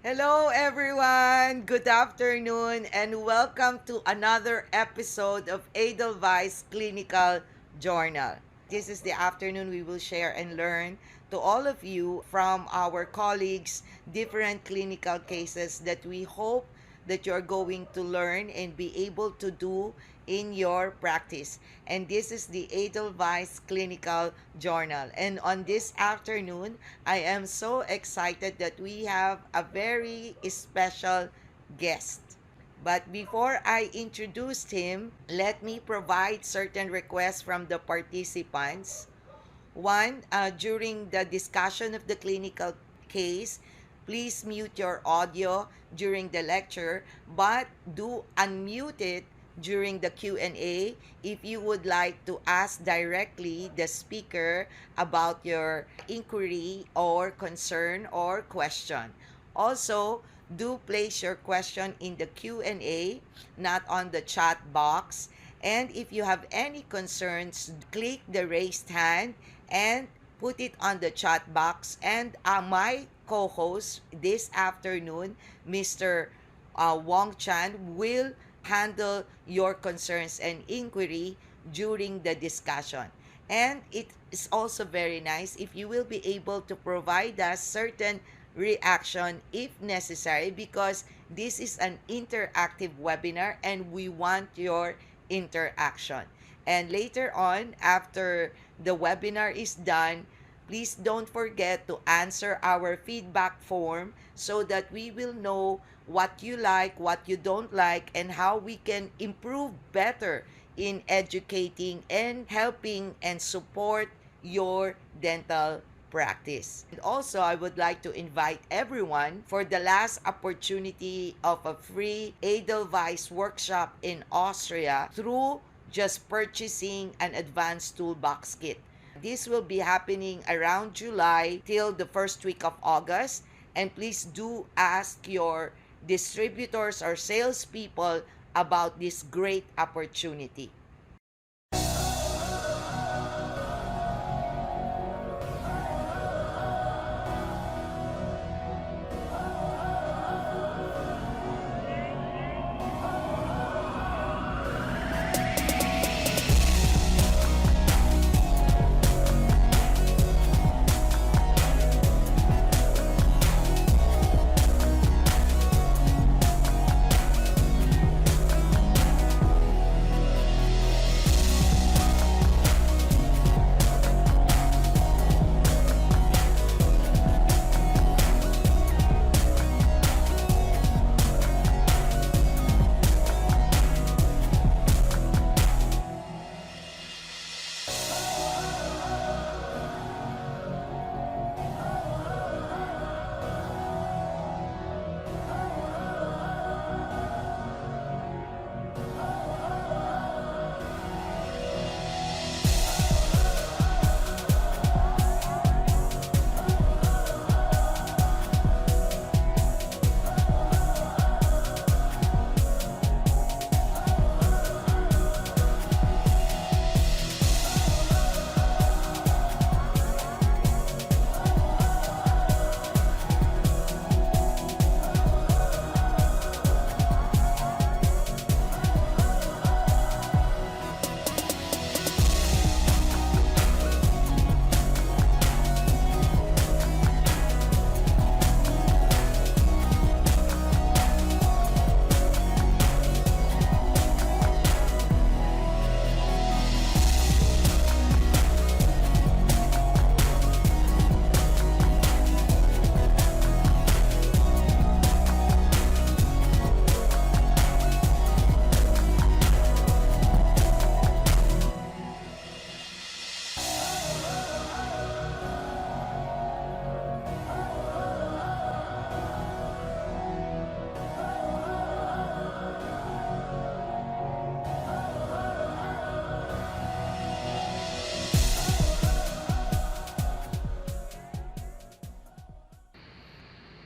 Hello, everyone. Good afternoon, and welcome to another episode of Edelweiss Clinical Journal. This is the afternoon we will share and learn to all of you from our colleagues different clinical cases that we hope that you're going to learn and be able to do in your practice. And this is the Edelweiss Clinical Journal. And on this afternoon, I am so excited that we have a very special guest. But before I introduce him, let me provide certain requests from the participants. One, during the discussion of the clinical case, please mute your audio during the lecture, but do unmute it during the Q&A if you would like to ask directly the speaker about your inquiry or concern or question. Also, do place your question in the Q&A, not on the chat box. And if you have any concerns, click the raised hand and put it on the chat box. And my co-host this afternoon, Mr. Wong Chan, will handle your concerns and inquiry during the discussion. And it is also very nice if you will be able to provide us certain reaction if necessary, because this is an interactive webinar and we want your interaction. And later on, after the webinar is done, please don't forget to answer our feedback form so that we will know what you like, what you don't like, and how we can improve better in educating and helping and support your dental practice. And also, I would like to invite everyone for the last opportunity of a free Edelweiss workshop in Austria through just purchasing an advanced toolbox kit. This will be happening around July till the first week of August. And please do ask your distributors or salespeople about this great opportunity.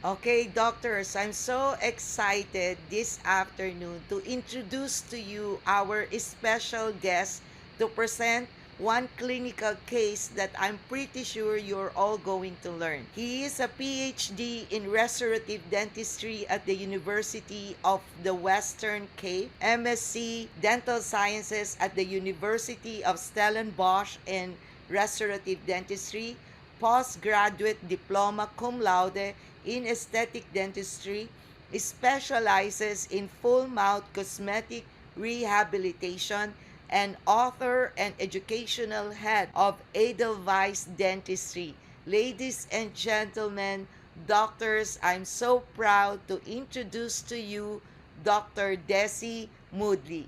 Okay, doctors, I'm so excited this afternoon to introduce to you our special guest to present one clinical case that I'm pretty sure you're all going to learn. He is a PhD in restorative dentistry at the University of the Western Cape, MSc Dental Sciences at the University of Stellenbosch in restorative dentistry, postgraduate diploma cum laude in aesthetic dentistry, specializes in full mouth cosmetic rehabilitation, and author and educational head of Edelweiss Dentistry. Ladies and gentlemen, doctors, I'm so proud to introduce to you Dr. Desi Moodley.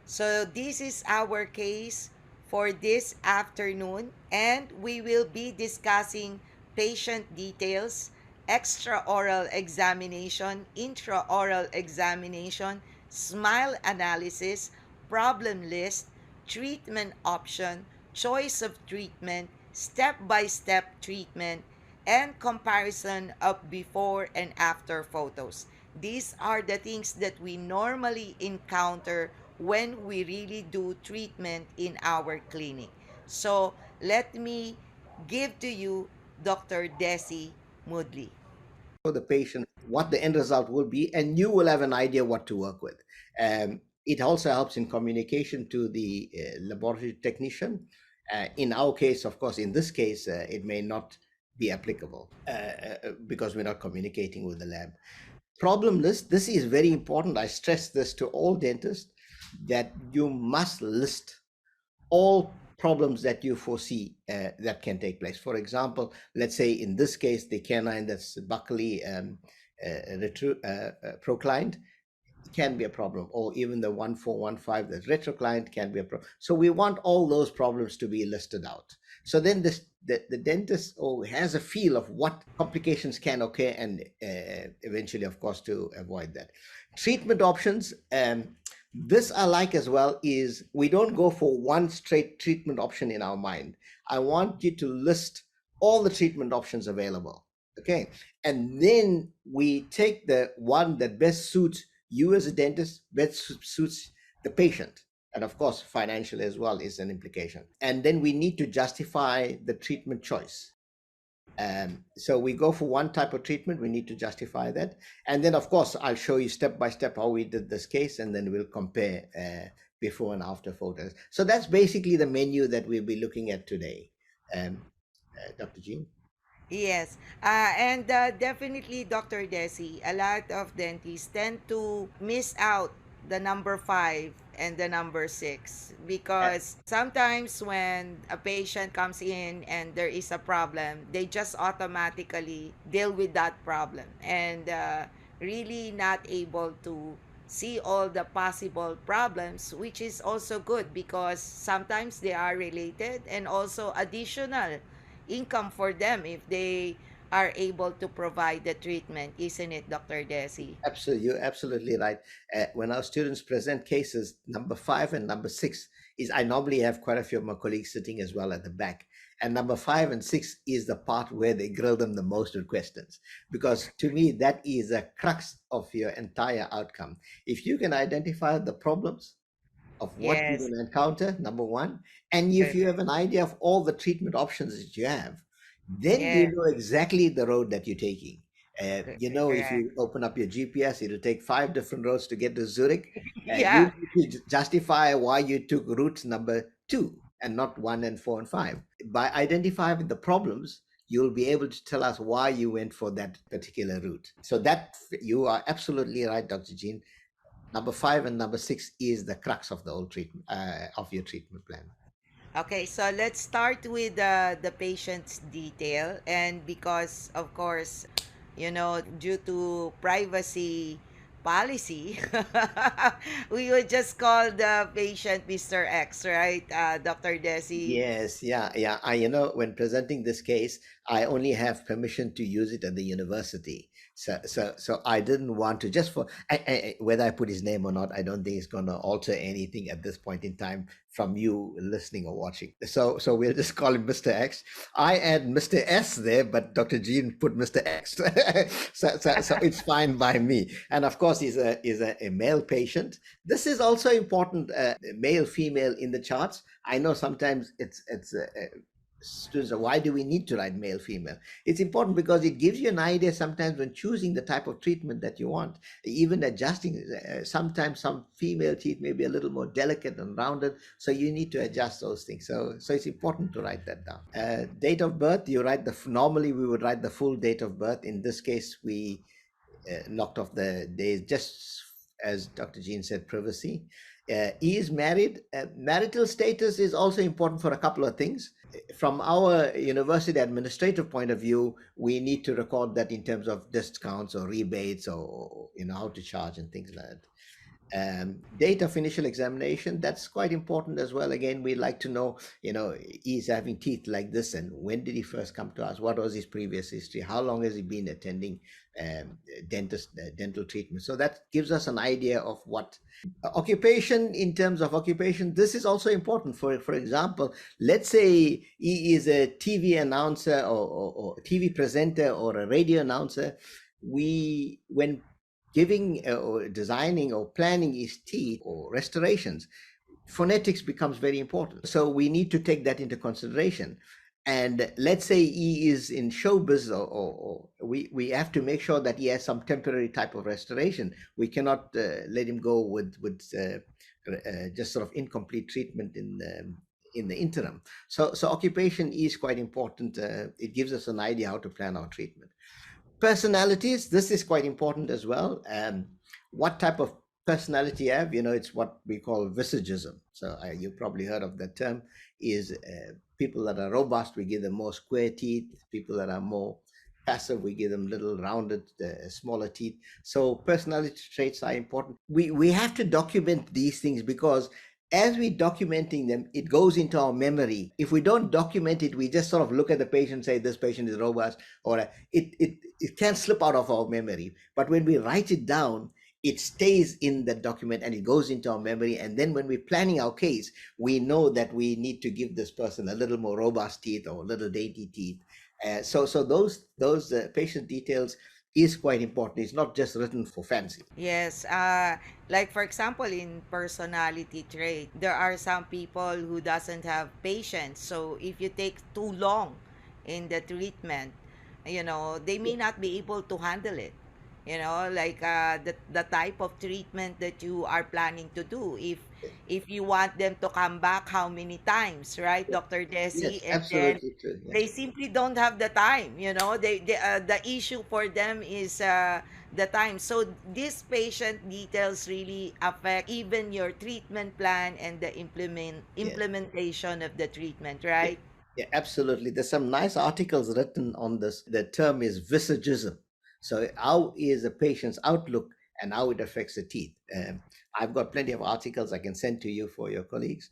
So this is our case for this afternoon, and we will be discussing patient details, extraoral examination, intraoral examination, smile analysis, problem list, treatment option, choice of treatment, step-by-step treatment, and comparison of before and after photos. These are the things that we normally encounter when we really do treatment in our clinic. So let me give to you Dr. Desi Moodley. For the patient what the end result will be, and you will have an idea what to work with. It also helps in communication to the laboratory technician. In our case, of course, in this case, it may not be applicable because we're not communicating with the lab. Problem list, this is very important. I stress this to all dentists that you must list all problems that you foresee that can take place. For example, let's say in this case, the canine that's buccally proclined can be a problem, or even the 1415 that's retroclined can be a problem. So we want all those problems to be listed out. So then the dentist has a feel of what complications can occur, and eventually, of course, to avoid that. Treatment options. This I like as well is we don't go for one straight treatment option in our mind. I want you to list all the treatment options available. Okay. And then we take the one that best suits you as a dentist, best suits the patient. And of course, financial as well is an implication. And then we need to justify the treatment choice. So we go for one type of treatment, we need to justify that. And then, of course, I'll show you step by step how we did this case, and then we'll compare before and after photos. So that's basically the menu that we'll be looking at today. Dr. Jean? Yes, and definitely, Dr. Desi, a lot of dentists tend to miss out the number five and the number six because sometimes when a patient comes in and there is a problem, they just automatically deal with that problem and really not able to see all the possible problems, which is also good because sometimes they are related and also additional income for them if they are able to provide the treatment, isn't it, Dr. Desi? Absolutely, you're absolutely right. When our students present cases, number 5 and number 6 is, I normally have quite a few of my colleagues sitting as well at the back. And number 5 and 6 is the part where they grill them the most with questions. Because to me, that is a crux of your entire outcome. If you can identify the problems of what you're Yes, going to encounter, number one, and if you correct. have an idea of all the treatment options that you have, then you Yes, know exactly the road that you're taking. If correct. you open up your GPS, it'll take 5 different roads to get to Zurich. Yeah. You need to justify why you took route number 2 and not 1 and 4 and 5. By identifying the problems, you'll be able to tell us why you went for that particular route. So that you are absolutely right, Dr. Jean. Number 5 and number 6 is the crux of the whole treatment of your treatment plan. Okay, so let's start with the patient's detail. And because, of course, due to privacy policy, we would just call the patient Mr. X, right, Dr. Desi? Yes, yeah, yeah. When presenting this case, I only have permission to use it at the university. So I didn't want to just for whether I put his name or not. I don't think it's going to alter anything at this point in time from you listening or watching. So we'll just call him Mr. X. I add Mr. S there, but Dr. Jean put Mr. X. So it's fine by me. And of course, he's a male patient. This is also important. Male, female in the charts. I know sometimes it's students are, why do we need to write male, female? It's important because it gives you an idea sometimes when choosing the type of treatment that you want, even adjusting. Sometimes some female teeth may be a little more delicate and rounded, so you need to adjust those things. So it's important to write that down. Date of birth, you write normally we would write the full date of birth. In this case, we knocked off the days, just as Dr. Jean said, privacy. He is married. Marital status is also important for a couple of things. From our university administrative point of view, we need to record that in terms of discounts or rebates, or how to charge and things like that. Date of initial examination, that's quite important as well. Again, we like to know, he's having teeth like this, and when did he first come to us? What was his previous history? How long has he been attending dental treatment? So that gives us an idea of what occupation. In terms of occupation, this is also important. For example, let's say he is a TV announcer, or TV presenter, or a radio announcer. When giving or designing or planning his teeth or restorations, phonetics becomes very important. So we need to take that into consideration. And let's say he is in showbiz, or we have to make sure that he has some temporary type of restoration. We cannot let him go with just sort of incomplete treatment in the interim. So occupation is quite important. It gives us an idea how to plan our treatment. Personalities, this is quite important as well. What type of personality you have, it's what we call visagism. So you probably heard of that term. Is people that are robust, we give them more square teeth. People that are more passive, we give them little rounded, smaller teeth. So personality traits are important. We have to document these things, because as we documenting them, it goes into our memory. If we don't document it, we just sort of look at the patient, say this patient is robust, or it can slip out of our memory. But when we write it down, it stays in the document and it goes into our memory. And then when we're planning our case, we know that we need to give this person a little more robust teeth or a little dainty teeth. So those patient details is quite important. It's not just written for fancy. Yes, like for example, in personality trait, there are some people who doesn't have patience. So if you take too long in the treatment, they may not be able to handle it. Like the type of treatment that you are planning to do. If you want them to come back, how many times, right, Dr. Desi? Yes, And then absolutely true. Yes. they simply don't have the time. The issue for them is the time. So these patient details really affect even your treatment plan and the Yes. implementation of the treatment, Yeah, right? yeah, absolutely. There's some nice articles written on this. The term is visagism. So, how is a patient's outlook and how it affects the teeth? I've got plenty of articles I can send to you for your colleagues.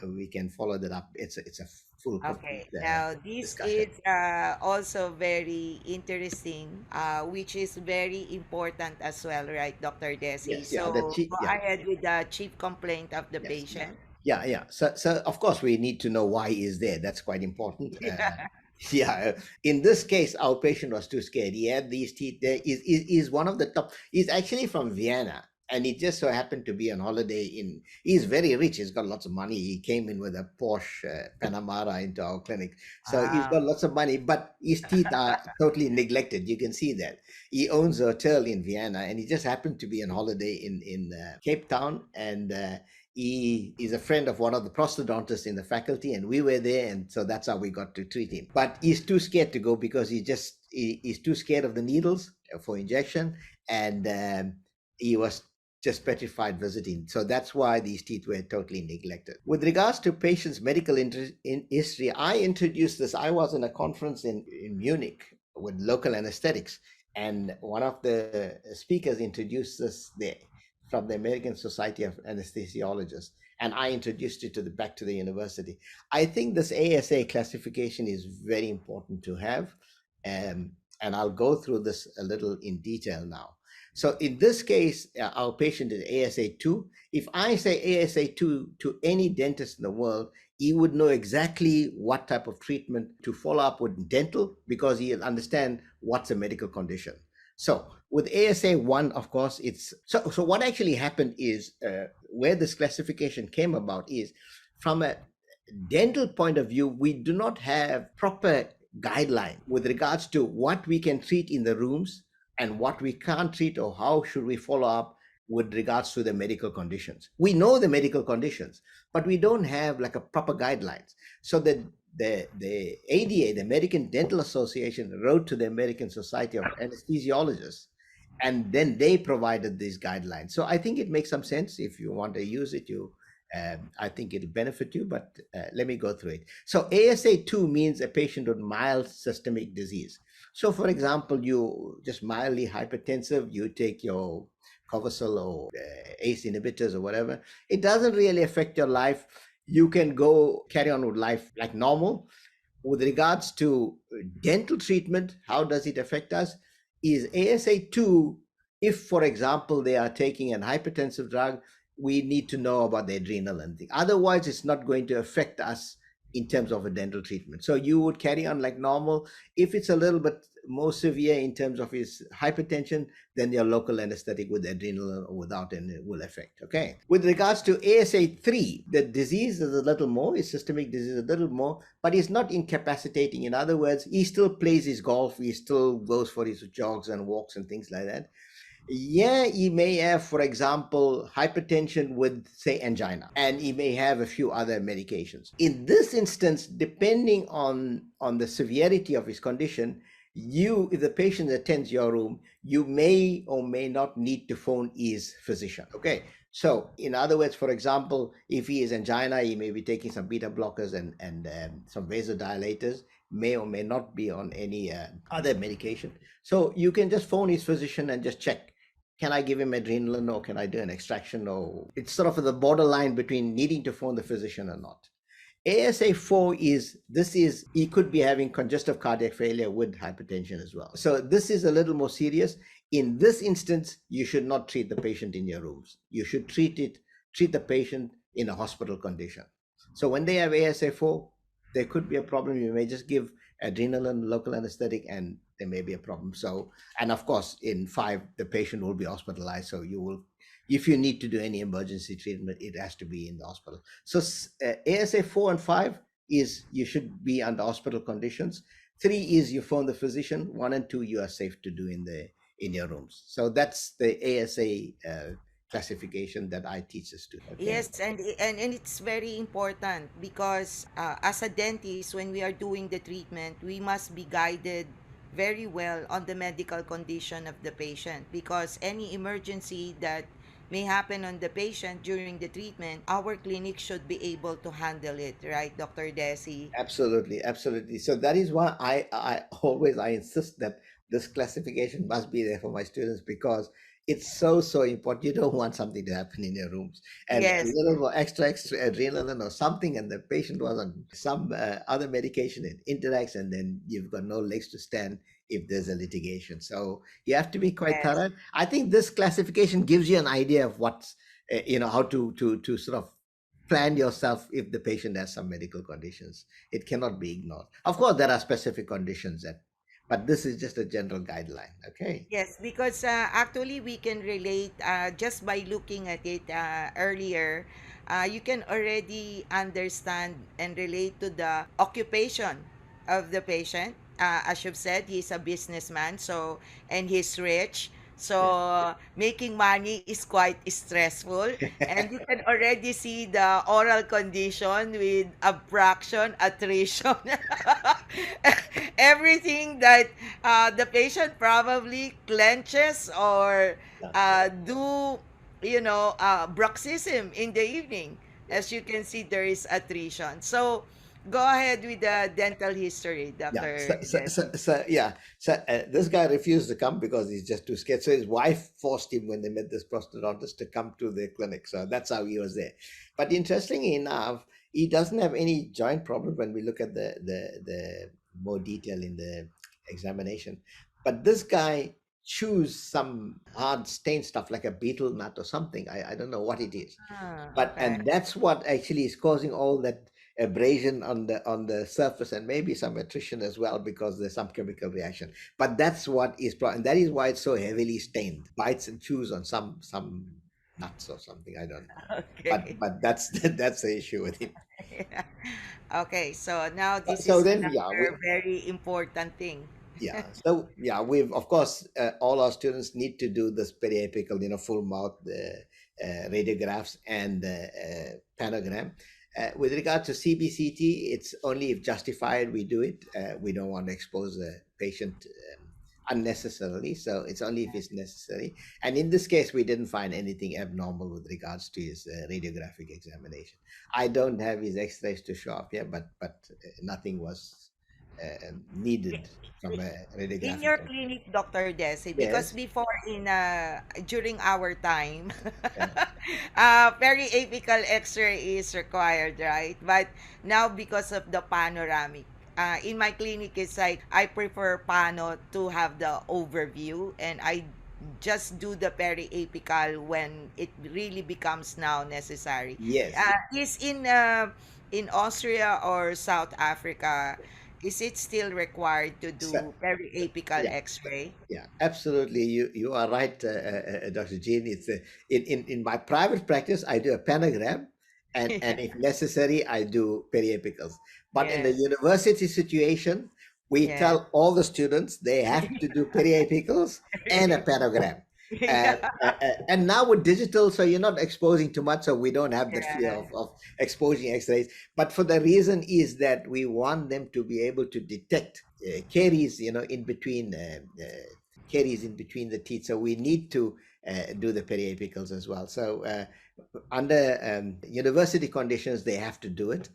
We can follow that up. It's a full, complete Okay, now this discussion. is also very interesting, which is very important as well, right, Dr. Desi? Yes, yeah, the So chief, go yeah, ahead with the chief complaint of the yes, yeah, patient. yeah. So of course we need to know why he is there. That's quite important. Yeah. Yeah, in this case, our patient was too scared. He had these teeth there. Is one of the top. He's actually from Vienna, and he just so happened to be on holiday in. He's very rich. He's got lots of money. He came in with a Porsche Panamera into our clinic, so he's got Wow. lots of money. But his teeth are totally neglected. You can see that. He owns a hotel in Vienna, and he just happened to be on holiday in Cape Town, and he is a friend of one of the prosthodontists in the faculty, and we were there, and so that's how we got to treat him. But he's too scared to go, because he's too scared of the needles for injection, and he was just petrified visiting. So that's why these teeth were totally neglected. With regards to patients' medical history, I introduced this. I was in a conference in Munich with local anesthetics, and one of the speakers introduced this there from the American Society of Anesthesiologists, and I introduced it back to the university. I think this ASA classification is very important to have. Um, And I'll go through this a little in detail now. So in this case, our patient is ASA2. If I say ASA2 to any dentist in the world, he would know exactly what type of treatment to follow up with dental, because he'll understand what's a medical condition. So with ASA1, of course, it's so what actually happened is, where this classification came about is, from a dental point of view, we do not have proper guideline with regards to what we can treat in the rooms and what we can't treat, or how should we follow up with regards to the medical conditions. We know the medical conditions, but we don't have like a proper guidelines. So the ADA, the American Dental Association, wrote to the American Society of Anesthesiologists, and then they provided these guidelines. So I think it makes some sense. If you want to use it, I think it'll benefit you, but let me go through it. So ASA2 means a patient with mild systemic disease. So for example, you just mildly hypertensive, you take your Coversil or ACE inhibitors or whatever. It doesn't really affect your life. You can go carry on with life like normal. With regards to dental treatment, how does it affect us? Is ASA2, if, for example, they are taking an hypertensive drug, we need to know about the adrenal and thing. Otherwise, it's not going to affect us in terms of a dental treatment. So you would carry on like normal. If it's a little bit more severe in terms of his hypertension, then your local anesthetic with adrenal or without any will affect. Okay. With regards to ASA3, the disease is a little more, is systemic disease a little more, but it's not incapacitating. In other words, he still plays his golf, he still goes for his jogs and walks and things like that. Yeah, he may have, for example, hypertension with, say, angina, and he may have a few other medications. In this instance, depending on the severity of his condition, you, if the patient attends your room, you may or may not need to phone his physician. Okay. So, in other words, for example, if he is angina, he may be taking some beta blockers and some vasodilators, may or may not be on any other medication. So you can just phone his physician and just check, can I give him adrenaline, or can I do an extraction? Or it's sort of the borderline between needing to phone the physician or not. ASA4 is, this is, he could be having congestive cardiac failure with hypertension as well. So this is a little more serious. In this instance, you should not treat the patient in your rooms. You should treat the patient in a hospital condition. So when they have ASA4, there could be a problem. You may just give adrenaline, local anesthetic, and there may be a problem. So, and of course, in 5, the patient will be hospitalized. So you will, if you need to do any emergency treatment, it has to be in the hospital. So ASA 4 and 5 is you should be under hospital conditions. 3 is you phone the physician. 1 and 2 you are safe to do in your rooms. So that's the ASA classification that I teach the students. Okay. Yes, and it's very important because as a dentist, when we are doing the treatment, we must be guided very well on the medical condition of the patient, because any emergency that may happen on the patient during the treatment, our clinic should be able to handle it, right, Dr. Desi? Absolutely, absolutely. So that is why I always I insist that this classification must be there for my students, because it's so important. You don't want something to happen in your rooms, and a Yes, little more extra adrenaline or something, and the patient was on some other medication, it interacts, and then you've got no legs to stand if there's a litigation. So you have to be quite yes. thorough. I think this classification gives you an idea of what's how to sort of plan yourself if the patient has some medical conditions. It cannot be ignored. Of course, there are specific conditions that, but this is just a general guideline. Okay. Yes, because actually we can relate just by looking at it earlier. You can already understand and relate to the occupation of the patient. As you've said, he's a businessman, so and he's rich. So making money is quite stressful, and you can already see the oral condition with abbraction, attrition, everything that the patient probably clenches or do, bruxism in the evening. As you can see, there is attrition. So go ahead with the dental history, Yeah. Dr. Desi. Yeah. So this guy refused to come because he's just too scared. So his wife forced him, when they met this prosthodontist, to come to the clinic. So that's how he was there. But interestingly enough, he doesn't have any joint problems when we look at the more detail in the examination. but this guy chews some hard stain stuff like a beetle nut or something. I don't know what it is, but Okay. and that's what actually is causing all that abrasion on the surface, and maybe some attrition as well, because there's some chemical reaction. But that's what is and that is why it's so heavily stained, bites and chews on some nuts or something, I don't know. Okay. But that's that's the issue with him. Okay, so now this So is then, yeah, another very important thing. yeah, we've of course all our students need to do this periapical, full mouth radiographs and panogram. With regard to CBCT, it's only if justified we do it. We don't want to expose the patient unnecessarily, so it's only if it's necessary. And in this case, we didn't find anything abnormal with regards to his radiographic examination. I don't have his X-rays to show up here, but nothing was needed from a In radiographic your point. clinic, Dr. Desi, because Yes. before during our time, Yeah. periapical X-ray is required, right? But now because of the panoramic, in my clinic, it's like I prefer pano to have the overview, and I just do the periapical when it really becomes now necessary. Yes. Is in Austria or South Africa, is it still required to So, do periapical yeah. X-ray? Yeah, absolutely. You are right, Dr. Jean. It's in my private practice, I do a panogram, and if necessary, I do periapicals. But in the Yes, university situation, we yes. tell all the students they have to do periapicals and a panogram. Yeah, And now with digital, so you're not exposing too much, so we don't have that fear yeah, of exposing X-rays. But for the reason is that we want them to be able to detect caries, in between caries in between the teeth. So we need to do the periapicals as well. So under university conditions, they have to do it.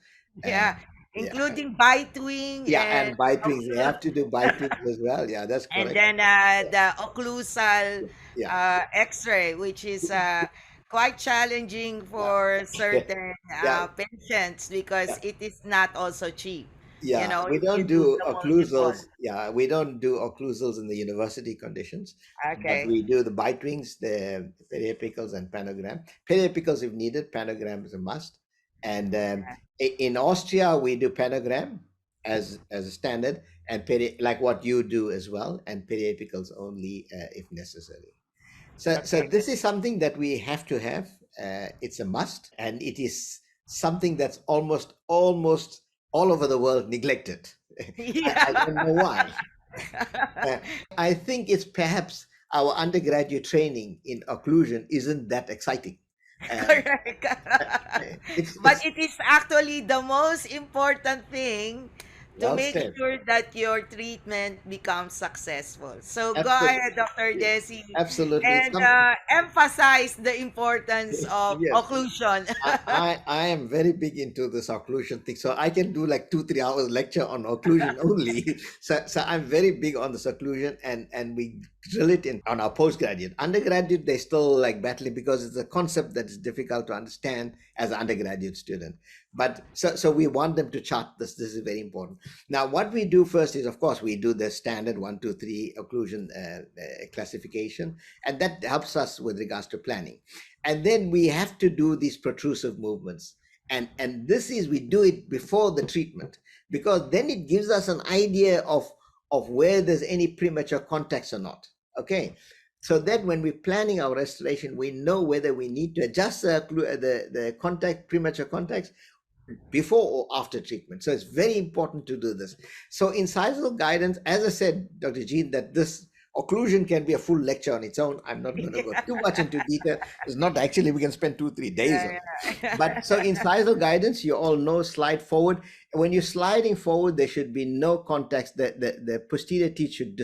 yeah. Yeah, Including bite-wing yeah, and and bite wings, they occlu- have to do bite wings as well. Yeah, that's and correct. then the occlusal Yeah, X-ray, which is quite challenging yeah, for yeah, certain yeah. patients because Yeah. it is not also cheap. Yeah, we If you don't do do the multiple. occlusals. Yeah, we don't do occlusals in the university conditions, but Okay. we do the bite wings, the periapicals, and panogram. Periapicals if needed, panogram is a must. And in Austria, we do panogram as a standard, and like what you do as well, and periapicals only if necessary. So Okay. this is something that we have to have. It's a must, and it is something that's almost all over the world neglected. I don't know Yeah. why. Uh, I think it's perhaps our undergraduate training in occlusion isn't that exciting. Um, Correct. But it's it is actually the most important thing to well make said. sure that your treatment becomes successful. So go Absolutely, ahead, Dr. Desi, absolutely. and emphasize the importance of Yes. occlusion. I am very big into this occlusion thing, so I can do like 2 3 hours lecture on occlusion only. So I'm very big on this occlusion, and we drill it in on our postgraduate. Undergraduate, they still like battling because it's a concept that is difficult to understand as an undergraduate student. But so we want them to chart this. This is very important. Now, what we do first is, of course, we do the standard 1 2 3 occlusion classification, and that helps us with regards to planning. And then we have to do these protrusive movements, and this is, we do it before the treatment, because then it gives us an idea of where there's any premature contacts or not. Okay, so that when we're planning our restoration, we know whether we need to adjust the contact, premature contacts, before or after treatment. So it's very important to do this. So incisional guidance, as I said, Dr. Jean, that this occlusion can be a full lecture on its own. I'm not going to go too much into detail. It's not actually, we can spend 2 3 days on Yeah, it. But so yeah. incisional guidance, you all know, slide forward. When you're sliding forward, there should be no contacts. The posterior teeth should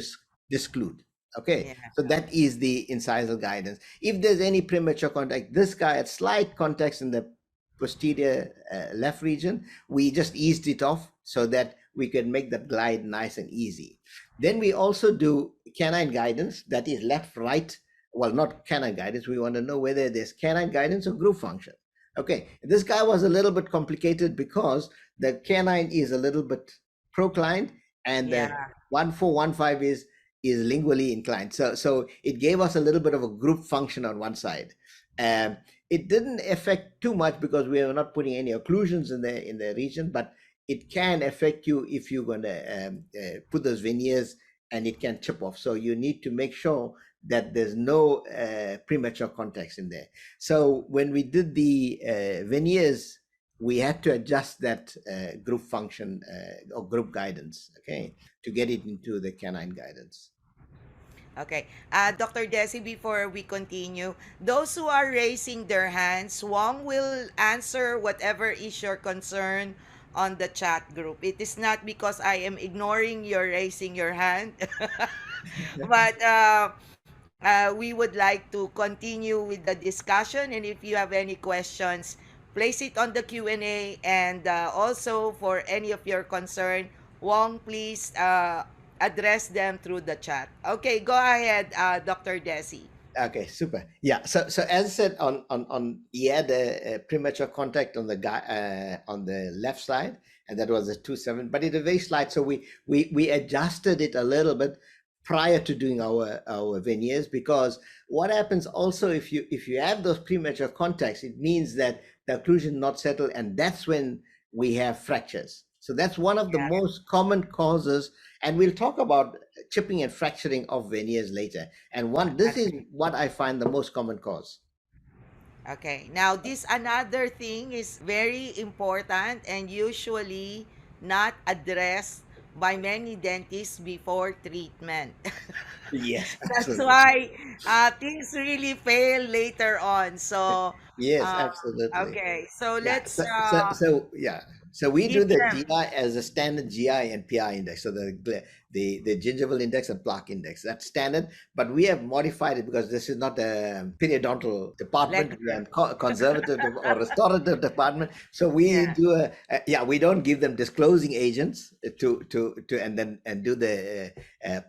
disclude. Okay, Yeah. so that is the incisional guidance. If there's any premature contact, this guy had slight contacts in the posterior left region, we just eased it off so that we could make that glide nice and easy. Then we also do canine guidance, that is left, right. Well, not canine guidance. We want to know whether there's canine guidance or group function. Okay, this guy was a little bit complicated because the canine is a little bit proclined, and the Yeah. 1415 is is lingually inclined. So it gave us a little bit of a group function on one side. Um, it didn't affect too much because we were not putting any occlusions in the region, but it can affect you if you're going to put those veneers, and it can chip off. So you need to make sure that there's no premature contacts in there. So when we did the veneers, we had to adjust that group function or group guidance, okay, to get it into the canine guidance. Okay. Dr. Desi, before we continue, those who are raising their hands, Wong will answer whatever is your concern on the chat group. It is not because I am ignoring your raising your hand, but we would like to continue with the discussion. And if you have any questions, place it on the Q&A. And also for any of your concern, Wong, please address them through the chat. Okay, go ahead, Dr. Desi. Okay, super. Yeah. So as I said, on he had a premature contact on the guy on the left side, and that was a 2.7. But it was very slight, so we adjusted it a little bit prior to doing our veneers, because what happens also if you have those premature contacts, it means that the occlusion not settled, and that's when we have fractures. So that's one of the Yeah. most common causes, and we'll talk about chipping and fracturing of veneers later. And one, this is Okay. what I find the most common cause. Okay. Now, this another thing is very important and usually not addressed by many dentists before treatment. Yes, That's absolutely. why things really fail later on. So, Yes, uh, absolutely. okay. So Yeah. let's Yeah. So we do give the them. GI as a standard GI and PI index. So the gingival index and plaque index. That's standard, but we have modified it because this is not a periodontal department. We Lecture. are conservative or restorative department. So we Yeah. do yeah. We don't give them disclosing agents to and do the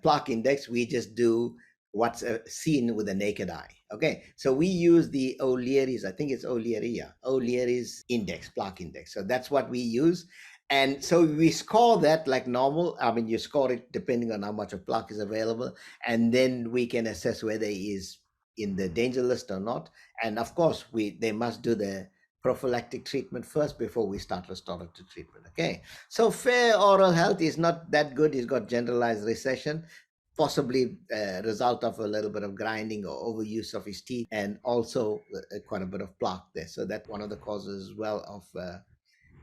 plaque index. We just do what's seen with the naked eye. Okay, so we use the O'Leary's, I think it's O'Leary, yeah, O'Leary's index, plaque index. So that's what we use. And so we score that like normal. I mean, you score it depending on how much of plaque is available. And then we can assess whether he is in the danger list or not. And of course, they must do the prophylactic treatment first before we start restorative treatment. Okay, so fair oral health is not that good. He's got generalized recession, possibly a result of a little bit of grinding or overuse of his teeth, and also quite a bit of plaque there. So that's one of the causes as well of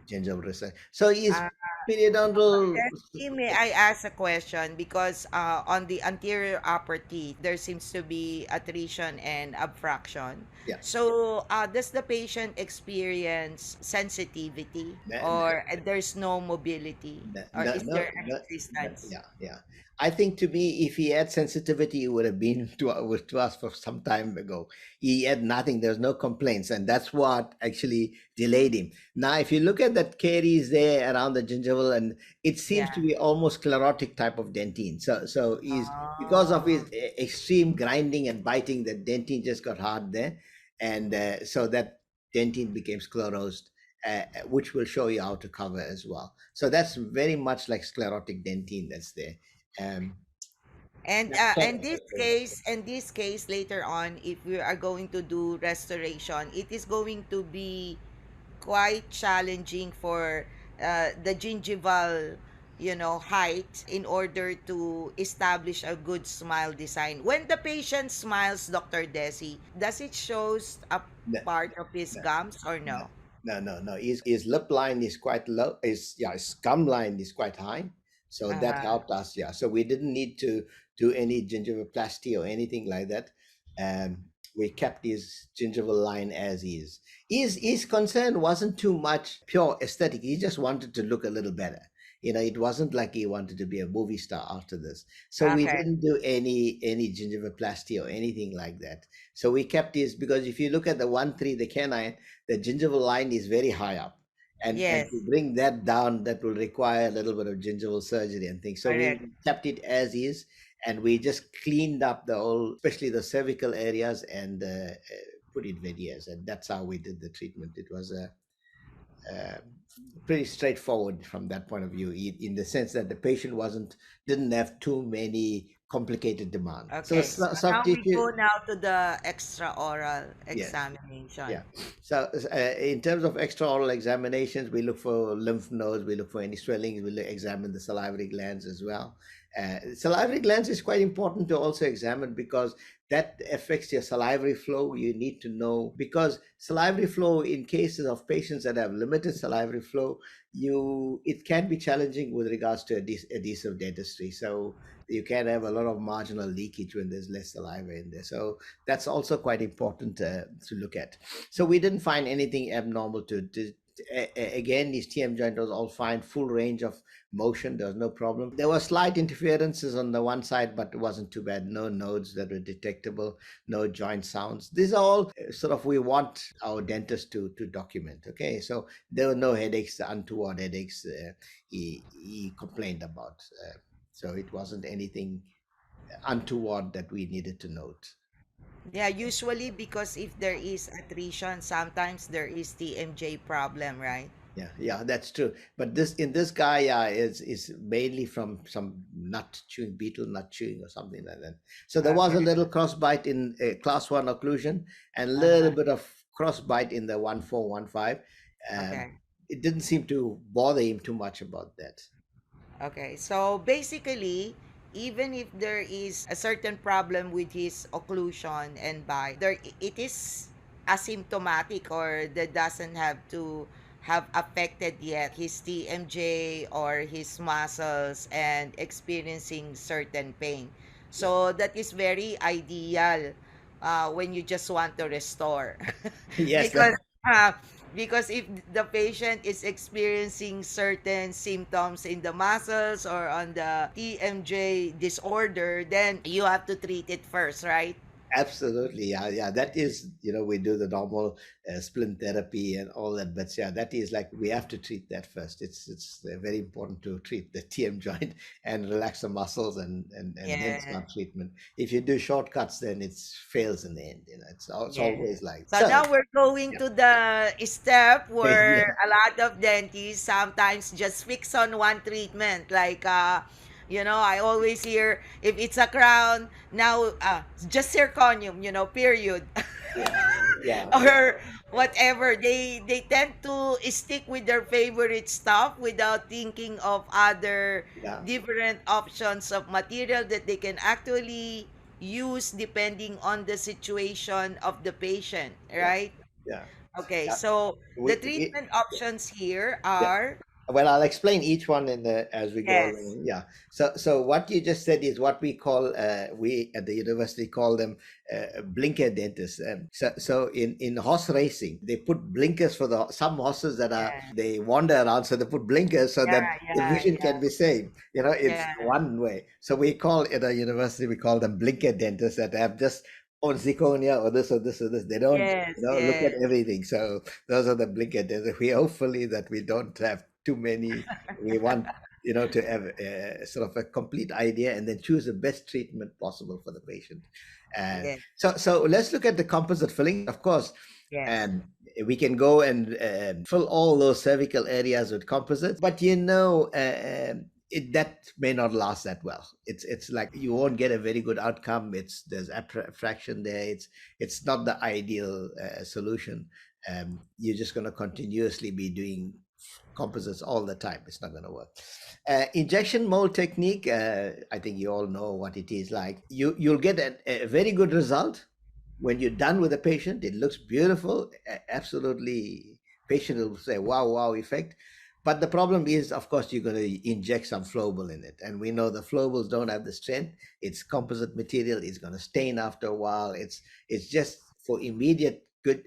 gingival recession. So is Uh, periodontal. Desi, may I ask a question? Because on the anterior upper teeth, there seems to be attrition and abfraction. Yeah. So, does the patient experience sensitivity, No, no, or there's no mobility, no, or no, is no, there a no, resistance? yeah, yeah. I think to me, if he had sensitivity, he would have been to us for some time ago. He had nothing. There's no complaints, and that's what actually delayed him. Now, if you look at that caries there around the gingival, and it seems to Yeah. be almost sclerotic type of dentine. So he's, because of his Oh. extreme grinding and biting, the dentine just got hard there, and so that dentine became sclerosed, which will show you how to cover as well. So that's very much like sclerotic dentine that's there. Um, And yeah. So, in this case later on, if we are going to do restoration, it is going to be quite challenging for the gingival, height in order to establish a good smile design. When the patient smiles, Dr. Desi, does it shows a no, part of his no, gums or no, no? no. His lip line is quite low. His gum line is quite high. So that Uh-huh. helped us. Yeah. So we didn't need to do any gingivoplasty or anything like that. Um, we kept his gingival line as is. His concern wasn't too much pure aesthetic. He just wanted to look a little better. It wasn't like he wanted to be a movie star after this. So we Okay. didn't do any gingivoplasty or anything like that. So we kept his, because if you look at the 1-3, the canine, the gingival line is very high up. And to Yes, bring that down, that will require a little bit of gingival surgery and things. So we correct. kept it as is, and we just cleaned up the whole, especially the cervical areas, and put it veneers, and that's how we did the treatment. It was a pretty straightforward from that point of view, in the sense that the patient wasn't didn't have too many complicated demand. So Okay, so soft now we tissue, go now to the extra oral yes. examination. Yeah. So, in terms of extra oral examinations, we look for lymph nodes, we look for any swellings, we examine the salivary glands as well. Salivary glands is quite important to also examine because that affects your salivary flow. You need to know, because salivary flow, in cases of patients that have limited salivary flow, it can be challenging with regards to adhesive dentistry. So you can have a lot of marginal leakage when there's less saliva in there. So that's also quite important to look at. So we didn't find anything abnormal again, these TM joint was all fine, full range of motion. There was no problem. There were slight interferences on the one side, but it wasn't too bad. No nodes that were detectable, no joint sounds. These are all sort of we want our dentist to document. Okay, so there were no headaches, untoward headaches. He complained about. So it wasn't anything untoward that we needed to note. Yeah, usually because if there is attrition, sometimes there is TMJ problem, right? Yeah, yeah, that's true. But this in this guy, is mainly from some nut chewing, beetle nut chewing or something like that. So there was a Okay. little cross bite in class one occlusion, and a little Uh-huh. bit of cross bite in the 1415. Um, Okay. it didn't seem to bother him too much about that. Okay. So basically, even if there is a certain problem with his occlusion and bite, it is asymptomatic, or that doesn't have to have affected yet his TMJ or his muscles and experiencing certain pain. Yeah. So that is very ideal when you just want to restore. Yes, that because uh, because if the patient is experiencing certain symptoms in the muscles or on the TMJ disorder, then you have to treat it first, right? absolutely, yeah, yeah. That is, we do the normal splint therapy and all that, but yeah, that is like we have to treat that first. It's very important to treat the TM joint and relax the muscles, and then Yeah. start treatment. If you do shortcuts, then it fails in the end. It's Yeah. always like So so. now we're going Yeah, to the step where yeah, a lot of dentists sometimes just fix on one treatment. Like, I always hear if it's a crown, now just zirconium, period. yeah, yeah, yeah, Or whatever. They tend to stick with their favorite stuff without thinking of other yeah, different options of material that they can actually use depending on the situation of the patient, yeah, right? yeah. Okay, Yeah. so the We treatment options here Yeah. are, Well, I'll explain each one in the as we go yes, along. Yeah. So what you just said is what we at the university call them blinker dentists. So in horse racing, they put blinkers for some horses that are yeah, they wander around, so they put blinkers so that yeah, the yeah, vision yeah, can be saved. It's yeah, one way. So we call at the university we call them blinker dentists that have just on zirconia or this or this or this. They don't yes, look at yes, everything. So those are the blinkers. We hopefully that we don't have too many. We want to have sort of a complete idea and then choose the best treatment possible for the patient. And yes, so let's look at the composite filling. Of course, yes, and we can go and fill all those cervical areas with composites, but that may not last that well. It's like you won't get a very good outcome. There's fraction there. It's not the ideal solution. You're just going to continuously be doing composites all the time. It's not going to work. Injection mold technique, I think you all know what it is like. You'll get a very good result when you're done with the patient. It looks beautiful, absolutely. Patient will say wow, wow effect. But the problem is, of course, you're going to inject some flowable in it, and we know the flowables don't have the strength. It's composite material. It's going to stain after a while. It's just for immediate good.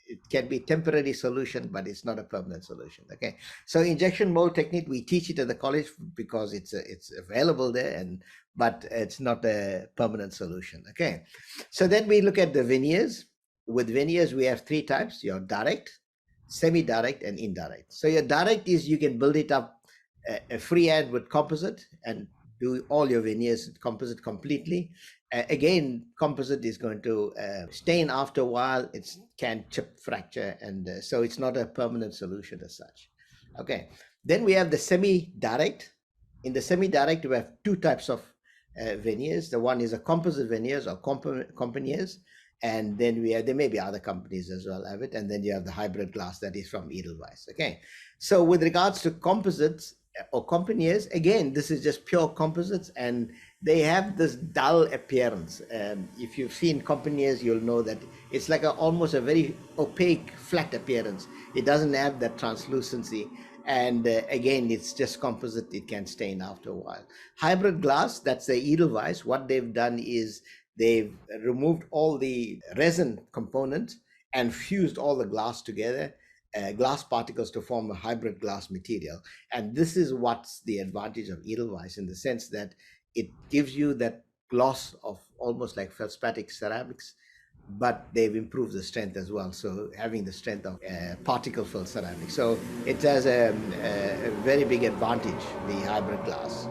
It can be temporary solution, but it's not a permanent solution. Okay, so injection mold technique, we teach it at the college because it's available there, but it's not a permanent solution. Okay, so then we look at the veneers. With veneers, we have three types: your direct, semi-direct, and indirect. So your direct is you can build it up a freehand with composite and do all your veneers composite completely. Again, composite is going to stain after a while. It can chip, fracture, and so it's not a permanent solution as such. Okay. Then we have the semi-direct. In the semi-direct, we have two types of veneers. The one is a composite veneers or componeers, and then we have, there may be other companies as well have it, and then you have the hybrid glass that is from Edelweiss. Okay. So with regards to composites or componeers, again, this is just pure composites, and they have this dull appearance. If you've seen componeers, you'll know that it's like almost a very opaque, flat appearance. It doesn't have that translucency, and again, it's just composite. It can stain after a while. Hybrid glass, that's the Edelweiss. What they've done is they've removed all the resin components and fused all the glass together, glass particles, to form a hybrid glass material. And this is what's the advantage of Edelweiss, in the sense that it gives you that gloss of almost like feldspathic ceramics, but they've improved the strength as well. So having the strength of particle fill ceramics. So it has a very big advantage, the hybrid glass.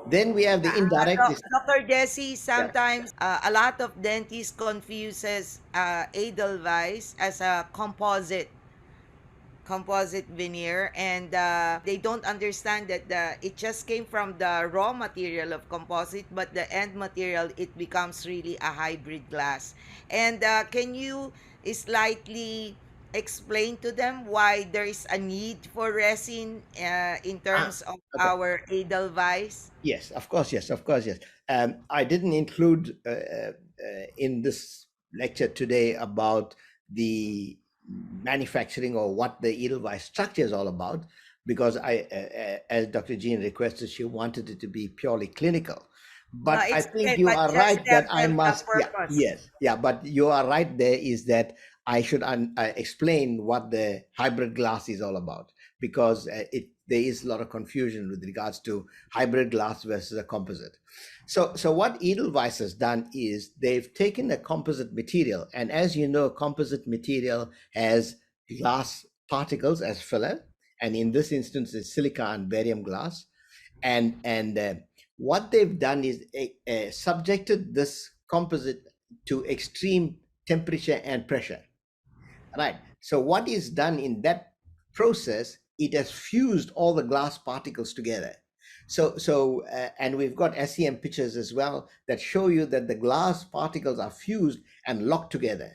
Then we have the indirect. Dr. Desi, Yeah. sometimes a lot of dentists confuses edelweiss as a composite veneer, and they don't understand that it just came from the raw material of composite, but the end material, it becomes really a hybrid glass. And can you slightly explain to them why there is a need for resin in Ah, terms of okay. our edelweiss? Yes, of course, yes, of course, yes. I didn't include in this lecture today about the manufacturing or what the Edelweiss structure is all about, because as Dr. Jean requested, she wanted it to be purely clinical. No, But I it's think okay, you but are just right tell that I them the must, yeah, purpose. yes, yeah, but you are right there is that I should explain what the hybrid glass is all about, because there is a lot of confusion with regards to hybrid glass versus a composite. So what Edelweiss has done is they've taken a composite material, and as you know, composite material has glass particles as filler, and in this instance, it's silica and barium glass, and what they've done is subjected this composite to extreme temperature and pressure. Right. So what is done in that process? It has fused all the glass particles together. And we've got SEM pictures as well that show you that the glass particles are fused and locked together.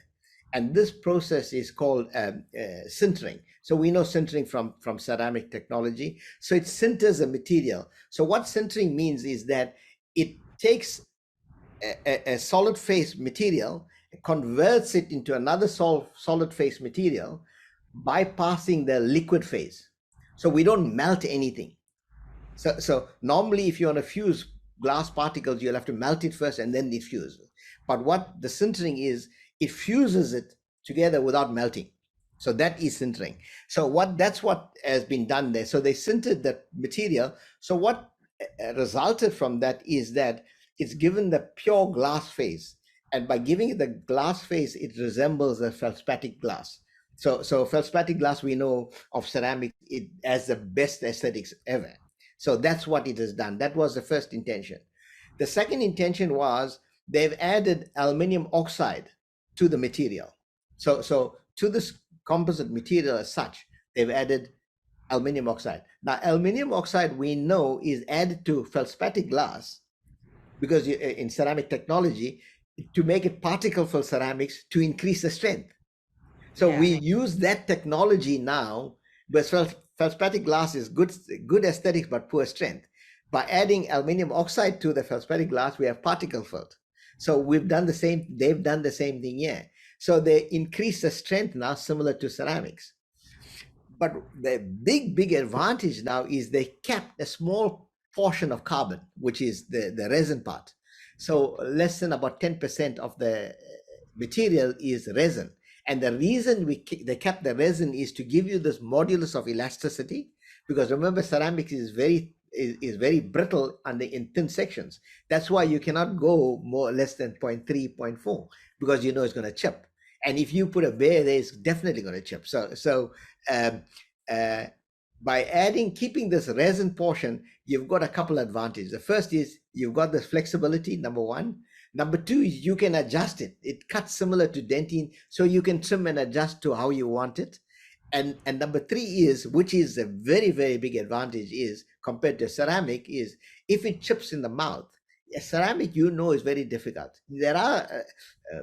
And this process is called sintering. So we know sintering from ceramic technology. So it sinters a material. So what sintering means is that it takes a solid phase material, converts it into another solid phase material, bypassing the liquid phase. So we don't melt anything. So normally, if you want to fuse glass particles, you'll have to melt it first and then diffuse. But what the sintering is, it fuses it together without melting. So that is sintering. So that's what has been done there. So they sintered that material. So what resulted from that is that it's given the pure glass phase, and by giving it the glass phase, it resembles a feldspathic glass. So feldspathic glass, we know of ceramic, it has the best aesthetics ever. So that's what it has done. That was the first intention. The second intention was they've added aluminium oxide to the material. So to this composite material as such, they've added aluminium oxide. Now, aluminium oxide we know is added to feldspathic glass because in ceramic technology, to make it particle fill ceramics to increase the strength. So Yeah. we use that technology now, but feldspathic glass is good aesthetics but poor strength. By adding aluminium oxide to the feldspathic glass, we have particle filled. So we've done the same. They've done the same thing here. So they increase the strength now, similar to ceramics. But the big advantage now is they kept a small portion of carbon, which is the resin part. So less than about 10% of the material is resin. And the reason they kept the resin is to give you this modulus of elasticity, because remember, ceramics is very brittle in thin sections. That's why you cannot go more less than 0.3, 0.4, because you know it's going to chip. And if you put a bear there, it's definitely going to chip. So um, uh, by keeping this resin portion, you've got a couple advantages. The first is you've got this flexibility, number one. Number two is you can adjust it. It cuts similar to dentine, so you can trim and adjust to how you want it. And number three is, which is a very very big advantage, is compared to ceramic, is if it chips in the mouth. A ceramic, is very difficult. There are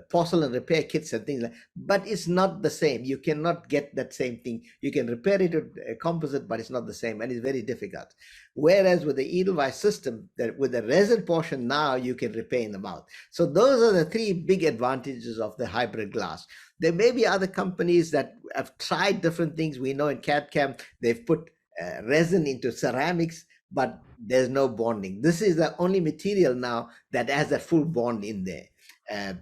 porcelain repair kits and things like, but it's not the same. You cannot get that same thing. You can repair it with a composite, but it's not the same, and it's very difficult. Whereas with the edelweiss system, that with the resin portion, now you can repair in the mouth. So those are the three big advantages of the hybrid glass. There may be other companies that have tried different things. We know in CAD/CAM they've put resin into ceramics, but there's no bonding. This is the only material now that has a full bond in there.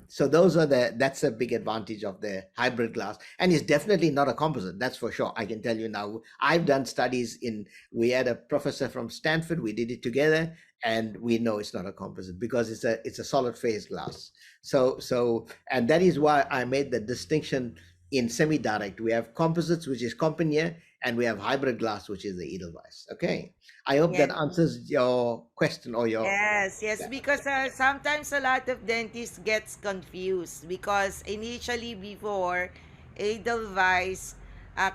So that's a big advantage of the hybrid glass, and it's definitely not a composite. That's for sure. I can tell you now. I've done studies in. We had a professor from Stanford. We did it together, and we know it's not a composite because it's a solid phase glass. And that is why I made the distinction in semi-direct. We have composites, which is Compagnia, and we have hybrid glass, which is the Edelweiss. Okay. I hope that Yes. answers your question or your. Yes, yes, Yeah. because sometimes a lot of dentists gets confused because initially before Edelweiss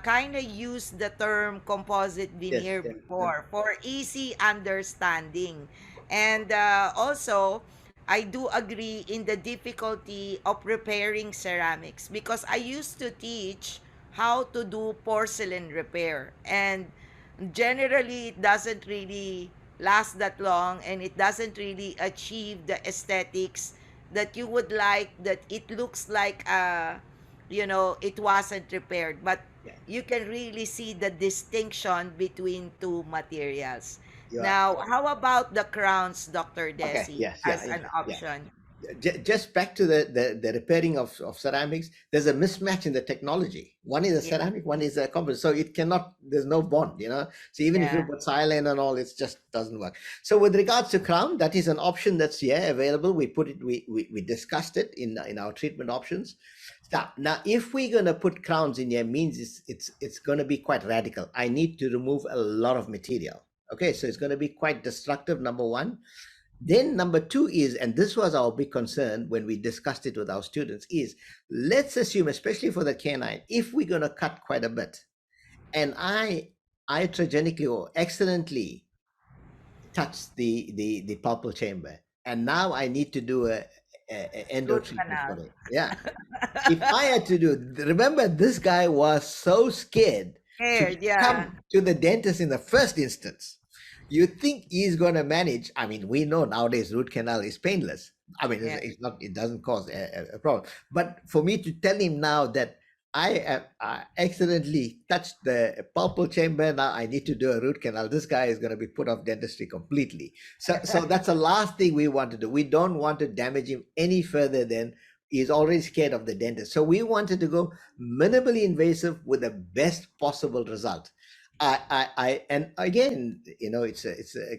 kind of used the term composite Yes. veneer Yeah. Yeah. before for easy understanding. And also, I do agree in the difficulty of repairing ceramics because I used to teach how to do porcelain repair, and generally it doesn't really last that long, and it doesn't really achieve the aesthetics that you would like, that it looks like it wasn't repaired, but Yeah. you can really see the distinction between two materials. You are. Now, how about the crowns, Dr. Okay. Desi, Yes. Yeah. as an Yeah. option? Just back to the repairing of ceramics, there's a mismatch in the technology. One is a Yeah, ceramic, one is a composite, so it cannot, there's no bond, so even if you yeah, put silane and all, it just doesn't work. So with regards to crown, that is an option that's available. We put it, we discussed it in our treatment options. Now if we're going to put crowns in here, means it's going to be quite radical. I need to remove a lot of material. Okay, so it's going to be quite destructive, number one. Then number two is, and this was our big concern when we discussed it with our students, is let's assume, especially for the canine, if we're going to cut quite a bit, and I iatrogenically or accidentally touch the pulpal chamber, and now I need to do a endo root treatment canal. for it. Yeah. If I had to do, remember, this guy was so scared to Scared, yeah, come to the dentist in the first instance. You think he's going to manage? I mean, we know nowadays root canal is painless. I mean, yeah. it's not, it doesn't cause a problem. But for me to tell him now that I accidentally touched the pulpal chamber, now I need to do a root canal, this guy is going to be put off dentistry completely. So that's the last thing we want to do. We don't want to damage him any further than he's already scared of the dentist. So we wanted to go minimally invasive with the best possible result. And again,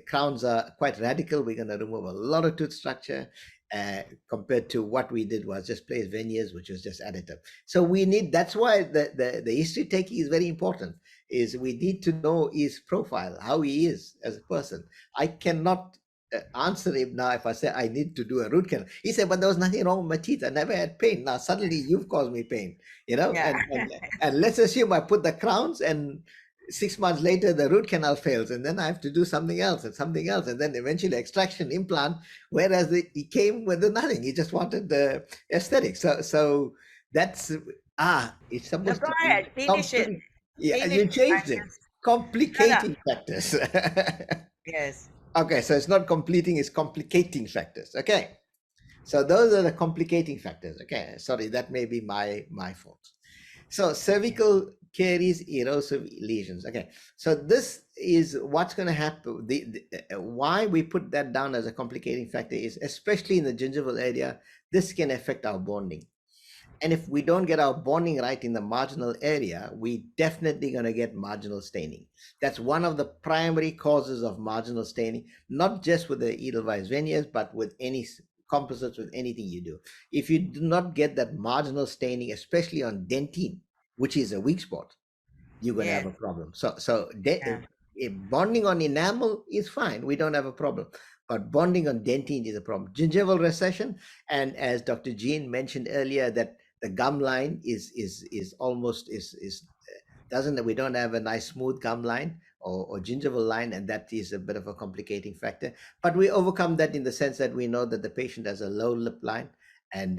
crowns are quite radical. We're going to remove a lot of tooth structure. Compared to what we did was just place veneers, which was just additive. So we need. That's why the history taking is very important. Is we need to know his profile, how he is as a person. I cannot answer him now if I say I need to do a root canal. He said, but there was nothing wrong with my teeth. I never had pain. Now suddenly you've caused me pain, Yeah. and let's assume I put the crowns, and 6 months later the root canal fails, and then I have to do something else and something else, and then eventually extraction, implant. Whereas he came with nothing. He just wanted the aesthetic. So that's it's No, supposed go to be ahead. Finish it. complete. Yeah, Finish you it. changed it. No, no. Complicating factors. Yes. Okay, so it's not completing, it's complicating factors. Okay. So those are the complicating factors. Okay, sorry, that may be my fault. So cervical caries, erosive lesions. Okay, so this is what's going to happen. Why we put that down as a complicating factor is, especially in the gingival area, this can affect our bonding. And if we don't get our bonding right in the marginal area, we definitely going to get marginal staining. That's one of the primary causes of marginal staining, not just with the edelweiss veneers, but with any composites, with anything you do. If you do not get that marginal staining, especially on dentine, which is a weak spot, you're going to have Yes. a problem. Yeah. If bonding on enamel is fine, we don't have a problem. But bonding on dentine is a problem. Gingival recession, and as Dr. Jean mentioned earlier, that the gum line is almost is doesn't we don't have a nice smooth gum line or gingival line, and that is a bit of a complicating factor. But we overcome that in the sense that we know that the patient has a low lip line, and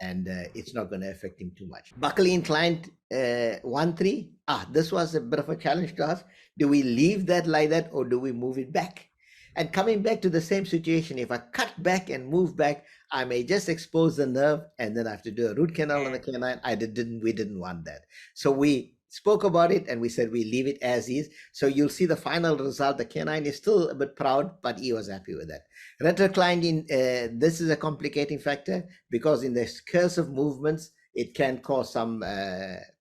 it's not going to affect him too much. Buccally inclined 1-3. This was a bit of a challenge to us. Do we leave that like that, or do we move it back? And coming back to the same situation, if I cut back and move back, I may just expose the nerve, and then I have to do a root canal on the Yes. canine. We didn't want that. So we spoke about it and we said we leave it as is. So you'll see the final result. The canine is still a bit proud, but he was happy with that. Retrocline this is a complicating factor because in the cursive movements, it can cause some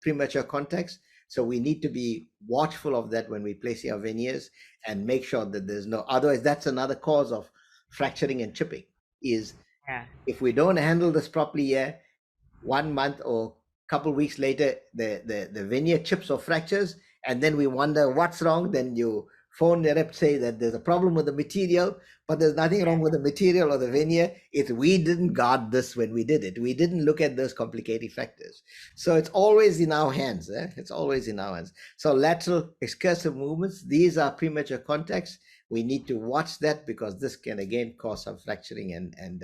premature contacts. So we need to be watchful of that when we place our veneers and make sure that there's no, otherwise that's another cause of fracturing and chipping is Yeah. if we don't handle this properly here, 1 month or couple weeks later, the veneer chips or fractures, and then we wonder what's wrong. Then you phone the rep, say that there's a problem with the material, but there's nothing wrong with the material or the veneer. It's we didn't guard this when we did it. We didn't look at those complicating factors. So it's always in our hands. It's always in our hands. So lateral excursive movements, these are premature contacts. We need to watch that because this can again cause some fracturing and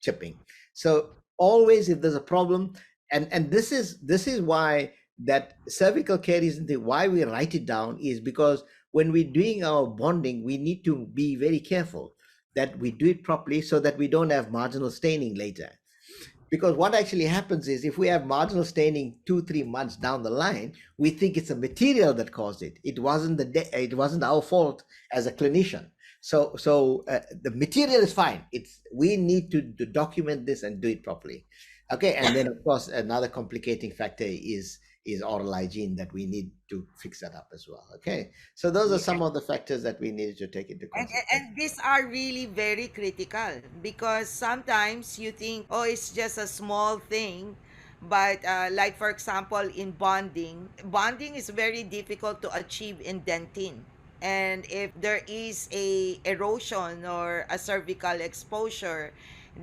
chipping. So always, if there's a problem, and this is why that cervical caries and why we write it down is because when we're doing our bonding, we need to be very careful that we do it properly so that we don't have marginal staining later. Because what actually happens is if we have marginal staining 2-3 months down the line, we think it's a material that caused it. It wasn't it wasn't our fault as a clinician. So the material is fine. It's we need to document this and do it properly. Okay, and then of course another complicating factor is oral hygiene that we need to fix that up as well. Okay, so those are some of the factors that we needed to take into And consideration. these are really very critical because sometimes you think, oh, it's just a small thing. But like for example, in bonding is very difficult to achieve in dentin. And if there is a erosion or a cervical exposure,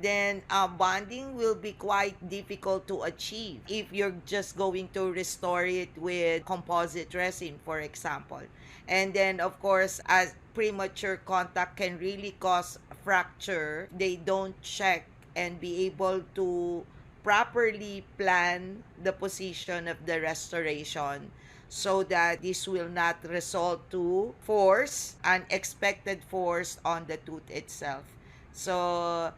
then bonding will be quite difficult to achieve if you're just going to restore it with composite resin, for example. And then, of course, as premature contact can really cause fracture, they don't check and be able to properly plan the position of the restoration so that this will not result to force, unexpected force on the tooth itself. So,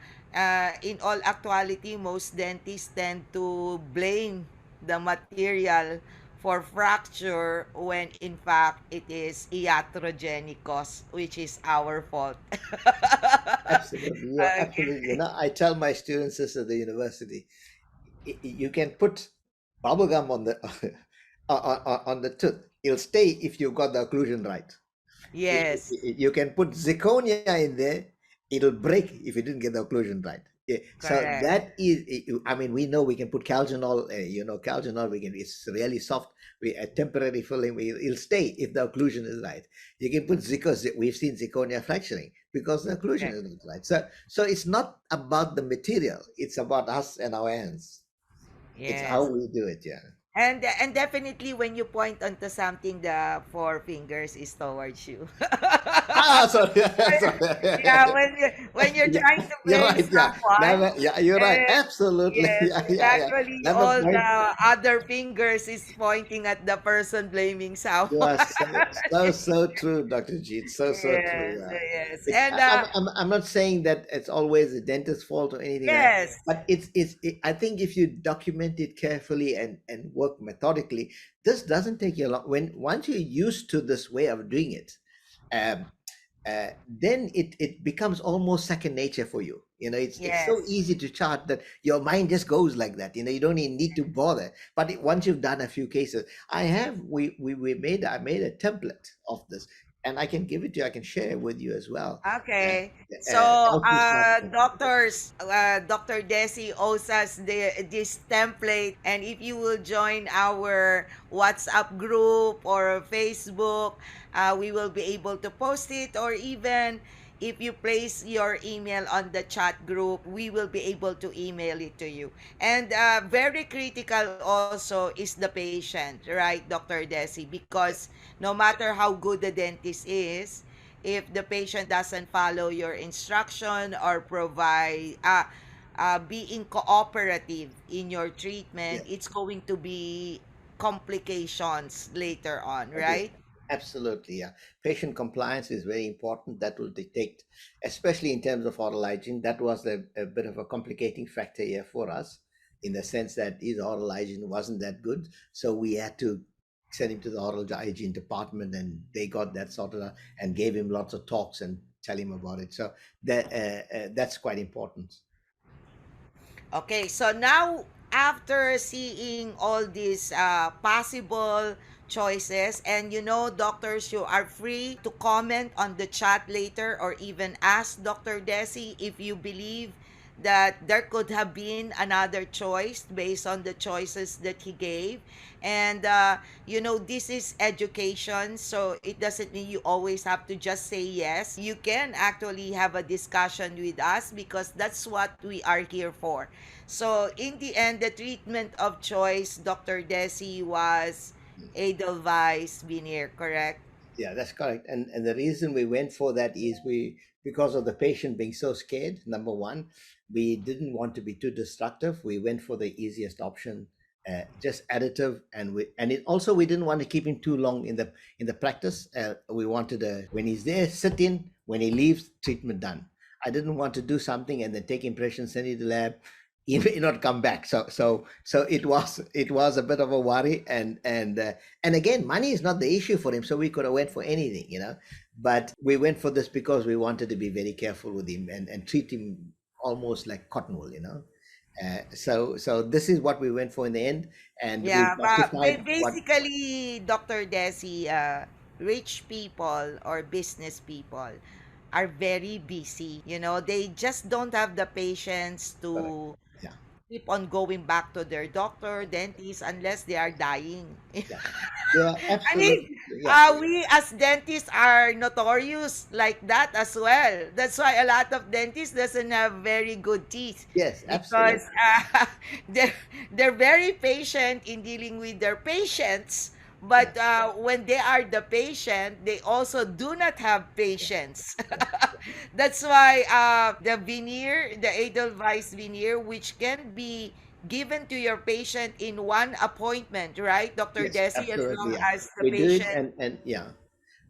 in all actuality, most dentists tend to blame the material for fracture when in fact it is iatrogenic cause, which is our fault. Absolutely, you're absolutely. Okay. I tell my students this at the university. You can put bubble gum on the on the tooth. It'll stay if you've got the occlusion right. Yes, You can put zirconia in there. It'll break if you didn't get the occlusion right. Yeah. So correct. that is, I mean, we know we can put calginol. Calginol. We can. It's really soft. We a temporary filling. It'll stay if the occlusion is right. You can put We've seen zirconia fracturing because the occlusion Correct. is not right. So it's not about the material. It's about us and our hands. It's how Yes. we do it. Yeah. And definitely when you point onto something, the four fingers is towards you. Sorry. Yeah, Sorry. when you're Yeah, trying to you're blame right. Yeah, someone, yeah, you're right. eh, Absolutely. yes, Yeah, and yeah, yeah. actually Never all point. the other fingers is pointing at the person blaming You someone. are so true, Dr. Jeet. So true. Yes, Yeah. yes. It's And I'm not saying that it's always the dentist's fault or anything like that, yes, but I think if you document it carefully and work methodically, this doesn't take you a lot. When once you're used to this way of doing it, um, then it becomes almost second nature for you. It's so yes. easy to chart that your mind just goes like that. You don't even need to bother. But once you've done a few cases, I made a template of this, and I can give it to you. I can share it with you as well. Okay. So, Help you start. Dr. Desi owes us this template. And if you will join our WhatsApp group or Facebook, we will be able to post it. Or even if you place your email on the chat group, we will be able to email it to you. And very critical also is the patient, right, Dr. Desi? Because no matter how good the dentist is, if the patient doesn't follow your instruction or provide being cooperative in your treatment, Yes. it's going to be complications later on, Agree. right? Absolutely, yeah. Patient compliance is very important. That will dictate, especially in terms of oral hygiene. That was a bit of a complicating factor here for us, in the sense that his oral hygiene wasn't that good. So we had to send him to the oral hygiene department, and they got that sorted out and gave him lots of talks and tell him about it. So that's quite important. Okay, so now after seeing all these possible choices, and doctors, you are free to comment on the chat later or even ask Dr. Desi if you believe that there could have been another choice based on the choices that he gave. And this is education, so it doesn't mean you always have to just say yes. You can actually have a discussion with us because that's what we are here for. So in the end, the treatment of choice, Dr. Desi, was edelweiss veneer, correct? Yeah, that's correct. And the reason we went for that is we because of the patient being so scared. Number one, we didn't want to be too destructive. We went for the easiest option, just additive, and it also we didn't want to keep him too long in the practice. We wanted when he's there, sit in. When he leaves, treatment done. I didn't want to do something and then take impressions, send it to the lab. He may not come back. So it was a bit of a worry, and again, money is not the issue for him, so we could have went for anything. But we went for this because we wanted to be very careful with him and treat him almost like cotton wool. So this is what we went for in the end, and we Yeah, but justified what. basically, Dr. Desi, rich people or business people are very busy. They just don't have the patience Correct. to Yeah, keep on going back to their doctor, dentist, unless they are dying. yeah, yeah, I absolutely. mean, Yeah, we as dentists are notorious like that as well. That's why a lot of dentists doesn't have very good teeth yes, because absolutely. they're very patient in dealing with their patients. Yeah, But when they are the patient, they also do not have yeah, patience. yeah, That's why the veneer, the edelweiss veneer, which can be given to your patient in one appointment, right, Dr. yes, Desi, as absolutely. long Yeah, as the we do it, patient. and yeah,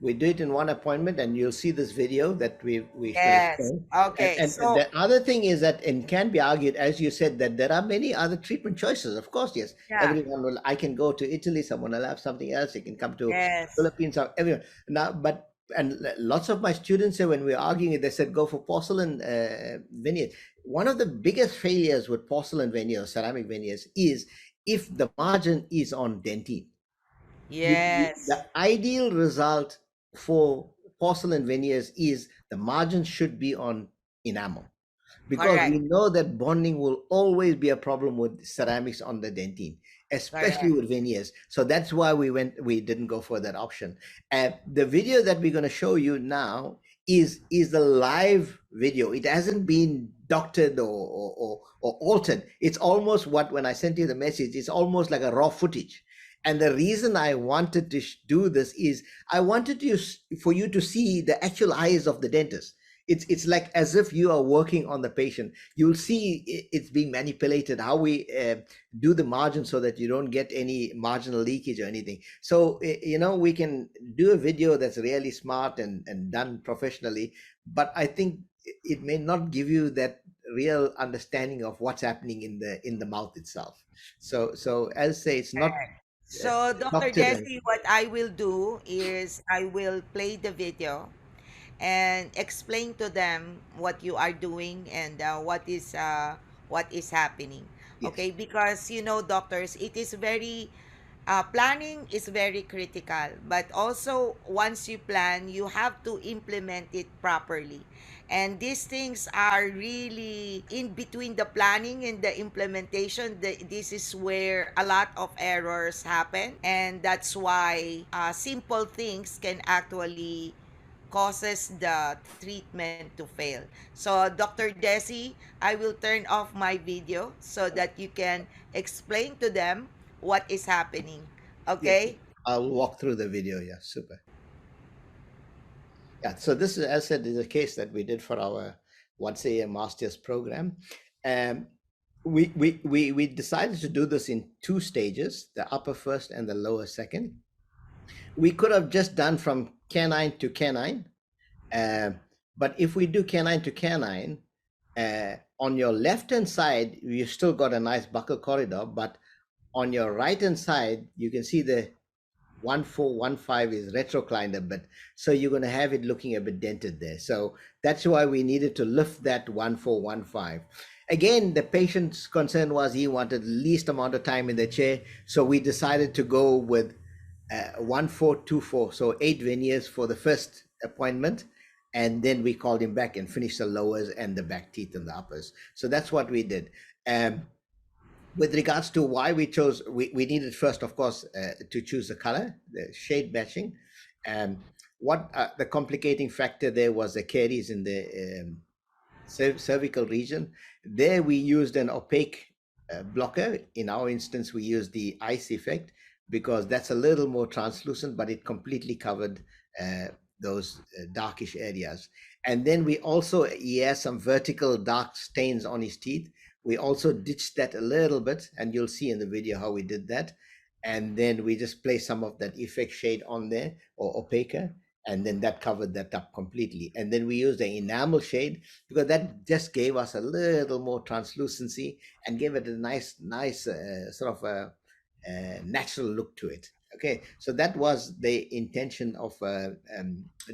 we do it in one appointment, and you'll see this video that we will Yes. show. And, Okay. and So, the other thing is that it can be argued, as you said, that there are many other treatment choices. Of course, yes, yeah. everyone will. I can go to Italy, someone will have something else. You can come to Yes. Philippines, or everyone now. But and lots of my students say when we're arguing, they said go for porcelain veneers. One of the biggest failures with porcelain veneers, ceramic veneers, is if the margin is on dentine. The Yes. ideal result for porcelain veneers is the margin should be on enamel, because we Correct. know that bonding will always be a problem with ceramics on the dentine, especially Correct. with veneers. So that's why we didn't go for that option. The video that we're going to show you now is the live video. It hasn't been doctored or altered. It's almost what, when I sent you the message, it's almost like a raw footage. And the reason I wanted to do this is I wanted for you to see the actual eyes of the dentist. It's like as if you are working on the patient. You'll see it's being manipulated, how we do the margin so that you don't get any marginal leakage or anything. So we can do a video that's really smart and done professionally, but I think it may not give you that real understanding of what's happening in the mouth itself. So as I say, it's not uh, So, Dr. doctored. Desi, what I will do is I will play the video and explain to them what you are doing and what is happening. Yes, Okay, because doctors, it is very planning is very critical, but also once you plan, you have to implement it properly. And these things are really in between the planning and the implementation. This is where a lot of errors happen, and that's why simple things can actually causes the treatment to fail. So, Dr. Desi, I will turn off my video so that you can explain to them what is happening. Yes, Okay? I'll walk through the video. Yeah, super. Yeah, so this is, as I said, is a case that we did for our once a year master's program. Um, we decided to do this in two stages, the upper first and the lower second. We could have just done from canine to canine, uh, but if we do canine to canine, on your left hand side, you've still got a nice buccal corridor, but on your right hand side, you can see the 1415 is retroclined a bit, so you're going to have it looking a bit dented there. So that's why we needed to lift that 1415. Again, the patient's concern was he wanted least amount of time in the chair, so we decided to go with 1424, so 8 veneers for the first appointment, and then we called him back and finished the lowers and the back teeth and the uppers. So that's what we did. um, with regards to why we chose, we needed first, of course, to choose the color, the shade matching. What the complicating factor there was the caries in the cervical region. There we used an opaque blocker. In our instance, we used the ice effect because that's a little more translucent, but it completely covered uh, those darkish areas. And then we also, he has some vertical dark stains on his teeth. We also ditched that a little bit, and you'll see in the video how we did that. And then we just placed some of that effect shade on there, or opaque, and then that covered that up completely. And then we used the enamel shade because that just gave us a little more translucency and gave it a nice sort of a natural look to it. Okay, so that was the intention of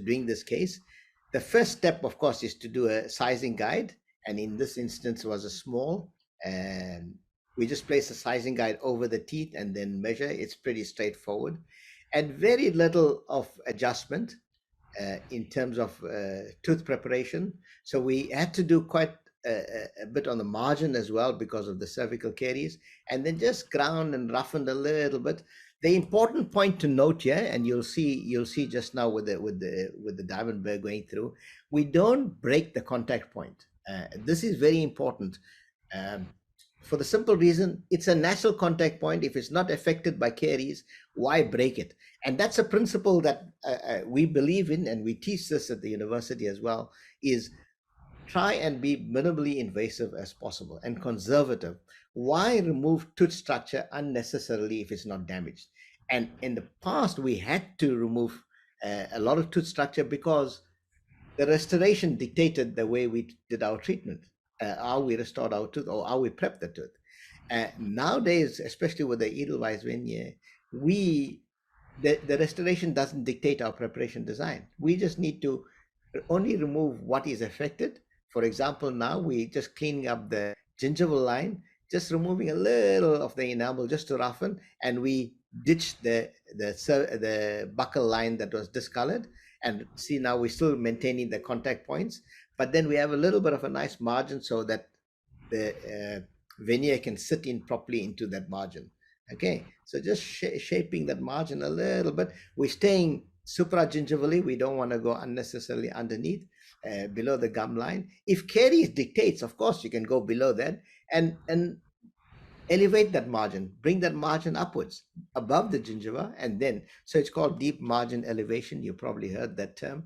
doing this case. The first step, of course, is to do a sizing guide, and in this instance was a small. And we just place a sizing guide over the teeth and then measure. It's pretty straightforward, and very little of adjustment in terms of tooth preparation. So we had to do quite a bit on the margin as well because of the cervical caries, and then just ground and roughened a little bit. The important point to note here, and you'll see just now with the diamond burr going through, we don't break the contact point. This is very important. Um, for the simple reason, it's a natural contact point. If it's not affected by caries, why break it? And that's a principle that we believe in, and we teach this at the university as well, is try and be minimally invasive as possible and conservative. Why remove tooth structure unnecessarily if it's not damaged? And in the past, we had to remove a lot of tooth structure because the restoration dictated the way we did our treatment, how we restored our tooth or how we prepped the tooth. Nowadays, especially with the edelweiss veneer, we the restoration doesn't dictate our preparation design. We just need to only remove what is affected. For example, now we just cleaning up the gingival line, just removing a little of the enamel just to roughen, and we ditch the buccal line that was discolored. And see, now we're still maintaining the contact points, but then we have a little bit of a nice margin so that the veneer can sit in properly into that margin. Okay, so just shaping that margin a little bit. We're staying supragingivally. We don't want to go unnecessarily underneath, below the gum line. If caries dictates, of course, you can go below that and elevate that margin, bring that margin upwards above the gingiva, and then, so it's called deep margin elevation. You probably heard that term.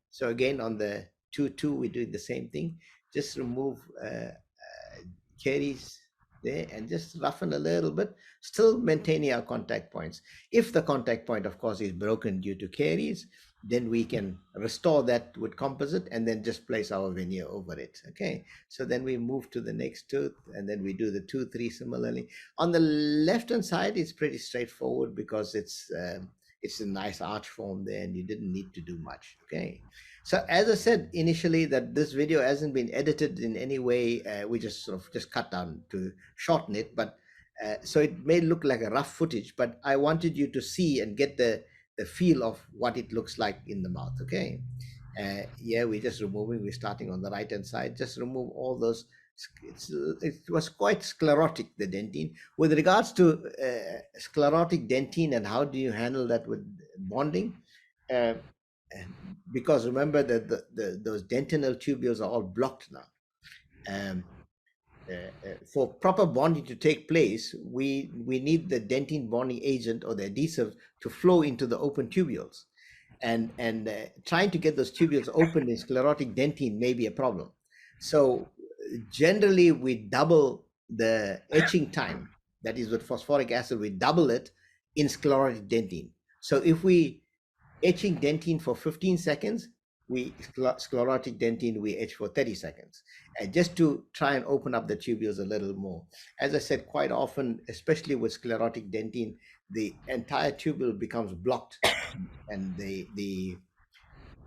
So again, on the 2-2, we're doing the same thing. Just remove caries there and just roughen a little bit, still maintaining our contact points. If the contact point, of course, is broken due to caries, then we can restore that with composite and then just place our veneer over it. Okay, so then we move to the next tooth, and then we do the 2-3 similarly. On the left hand side, it's pretty straightforward because it's a nice arch form there and you didn't need to do much. Okay, so as I said initially, that this video hasn't been edited in any way. We just sort of just cut down to shorten it, but so it may look like a rough footage, but I wanted you to see and get the feel of what it looks like in the mouth. Okay, yeah, we're just removing. We're starting on the right hand side. Just remove all those. It was quite sclerotic, the dentine. With regards to sclerotic dentine and how do you handle that with bonding? And because remember that those dentinal tubules are all blocked now. Um, for proper bonding to take place, we need the dentine bonding agent or the adhesive to flow into the open tubules, and trying to get those tubules open in sclerotic dentine may be a problem. So generally, we double the etching time. That is with phosphoric acid, we double it in sclerotic dentine. So if we etching dentine for 15 seconds, we sclerotic dentine we etch for 30 seconds, and just to try and open up the tubules a little more. As I said, quite often, especially with sclerotic dentine, the entire tubule becomes blocked, and the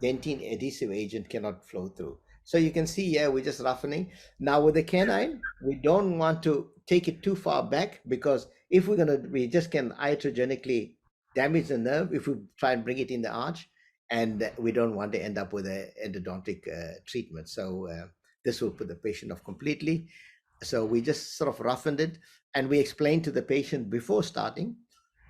dentine adhesive agent cannot flow through. So you can see here we're just roughening. Now with the canine, we don't want to take it too far back, because if we just can iatrogenically damage the nerve if we try and bring it in the arch, and we don't want to end up with a endodontic treatment. So this will put the patient off completely. So we just sort of roughened it, and we explained to the patient before starting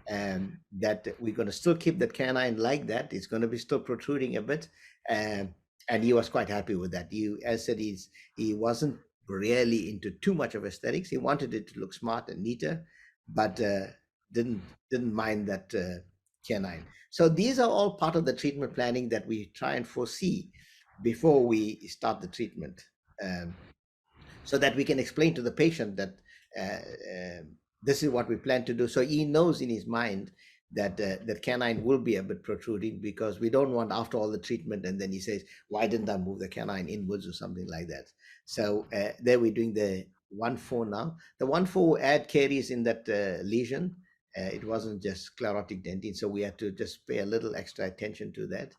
that we're going to still keep that canine like that. It's going to be still protruding a bit, um, and he was quite happy with that. As said, he wasn't really into too much of aesthetics. He wanted it to look smart and neater, but didn't mind that canine. So these are all part of the treatment planning that we try and foresee before we start the treatment. Um, so that we can explain to the patient that this is what we plan to do. So he knows in his mind that that canine will be a bit protruding, because we don't want after all the treatment and then he says, why didn't I move the canine inwards or something like that. So there we're doing the 1-4 now. The 1-4 add caries in that lesion. It wasn't just sclerotic dentine, so we had to just pay a little extra attention to that.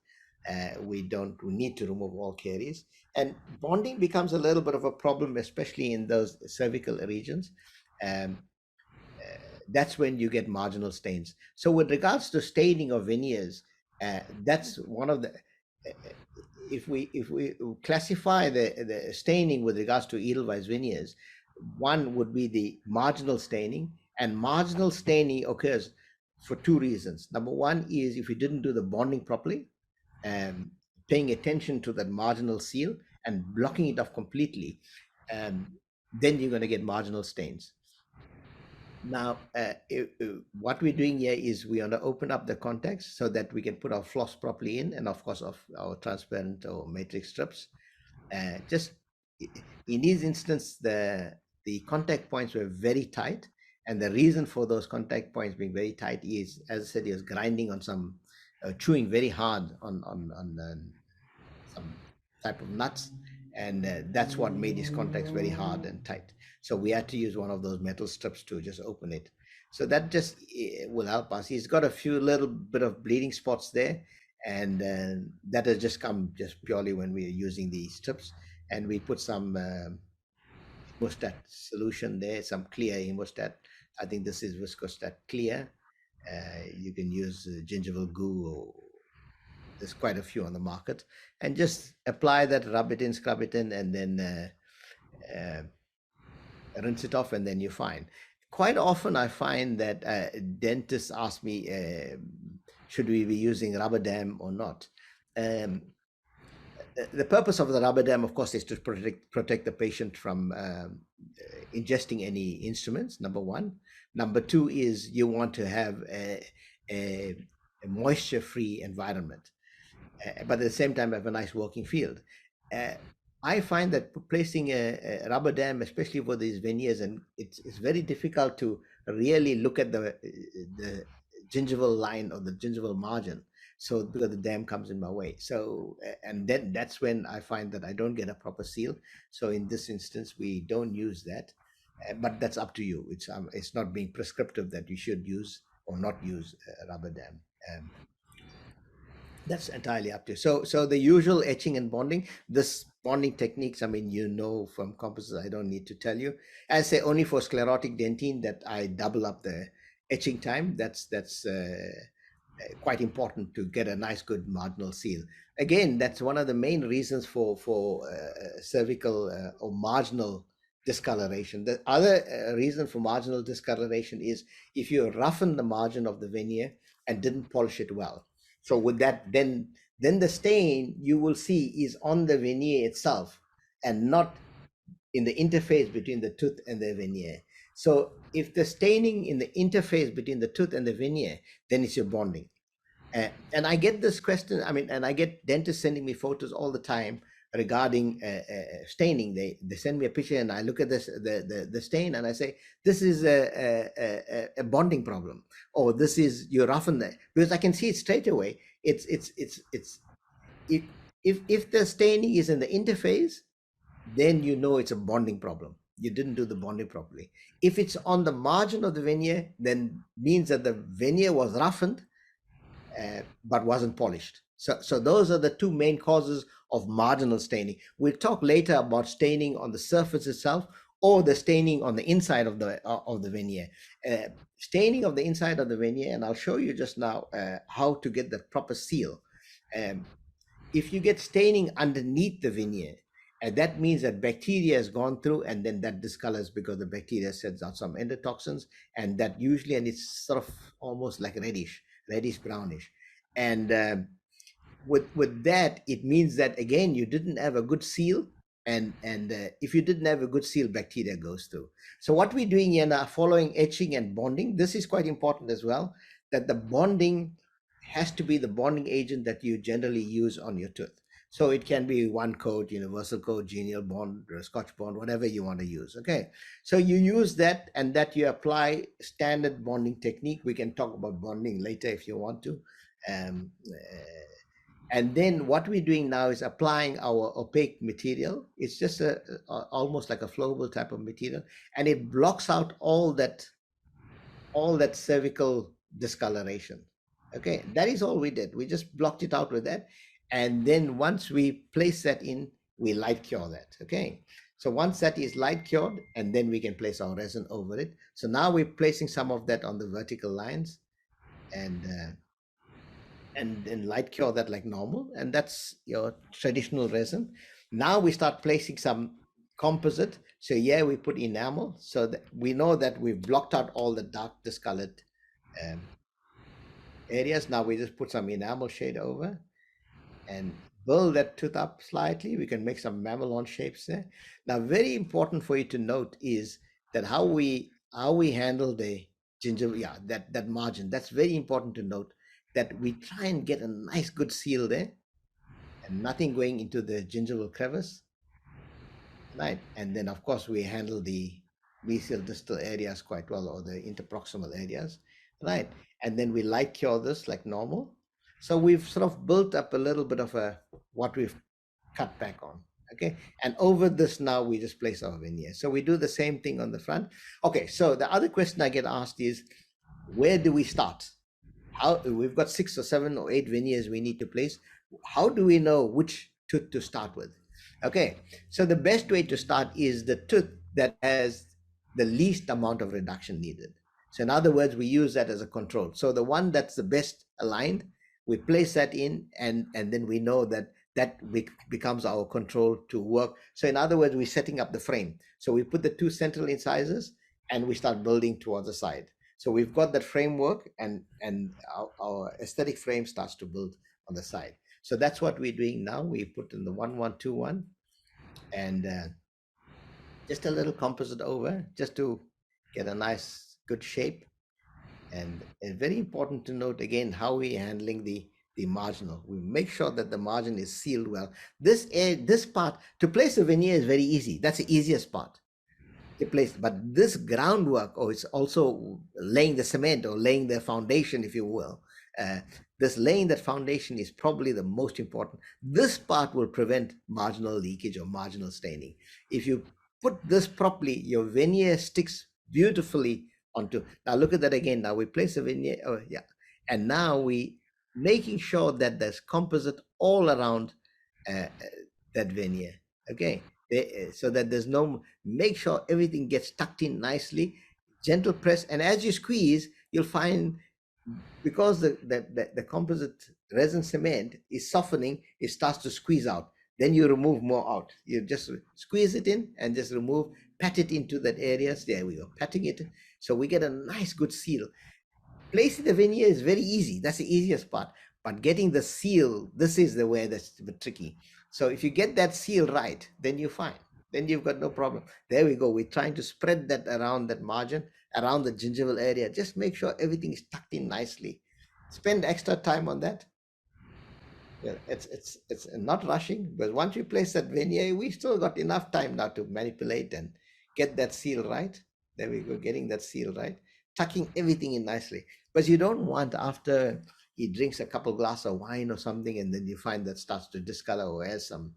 We need to remove all caries, and bonding becomes a little bit of a problem, especially in those cervical regions. Um, that's when you get marginal stains. So, with regards to staining of veneers, that's one of the. If we classify the staining with regards to edelweiss veneers, one would be the marginal staining, and marginal staining occurs for two reasons. Number one is if you didn't do the bonding properly, um, paying attention to that marginal seal and blocking it off completely, um, then you're going to get marginal stains. Now, what we're doing here is we want to open up the contacts so that we can put our floss properly in, and of course, of our transparent or matrix strips. Just in this instance, the contact points were very tight, and the reason for those contact points being very tight is, as I said, he was grinding on some, chewing very hard on some type of nuts, and that's what made his contacts very hard and tight. So we had to use one of those metal strips to just open it. So that just will help us. He's got a few little bit of bleeding spots there, and that has just come just purely when we are using these strips, and we put some hemostat solution there, some clear hemostat. I think this is viscostat clear. You can use gingival goo, or there's quite a few on the market, and just apply that, rub it in, scrub it in, and then uh, rinse it off, and then you're fine. Quite often I find that dentists ask me, should we be using rubber dam or not? um, the purpose of the rubber dam, of course, is to protect the patient from ingesting any instruments, number one. Number two is you want to have a, a moisture-free environment, but at the same time have a nice working field. Uh, I find that placing a rubber dam, especially for these veneers, and it's very difficult to really look at the gingival line or the gingival margin. So because the dam comes in my way, so and then that's when I find that I don't get a proper seal. So in this instance, we don't use that, but that's up to you. It's not being prescriptive that you should use or not use a rubber dam. That's entirely up to you. So the usual etching and bonding, this bonding techniques, I mean, from composites, I don't need to tell you. I say only for sclerotic dentine that I double up the etching time. That's quite important to get a nice good marginal seal. Again, that's one of the main reasons for cervical or marginal discoloration. The other reason for marginal discoloration is if you roughen the margin of the veneer and didn't polish it well. So with that, then then the stain you will see is on the veneer itself and not in the interface between the tooth and the veneer. So if the staining in the interface between the tooth and the veneer, then it's your bonding. And I get this question. I mean, and I get dentists sending me photos all the time regarding staining. They send me a picture, and I look at this the stain, and I say, "This is a bonding problem, or this is you're roughen there," because I can see it straight away. It's if if the staining is in the interface, then you know it's a bonding problem. You didn't do the bonding properly. If it's on the margin of the veneer, then means that the veneer was roughened but wasn't polished. So those are the two main causes of marginal staining. We'll talk later about staining on the surface itself or the staining on the inside of the veneer. Staining of the inside of the veneer, and I'll show you just now how to get the proper seal. Um, if you get staining underneath the veneer, and that means that bacteria has gone through and then that discolors because the bacteria sends out some endotoxins, and that usually, and it's sort of almost like reddish brownish. And with that, it means that again you didn't have a good seal, and if you didn't have a good seal, bacteria goes through. So what we're doing here now, following etching and bonding, this is quite important as well, that the bonding has to be the bonding agent that you generally use on your tooth. So it can be one coat, universal coat, genial bond, or scotch bond, whatever you want to use. Okay, so you use that, and that you apply standard bonding technique. We can talk about bonding later if you want to. um, and then what we're doing now is applying our opaque material. It's just almost like a flowable type of material, and it blocks out all that cervical discoloration. Okay, that is all we did. We just blocked it out with that. And then once we place that in, we light cure that. Okay, so once that is light cured, and then we can place our resin over it. So now we're placing some of that on the vertical lines, and and light cure that like normal, and that's your traditional resin. Now we start placing some composite. So yeah, we put enamel so that we know that we've blocked out all the dark discolored um, areas. Now we just put some enamel shade over and build that tooth up slightly. We can make some mamelon shapes there. Now, very important for you to note is that how we handle the gingival, yeah, that margin. That's very important to note, that we try and get a nice good seal there and nothing going into the gingival crevice, right? And then of course we handle the mesial distal areas quite well, or the interproximal areas, right? And then we light cure this like normal. So we've sort of built up a little bit of a what we've cut back on. Okay, and over this now we just place our veneer. So we do the same thing on the front. Okay, so the other question I get asked is, where do we start? How we've got 6 or 7 or 8 veneers we need to place. How do we know which tooth to start with? Okay, so the best way to start is the tooth that has the least amount of reduction needed. So in other words, we use that as a control. So the one that's the best aligned, we place that in, and then we know that becomes our control to work. So in other words, we're setting up the frame. So we put the 2 central incisors and we start building towards the side. So we've got that framework, and our aesthetic frame starts to build on the side. So that's what we're doing now. We put in the 1-1-2-1, and just a little composite over, just to get a nice good shape. And it's very important to note again how we're handling the marginal. We make sure that the margin is sealed well. This part to place a veneer is very easy. That's the easiest part to place. But this groundwork, or it's also laying the cement or laying the foundation, if you will. This laying that foundation is probably the most important. This part will prevent marginal leakage or marginal staining. If you put this properly, your veneer sticks beautifully onto. Now look at that again. Now we place a veneer. Oh yeah, and now we making sure that there's composite all around that veneer. Okay, so that there's no. Make sure everything gets tucked in nicely. Gentle press, and as you squeeze, you'll find, because the composite resin cement is softening, it starts to squeeze out. Then you remove more out. You just squeeze it in and just remove, pat it into that areas. There we go, patting it. So we get a nice good seal. Placing the veneer is very easy. That's the easiest part. But getting the seal, this is the way that's a bit tricky. So if you get that seal right, then you're fine. Then you've got no problem. There we go. We're trying to spread that around that margin, around the gingival area. Just make sure everything is tucked in nicely. Spend extra time on that. Yeah, it's not rushing, but once you place that veneer, we still got enough time now to manipulate and get that seal right. There we go, getting that seal right, tucking everything in nicely. But you don't want after he drinks a couple glass of wine or something, and then you find that starts to discolor or has some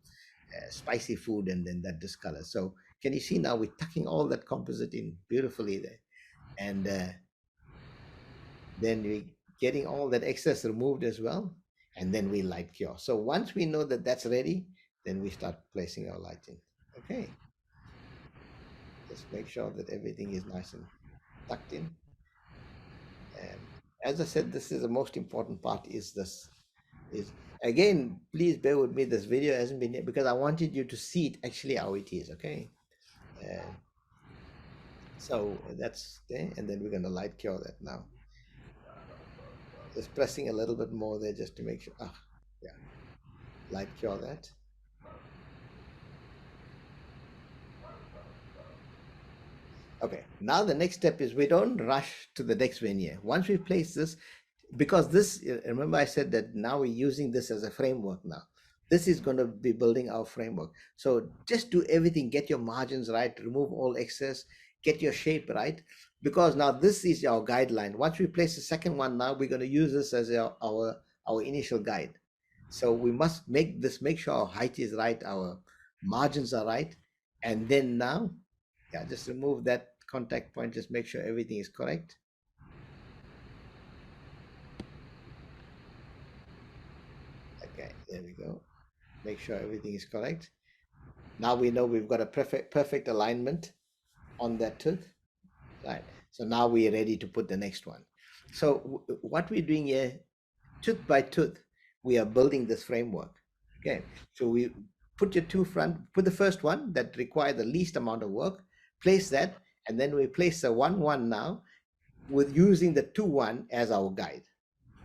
spicy food, and then that discolor. So can you see now we're tucking all that composite in beautifully there, and then we getting all that excess removed as well, and then we light cure. So once we know that that's ready, then we start placing our light in. Okay, just make sure that everything is nice and tucked in. And as I said, this is the most important part. Is again, please bear with me. This video hasn't been yet because I wanted you to see it actually how it is. Okay, uh, so that's there, and then we're going to light cure that now. Just pressing a little bit more there just to make sure. Ah, yeah, light cure that. Okay, now the next step is we don't rush to the next veneer. Once we place this, because this, remember I said that now we're using this as a framework now. This is going to be building our framework. So just do everything, get your margins right, remove all excess, get your shape right, because now this is our guideline. Once we place the second one, now we're going to use this as our initial guide. So we must make sure our height is right, our margins are right, and then now, yeah, just remove that contact point, just make sure everything is correct. Okay, there we go. Make sure everything is correct. Now we know we've got a perfect alignment on that tooth, right? So now we are ready to put the next one. So what we're doing here, tooth by tooth, we are building this framework. Okay, so we put your two front, put the first one that require the least amount of work, place that, and then we place the 1-1 now with using the 2-1 as our guide.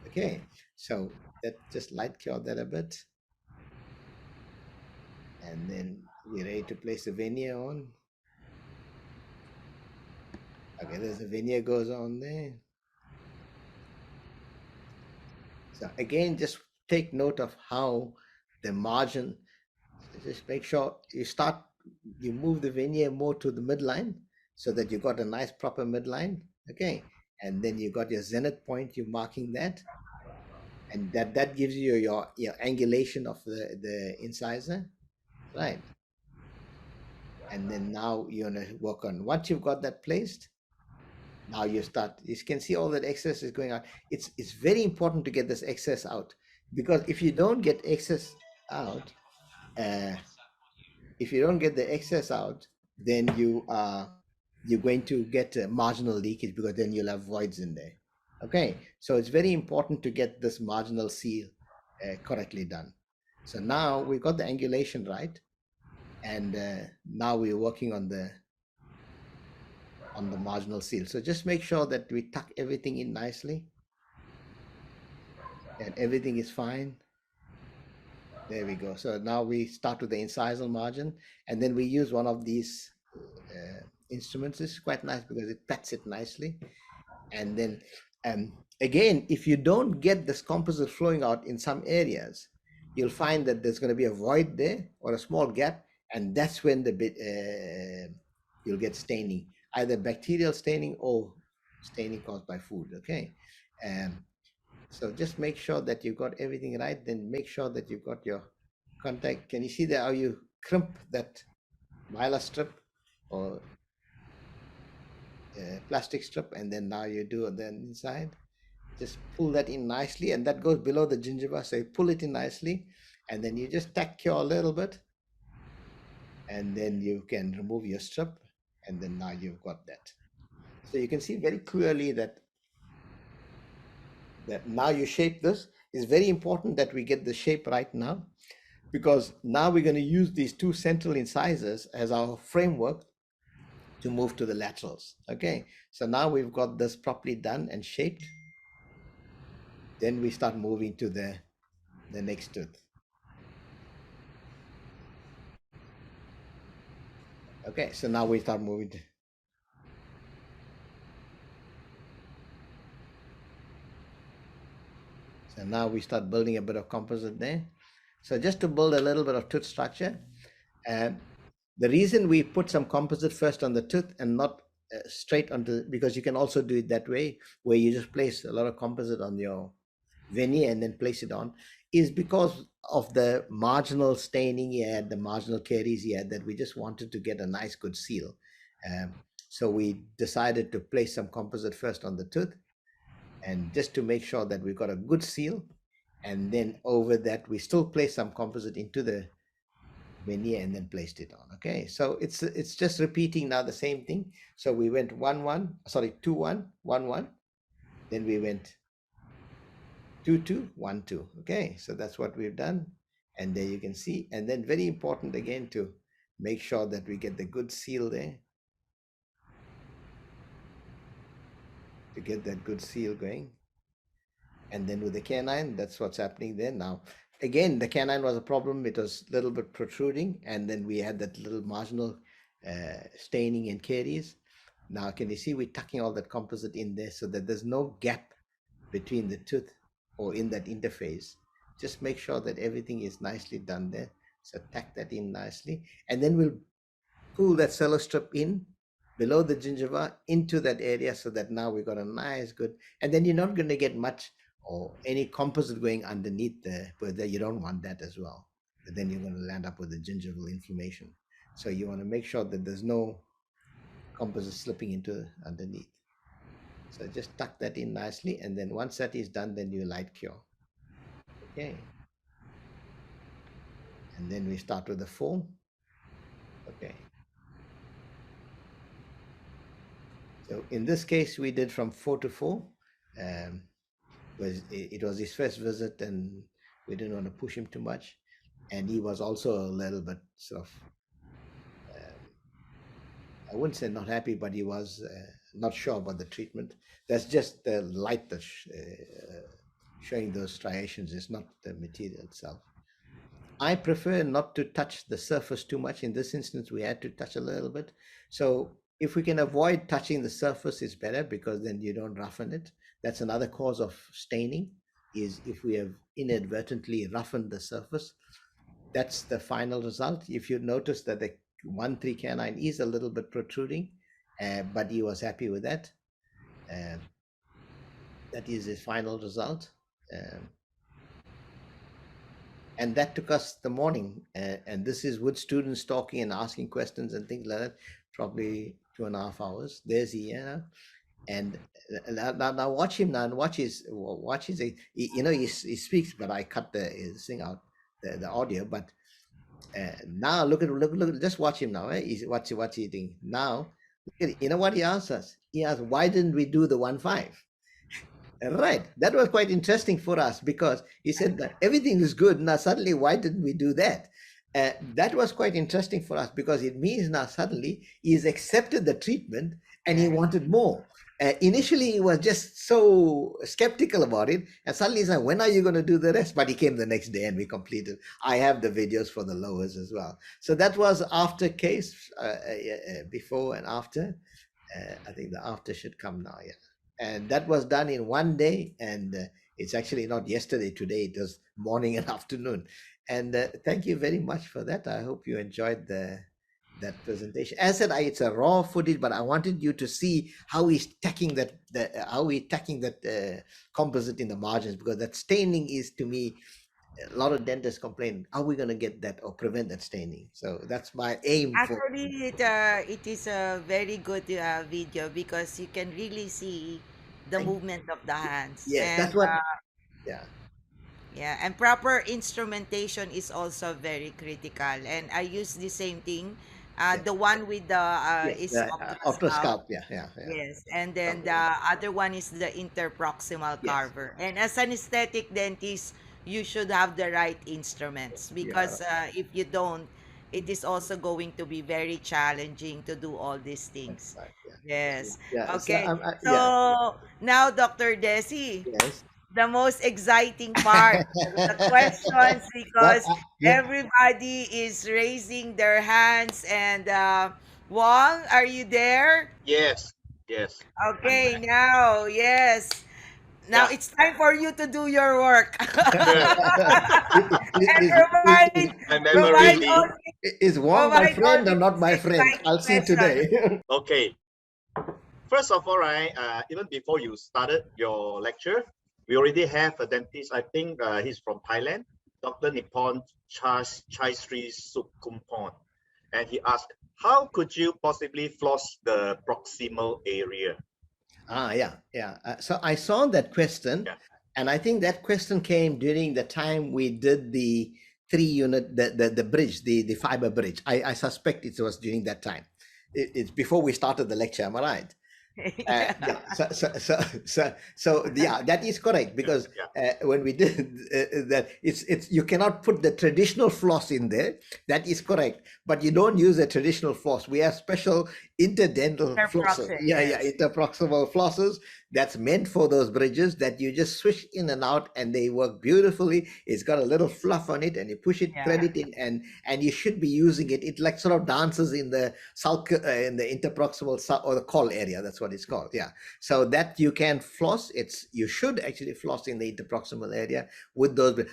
Okay, so that just light cure that a bit, and then we're ready to place the veneer on. Okay, there's a veneer goes on there. So again, just take note of how the margin, just make sure you move the veneer more to the midline so that you got a nice proper midline. Okay, and then you got your zenith point, you're marking that, and that gives you your angulation of the incisor, right? And then now you're going to work on, once you've got that placed, now you can see all that excess is going out. It's very important to get this excess out, because if you don't get excess out, uh, if you don't get the excess out, then you're going to get a marginal leakage, because then you'll have voids in there. Okay, so it's very important to get this marginal seal correctly done. So now we've got the angulation right, and now we're working on the marginal seal. So just make sure that we tuck everything in nicely and everything is fine. There we go. So now we start with the incisal margin, and then we use one of these instruments. This is quite nice because it pats it nicely. And then again, if you don't get this composite flowing out in some areas, you'll find that there's going to be a void there or a small gap, and that's when you'll get staining, either bacterial staining or staining caused by food. Okay, so just make sure that you've got everything right. Then make sure that you've got your contact. Can you see there how you crimp that mylar strip or plastic strip, and then now you do it then inside. Just pull that in nicely, and that goes below the gingiva, so you pull it in nicely, and then you just tack cure a little bit, and then you can remove your strip, and then now you've got that. So you can see very clearly that now you shape this. It's very important that we get the shape right now, because now we're going to use these two central incisors as our framework to move to the laterals. Okay, so now we've got this properly done and shaped. Then we start moving to the next tooth. Okay, so now we start moving to, so now we start building a bit of composite there. So just to build a little bit of tooth structure, and the reason we put some composite first on the tooth and not straight onto, because you can also do it that way, where you just place a lot of composite on your veneer and then place it on, is because of the marginal staining you had, the marginal caries you had, that we just wanted to get a nice good seal. Um, so we decided to place some composite first on the tooth, and just to make sure that we got a good seal, and then over that we still place some composite into the veneer and then placed it on. Okay, so it's just repeating now the same thing. So we went 1 1, sorry, 2 1 1 1, then we went 2 2 1 2. Okay, so that's what we've done, and there you can see. And then very important again to make sure that we get the good seal there, to get that good seal going. And then with the canine, that's what's happening there now. Again, the canine was a problem. It was a little bit protruding, and then we had that little marginal staining and caries. Now can you see we're tucking all that composite in there so that there's no gap between the tooth or in that interface. Just make sure that everything is nicely done there. So tuck that in nicely, and then we'll pull that cello strip in below the gingiva into that area, so that now we got a nice good, and then you're not going to get much or any composite going underneath there, but you don't want that as well. But then you're going to land up with a gingival inflammation. So you want to make sure that there's no composite slipping into underneath. So just tuck that in nicely, and then once that is done, then you light cure. Okay, and then we start with the foam. Okay, so in this case we did from 4 to 4. um, it was his first visit, and we didn't want to push him too much, and he was also a little bit sort of, um, I wouldn't say not happy, but he was not sure about the treatment. That's just the light that's showing those striations, is not the material itself. I prefer not to touch the surface too much. In this instance, we had to touch a little bit. So if we can avoid touching the surface, it's better, because then you don't roughen it. That's another cause of staining, is if we have inadvertently roughened the surface. That's the final result. If you notice that the 1 3 canine is a little bit protruding, but he was happy with that. Uh, that is his final result. Um, and that took us the morning, and this is with students talking and asking questions and things like that, probably 2.5 hours. There's he, and now watch him now, and watch his he speaks, but I cut the his thing out, the audio. But now look, just watch him now. He's what's he doing now? Look at, you know what he asked us? He asked, why didn't we do the 1 5? Right. That was quite interesting for us, because he said that everything is good. Now, suddenly, why didn't we do that? That was quite interesting for us, because it means now suddenly he's accepted the treatment and he wanted more. Initially, he was just so skeptical about it. And suddenly, he's like, when are you going to do the rest? But he came the next day and we completed. I have the videos for the lowers as well. So that was after case, before and after. I think the after should come now. Yeah, and that was done in 1 day, and it's actually not yesterday, today it was morning and afternoon. And thank you very much for that. I hope you enjoyed that presentation. As I said, it's a raw footage, but I wanted you to see how he's tacking that composite in the margins, because that staining is, to me, a lot of dentists complain, are we going to get that or prevent that staining? So that's my aim for. Actually, it is a very good video because you can really see the I, movement of the hands. yes, And that's what. Yeah. yeah, and proper instrumentation is also very critical. And I use the same thing. Yeah. The one with the Yes, is the octoscope. octoscope. Yeah, yeah, yeah. Yes, and then Something the like that. other one is the interproximal Yes, carver. And as an aesthetic dentist, you should have the right instruments yeah, because if you don't, it is also going to be very challenging to do all these that's things. right. Yeah, so, Yes. yeah. So Okay. yeah, So now, Dr. Desi, yes. the most exciting part, the questions, But because you, everybody is raising their hands. And Wong, are you there? Yes, yes, I'm Okay, there. now, yes. Now Yeah, it's time for you to do your work. sure. And is, I'm ever provide ready. all is Wong my provide all friend or these not my friend? exciting I'll see questions. today. Okay. First of all, right, even before you started your lecture, we already have a dentist. I think he's from Thailand, Dr. Nippon Chai Sri Sukumpon. And he asked, how could you possibly floss the proximal area? Yeah, yeah. So I saw that question, Yeah. and I think that question came during the time we did the 3 unit, the bridge, the fiber bridge. I suspect it was during that time. It's before we started the lecture. Am I right? Yeah. Yeah, yeah, that is correct Yeah, because yeah. when we did that, it's you cannot put the traditional floss in there. That is correct, but you don't use a traditional floss. We have special interdental flosses. Interproxy, Yeah, yeah, yes. interproximal flosses that's meant for those bridges that you just swish in and out, and they work beautifully. It's got a little fluff on it, and you push it, thread Yeah. it in, and you should be using it. It like sort of dances in the in the interproximal or the call area. That's what it's called. Yeah. So that you can floss. You should actually floss in the interproximal area with those.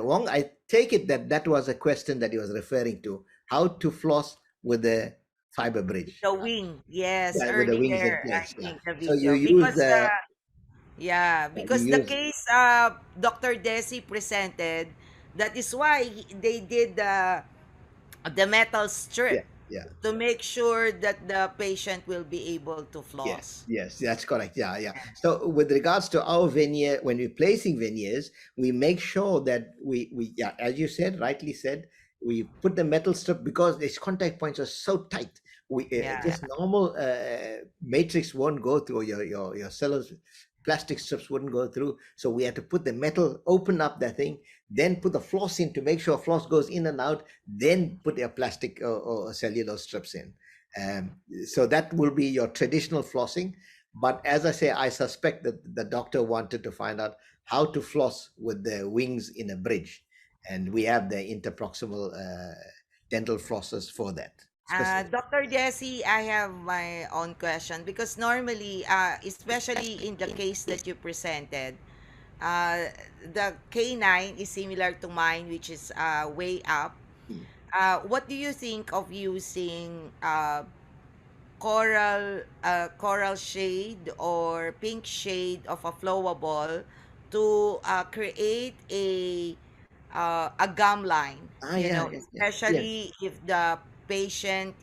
Wong, I take it that that was a question that he was referring to. How to floss with the fiber bridge. The wing, yes, Yeah, with the wings in earlier place. Yeah. in the So you video. use Because the yeah, you because the use case Dr. Desi presented, that is why they did the metal yeah, strip yeah. to make sure that the patient will be able to Yes, floss. yes, that's correct. Yeah, yeah. So with regards to our veneer, when we're placing veneers, we make sure that we yeah, as you said, rightly said, we put the metal strip because its contact points are so tight. We Yeah. just normal matrix won't go through your cellulose plastic strips wouldn't go through. So we had to put the metal, open up that thing, then put the floss in to make sure floss goes in and out, then put your plastic or cellulose strips in. Um, so that will be your traditional flossing. But as I say, I suspect that the doctor wanted to find out how to floss with the wings in a bridge. And we have the interproximal dental flossers for that specific. Dr. Desi, I have my own question because normally, especially in the case that you presented, the K9 is similar to mine, which is way up. Mm. What do you think of using coral shade or pink shade of a flowable to create a gum line, Yeah, yeah, yeah, yes. especially if the patient,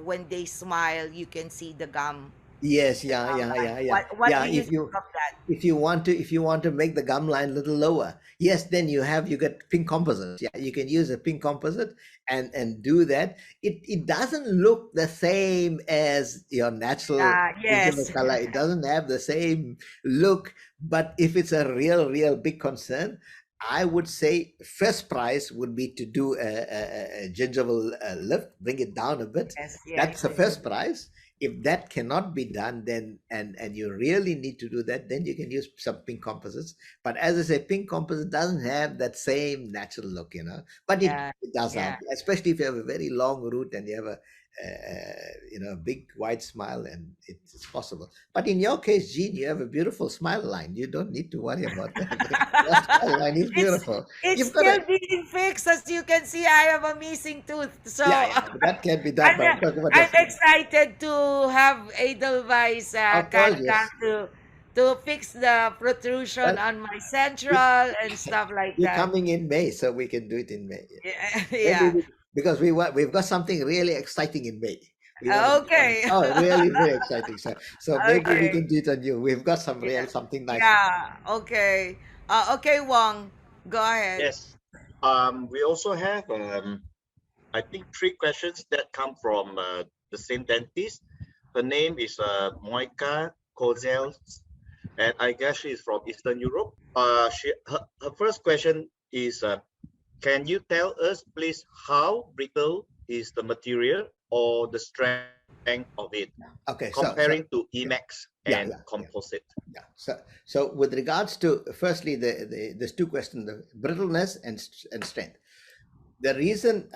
when they smile, you can see Yes, the yeah, gum yeah, line. yeah, yeah. What Yeah, do you think of that? if you want to make the gum line a little lower, yes, then you get pink composites. Yeah, you can use a pink composite and do that. It doesn't look the same as your natural original Yes. color. It doesn't have the same look. But if it's a real big concern, I would say first prize would be to do a gingival lift, bring it down a bit. Yes, yes. That's the first prize. If that cannot be done, then and you really need to do that, then you can use some pink composites. But as I say, pink composite doesn't have that same natural look, but Yeah, it does yeah. help, especially if you have a very long root and you have a big wide smile, and it's possible. But in your case, Jean, you have a beautiful smile line. You don't need to worry about that. Your smile line is it's beautiful. it's You've got a still being fixed. As you can see, I have a missing tooth. So Yeah, yeah, that can be done, but I'm talking about I'm this. excited to have Edelweiss Of course, can yes. to fix the protrusion Well, on my you, central and stuff like you're that. coming in May, so we can do it in May. Yeah. Maybe Yeah. because we've got something really exciting in May. We want to do Okay. oh, really, really exciting. So maybe we Okay. can do it on you. We've got some real Yeah. something nice. Yeah. Okay. Okay, Wong. Go ahead. Yes. We also have, I think, three questions that come from the same dentist. Her name is Moika Kozel, and I guess she's from Eastern Europe. Her first question is, can you tell us, please, how brittle is the material or the strength of it Okay, comparing to Emax? Yeah, and yeah, yeah. composite? Yeah. So with regards to firstly, there's two questions: the brittleness and strength. The reason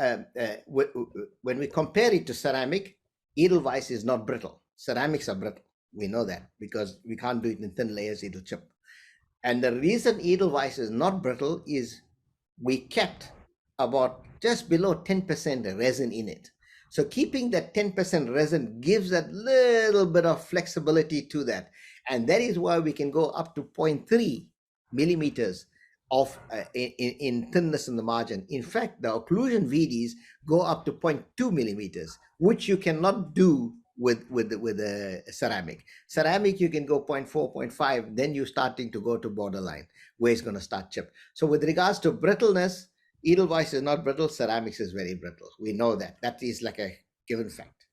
when we compare it to ceramic, edelweiss is not brittle. Ceramics are brittle. We know that because we can't do it in thin layers; it'll chip. And the reason edelweiss is not brittle is we kept about just below 10% resin in it. So keeping that 10% resin gives that little bit of flexibility to that. And that is why we can go up to zero point 0.3 millimeters of in thinness in the margin. In fact, the occlusion VDs go up to zero point 0.2 millimeters, which you cannot do with a ceramic. Ceramic, you can go 0.4, zero point 0.5, then you're starting to go to borderline where it's going to start chip. So with regards to brittleness, edelweiss is not brittle, ceramics is very brittle. We know that. That is like a given fact.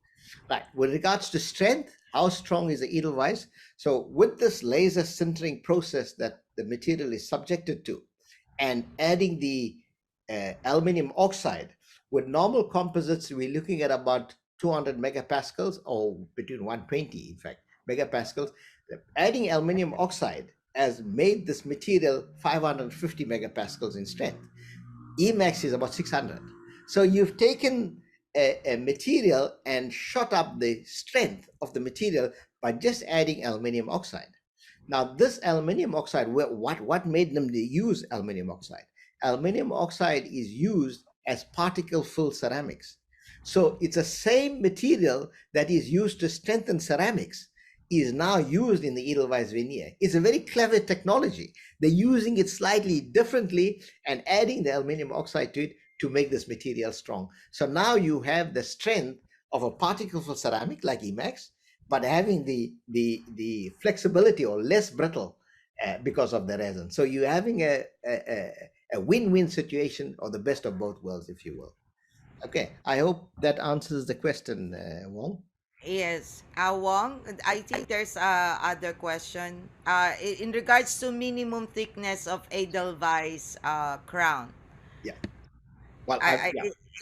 Right. With regards to strength, how strong is the edelweiss? So with this laser sintering process that the material is subjected to, and adding the aluminium oxide, with normal composites, we're looking at about 200 megapascals, or between 120, in fact, megapascals. Adding aluminium oxide has made this material 550 megapascals in strength. Emax is about 600. So you've taken a material and shot up the strength of the material by just adding aluminium oxide. Now, this aluminium oxide, what made them use aluminium oxide? Aluminium oxide is used as particle fill ceramics. So it's the same material that is used to strengthen ceramics is now used in the edelweiss veneer. It's a very clever technology. They're using it slightly differently and adding the aluminium oxide to it to make this material strong. So now you have the strength of a particle fill ceramic like Emax, but having the flexibility or less brittle because of the resin. So you're having a win-win situation, or the best of both worlds, if you will. Okay, I hope that answers the question, Wong. Yes. Wong, I think there's other question. In regards to minimum thickness of Edelweiss crown. Yeah. Well, yeah,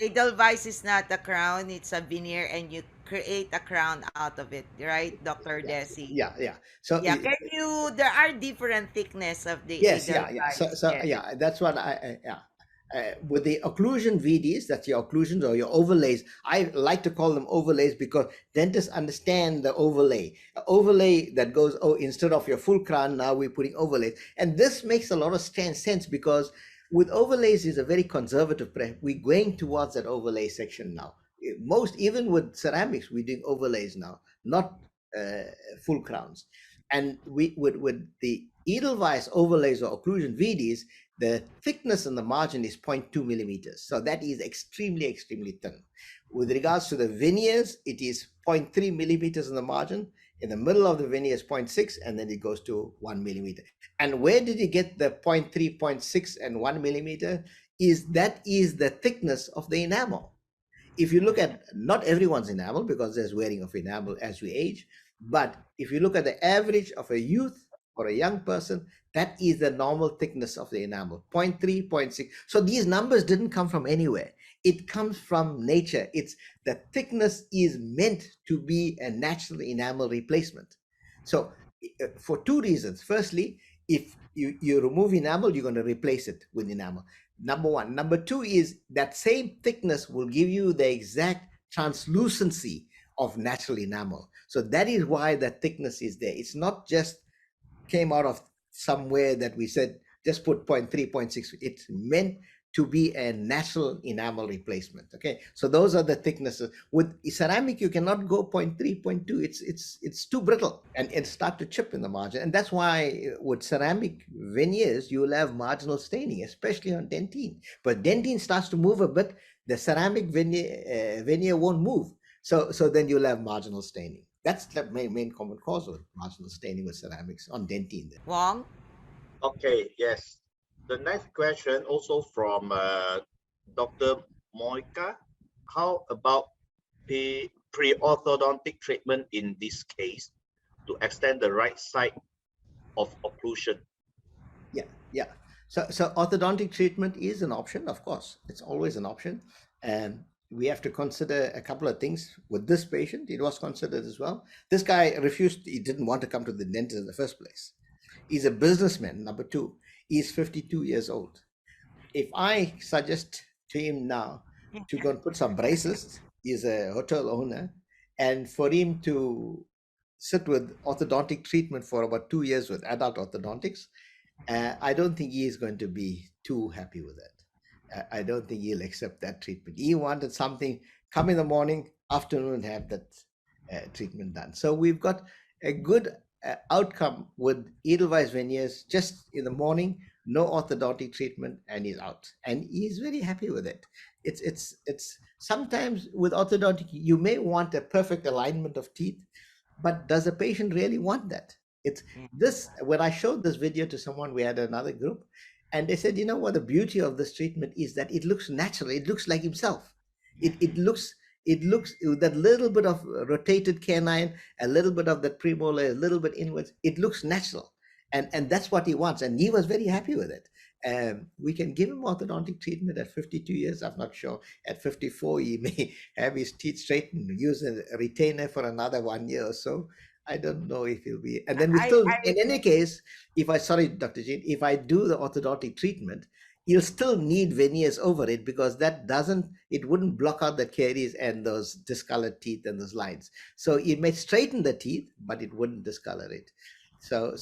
Edelweiss is not a crown, it's a veneer, and you create a crown out of it, right, Dr. yeah, Desi? yeah, yeah. So Yeah, can you, there are different thickness of the yes, yeah, yeah. So, Edelweiss, so yes. yeah, that's what yeah. With the occlusion VDs, that's your occlusions or your overlays. I like to call them overlays because dentists understand the overlay. Overlay that goes, oh, instead of your full crown, now we're putting overlays. And this makes a lot of sense because with overlays is a very conservative we're going towards that overlay section now. Most, even with ceramics, we're doing overlays now, not uh, full crowns. And we with the edelweiss overlays or occlusion VDs, the thickness in the margin is 0.2 millimeters. So that is extremely thin. With regards to the veneers, it is 0.3 millimeters in the margin. In the middle of the veneer is 0.6, and then it goes to 1 millimeter. And where did you get the 0.3, 0.6, and 1 millimeter? That is the thickness of the enamel. If you look at, not everyone's enamel, because there's wearing of enamel as we age, but if you look at the average of a youth or a young person, that is the normal thickness of the enamel, 0.3, 0.6. So these numbers didn't come from anywhere. It comes from nature. It's the thickness is meant to be a natural enamel replacement. So for two reasons. Firstly, if you remove enamel, you're going to replace it with enamel. Number one. Number two is that same thickness will give you the exact translucency of natural enamel. So that is why the thickness is there. It's not just came out of somewhere that we said just put 0.3, 0.6. It's meant to be a natural enamel replacement. Okay, so those are the thicknesses. With ceramic, you cannot go 0.3, 0.2. It's too brittle and it start to chip in the margin. And that's why with ceramic veneers, you will have marginal staining, especially on dentine. But dentine starts to move a bit, the ceramic veneer won't move. So then you'll have marginal staining. That's the main common cause of marginal staining with ceramics on dentine. Wong? Okay, yes. The next question also from Dr. Moika. How about pre-orthodontic treatment in this case to extend the right side of occlusion? Yeah. So orthodontic treatment is an option, of course. It's always an option. And we have to consider a couple of things with this patient. It was considered as well. This guy refused, he didn't want to come to the dentist in the first place. He's a businessman. Number two, he's 52 years old. If I suggest to him now to go and put some braces, he's a hotel owner, and for him to sit with orthodontic treatment for about 2 years with adult orthodontics, I don't think he is going to be too happy with it. I don't think he'll accept that treatment. He wanted something, come in the morning, afternoon, have that treatment done. So we've got a good outcome with edelweiss veneers just in the morning, no orthodontic treatment, and he's out. And he's very happy with it. It's sometimes with orthodontic, you may want a perfect alignment of teeth, but does the patient really want that? It's this, when I showed this video to someone, we had another group, and they said, you know what, the beauty of this treatment is that it looks natural, it looks like himself. It looks that little bit of rotated canine, a little bit of that premolar, a little bit inwards, it looks natural. And that's what he wants, and he was very happy with it. We can give him orthodontic treatment at 52 years. I'm not sure. At 54, he may have his teeth straightened, use a retainer for another 1 year or so. I don't know if he'll be. And then we still, in any case, sorry, Dr. Jane, if I do the orthodontic treatment, you'll still need veneers over it, because it wouldn't block out the caries and those discolored teeth and those lines. So it may straighten the teeth, but it wouldn't discolor it. So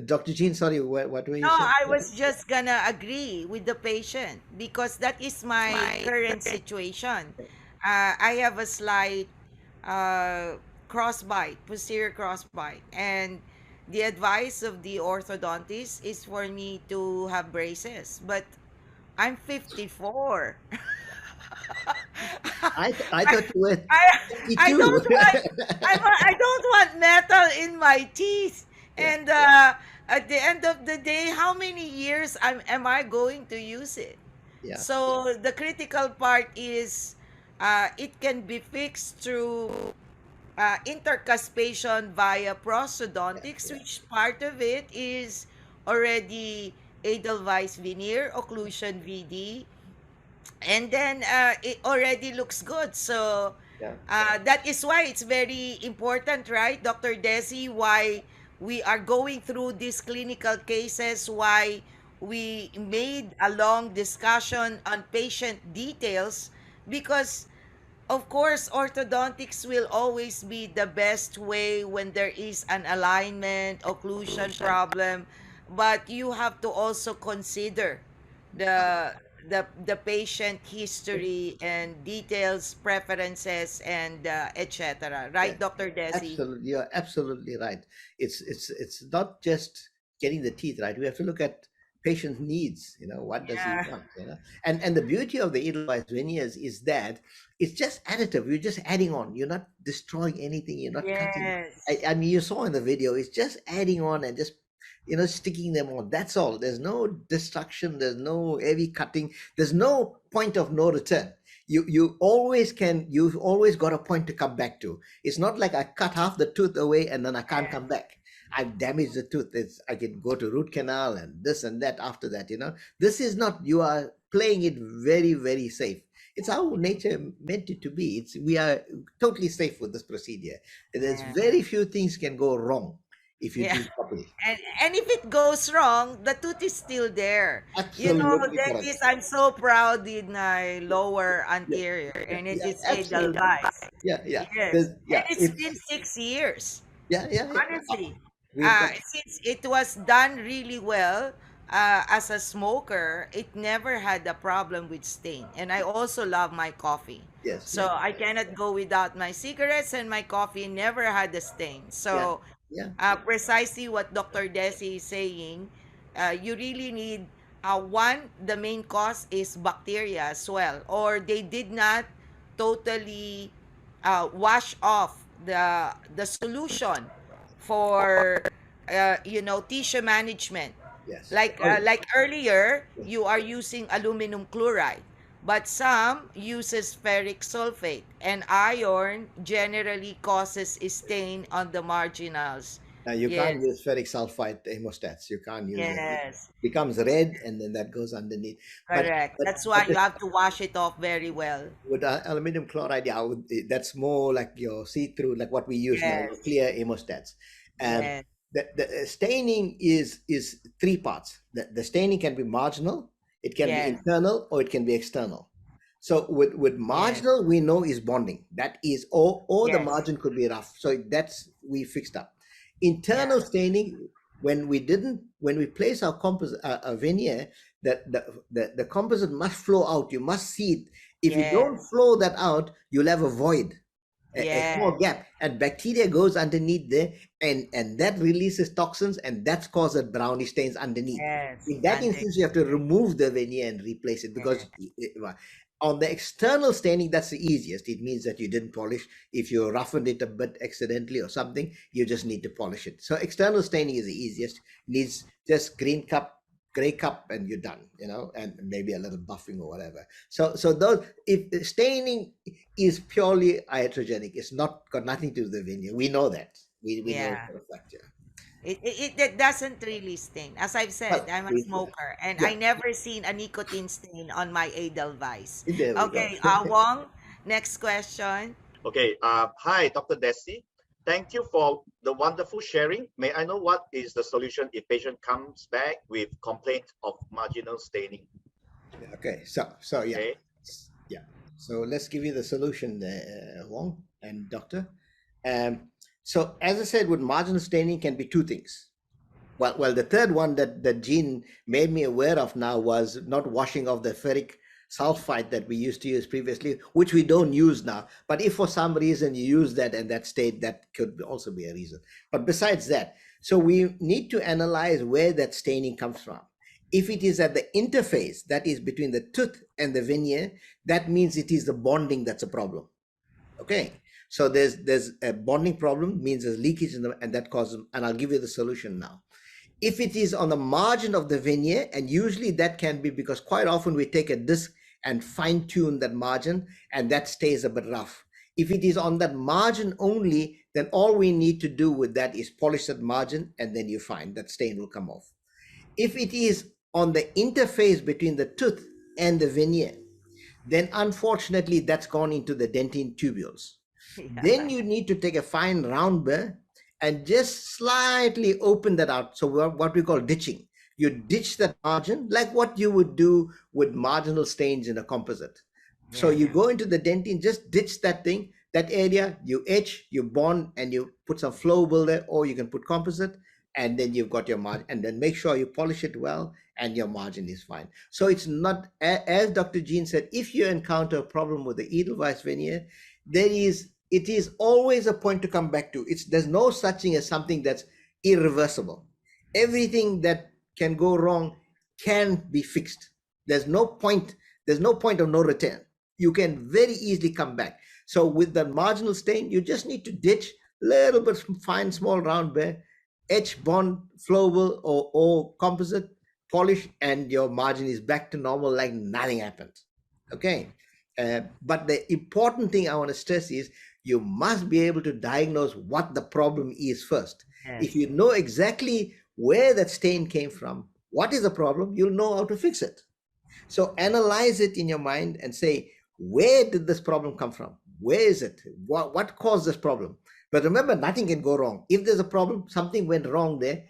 Dr. Jean, sorry, what were you No, saying? I was just gonna agree with the patient because that is my current situation. I have a slight crossbite, posterior crossbite, and the advice of the orthodontist is for me to have braces, but I'm 54. I thought you were I I 52. don't want I don't want metal in my teeth. Yeah, And at the end of the day, how many years am I going to use it? yeah, So the critical part is it can be fixed through intercuspation via prosthodontics, yeah, which part of it is already edelweiss veneer, occlusion VD, and then it already looks good. So yeah, that is why it's very important, right, Dr. Desi, why we are going through these clinical cases, why we made a long discussion on patient details, because of course orthodontics will always be the best way when there is an alignment occlusion problem, but you have to also consider the the patient history and details, preferences, and etc. yeah. Right, Dr. Desi? Absolutely, you're absolutely right. It's not just getting the teeth right. We have to look at patient needs. What does he Yeah. want? And the beauty of the edelweiss veneers is that it's just additive. You're just adding on. You're not destroying anything. You're not cutting. Yes. I mean, you saw in the video, it's just adding on and just sticking them on. That's all. There's no destruction. There's no heavy cutting. There's no point of no return. You always can. You've always got a point to come back to. It's not like I cut half the tooth away and then I can't come back. I've damaged the tooth. I can go to root canal and this and that after that. This is not. You are playing it very, very safe. It's how nature meant it to be. We are totally safe with this procedure. There's Yeah. very few things can go wrong if you Yeah. do it properly. And if it goes wrong, the tooth is still there. Absolutely correct. Dentist, I'm so proud in my lower Yeah, anterior, and it yeah, is absolutely. Edelweiss. Yeah, yeah. Yes, and it's It's been 6 years. yeah, yeah, yeah. Honestly, We've got since it was done really well, as a smoker, it never had a problem with stain. And I also love my coffee. yes, So yes, I cannot go without my cigarettes, and my coffee never had a stain. yeah, So yeah, precisely what Dr. Desi is saying, you really need, one, the main cause is bacteria as well, or they did not totally wash off the solution for tissue management. yes. Like Oh, like earlier, yes, you are using aluminum chloride, but some uses ferric sulfate, and iron generally causes stain on the marginals. You can't Yes. use ferric sulfide hemostats. You can't use that. It Yes. becomes red, and then that goes underneath. But Correct. but That's why but you the have to wash it off very well. with aluminum chloride, yeah, that's more like your see-through, like what we use now, your Yes. clear hemostats. Um, Yes. the staining is three parts. The staining can be marginal, it can be Yes. internal, or it can be external. So with Yes. marginal, we know is bonding. That is, or the Yes. margin could be rough. So that's we fixed up. Yeah. Internal staining, when we place our composite a veneer, that the composite must flow out. You must see it. If you don't Yes. flow that out, you'll have a void, a small Yes. gap, and bacteria goes underneath there, and that releases toxins, and that's causes brownish stains underneath. Yes. In that instance, you have to remove the veneer and replace it, because Yes. on the external staining, that's the easiest. It means that you didn't polish. If you roughened it a bit accidentally or something, you just need to polish it. So external staining is the easiest. Needs just gray cup, and you're done, and maybe a little buffing or whatever. So those, if the staining is purely iatrogenic, it's not got nothing to do with the veneer. We know that. We know it Yeah. for a fact. Yeah. It doesn't really stain. As I've said, Well, I'm a smoker and yeah. I never seen a nicotine stain on my edelweiss. There we go. Okay, Wong, next question. Okay. Hi, Dr. Desi. Thank you for the wonderful sharing. May I know what is the solution if patient comes back with complaint of marginal staining? Okay. So yeah. Okay. Yeah. So let's give you the solution, Wong and Doctor. Um, so as I said, with marginal staining can be two things. Well, the third one that Jean made me aware of now was not washing off the ferric sulfide that we used to use previously, which we don't use now. But if for some reason you use that and that stayed, that could also be a reason. But besides that, so we need to analyze where that staining comes from. If it is at the interface, that is between the tooth and the veneer, that means it is the bonding that's a problem. Okay. So there's a bonding problem, means there's leakage in and that causes, and I'll give you the solution now. If it is on the margin of the veneer, and usually that can be because quite often we take a disc and fine tune that margin, and that stays a bit rough. If it is on that margin only, then all we need to do with that is polish that margin, and then you find that stain will come off. If it is on the interface between the tooth and the veneer, then unfortunately that's gone into the dentine tubules. Then Yeah. you need to take a fine round burr and just slightly open that out. So what we call ditching. You ditch that margin like what you would do with marginal stains in a composite. So Yeah. you go into the dentine, just ditch that thing, that area, you etch, you bond, and you put some flowable there, or you can put composite, and then you've got your margin. And then make sure you polish it well, and your margin is fine. So it's not, as Dr. Jean said, if you encounter a problem with the edelweiss veneer, it is always a point to come back to. There's no such thing as something that's irreversible. Everything that can go wrong can be fixed. There's no point of no return. You can very easily come back. So with the marginal stain, you just need to ditch a little bit fine, small round burr, etch, bond, flowable, or composite, polish, and your margin is back to normal like nothing happened. Okay. But the important thing I want to stress is you must be able to diagnose what the problem is first. If Yes. you know exactly where that stain came from, what is the problem, you'll know how to fix it. So analyze it in your mind and say, where did this problem come from? Where is it? What caused this problem? But remember, nothing can go wrong. If there's a problem, something went wrong there.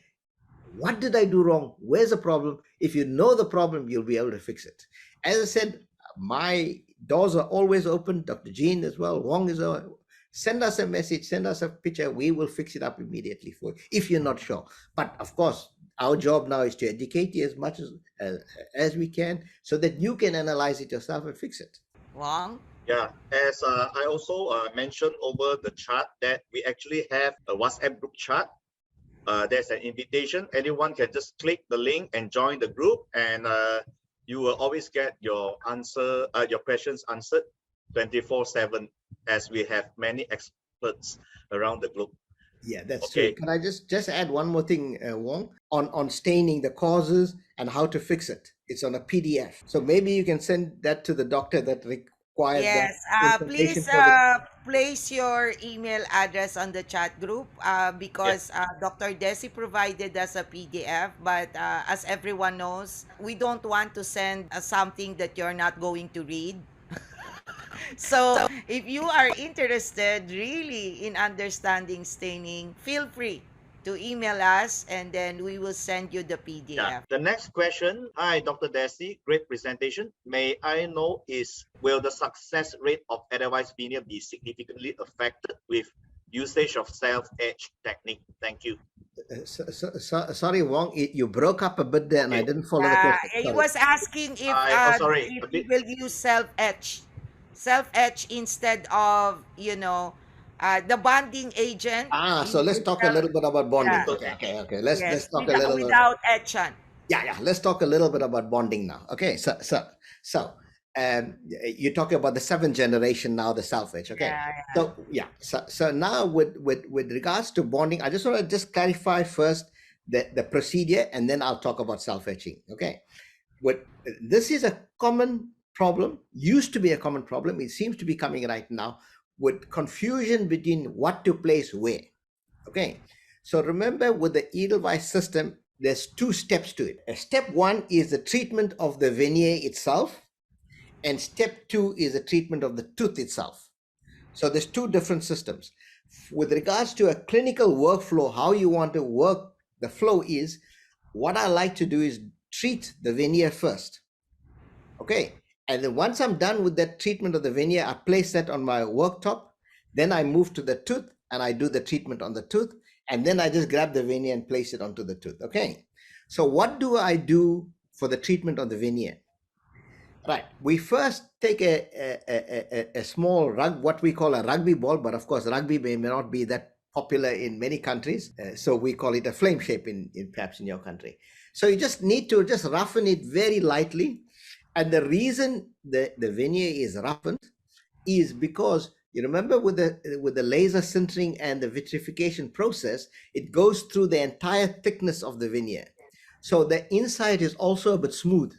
What did I do wrong? Where's the problem? If you know the problem, you'll be able to fix it. As I said, my doors are always open. Dr. Jean as well. Wong is send us a message, send us a picture. We will fix it up immediately for you if you're not sure. But of course, our job now is to educate you as much as we can, so that you can analyze it yourself and fix it. Wong? Yeah, as I also mentioned over the chat that we actually have a WhatsApp group chat. There's an invitation. Anyone can just click the link and join the group, and you will always get your questions answered 24/7, as we have many experts around the globe. Yeah, that's true. Okay. Can I just add one more thing, Wong, on staining, the causes and how to fix it? It's on a PDF. So maybe you can send that to the doctor that require that Yes, information please for the place your email address on the chat group Yeah. because Dr. Desi provided us a PDF, but as everyone knows, we don't want to send something that you're not going to read. So, if you are interested really in understanding staining, feel free to email us and then we will send you the Yeah. PDF. The next question. Hi, Dr. Desi. Great presentation. May I know is will the success rate of edelweiss veneer be significantly affected with usage of self-etch technique? Thank you. sorry, Wong, you broke up a bit there, and I Okay. didn't follow the question. He Sorry. was asking Sorry. if A we bit. will use self etch instead of the bonding agent. So let's talk a little bit about bonding. Yeah, So, Okay. yes, Let's talk a little bit. without etchant. Yeah. Let's talk a little bit about bonding now. Okay. So you're talking about the seventh generation now, the salvage. Okay. Yeah, yeah. So now with regards to bonding, I just want to just clarify first the procedure, and then I'll talk about self etching. Okay. What this is a common problem, used to be a common problem. It seems to be coming right now with confusion between what to place where. Okay. So remember, with the edelweiss system, there's two steps to it. Step one is the treatment of the veneer itself, and step two is the treatment of the tooth itself. So there's two different systems. With regards to a clinical workflow, how you want to work the flow is, what I like to do is treat the veneer first. Okay. And then once I'm done with that treatment of the veneer, I place that on my worktop. Then I move to the tooth and I do the treatment on the tooth. And then I just grab the veneer and place it onto the tooth. Okay. So what do I do for the treatment of the veneer? Right. We first take a small what we call a rugby ball, but of course, rugby may not be that popular in many countries. So we call it a flame shape in perhaps in your country. So you just need to just roughen it very lightly. And the reason the veneer is roughened is because you remember with the laser sintering and the vitrification process, it goes through the entire thickness of the veneer. So the inside is also a bit smooth.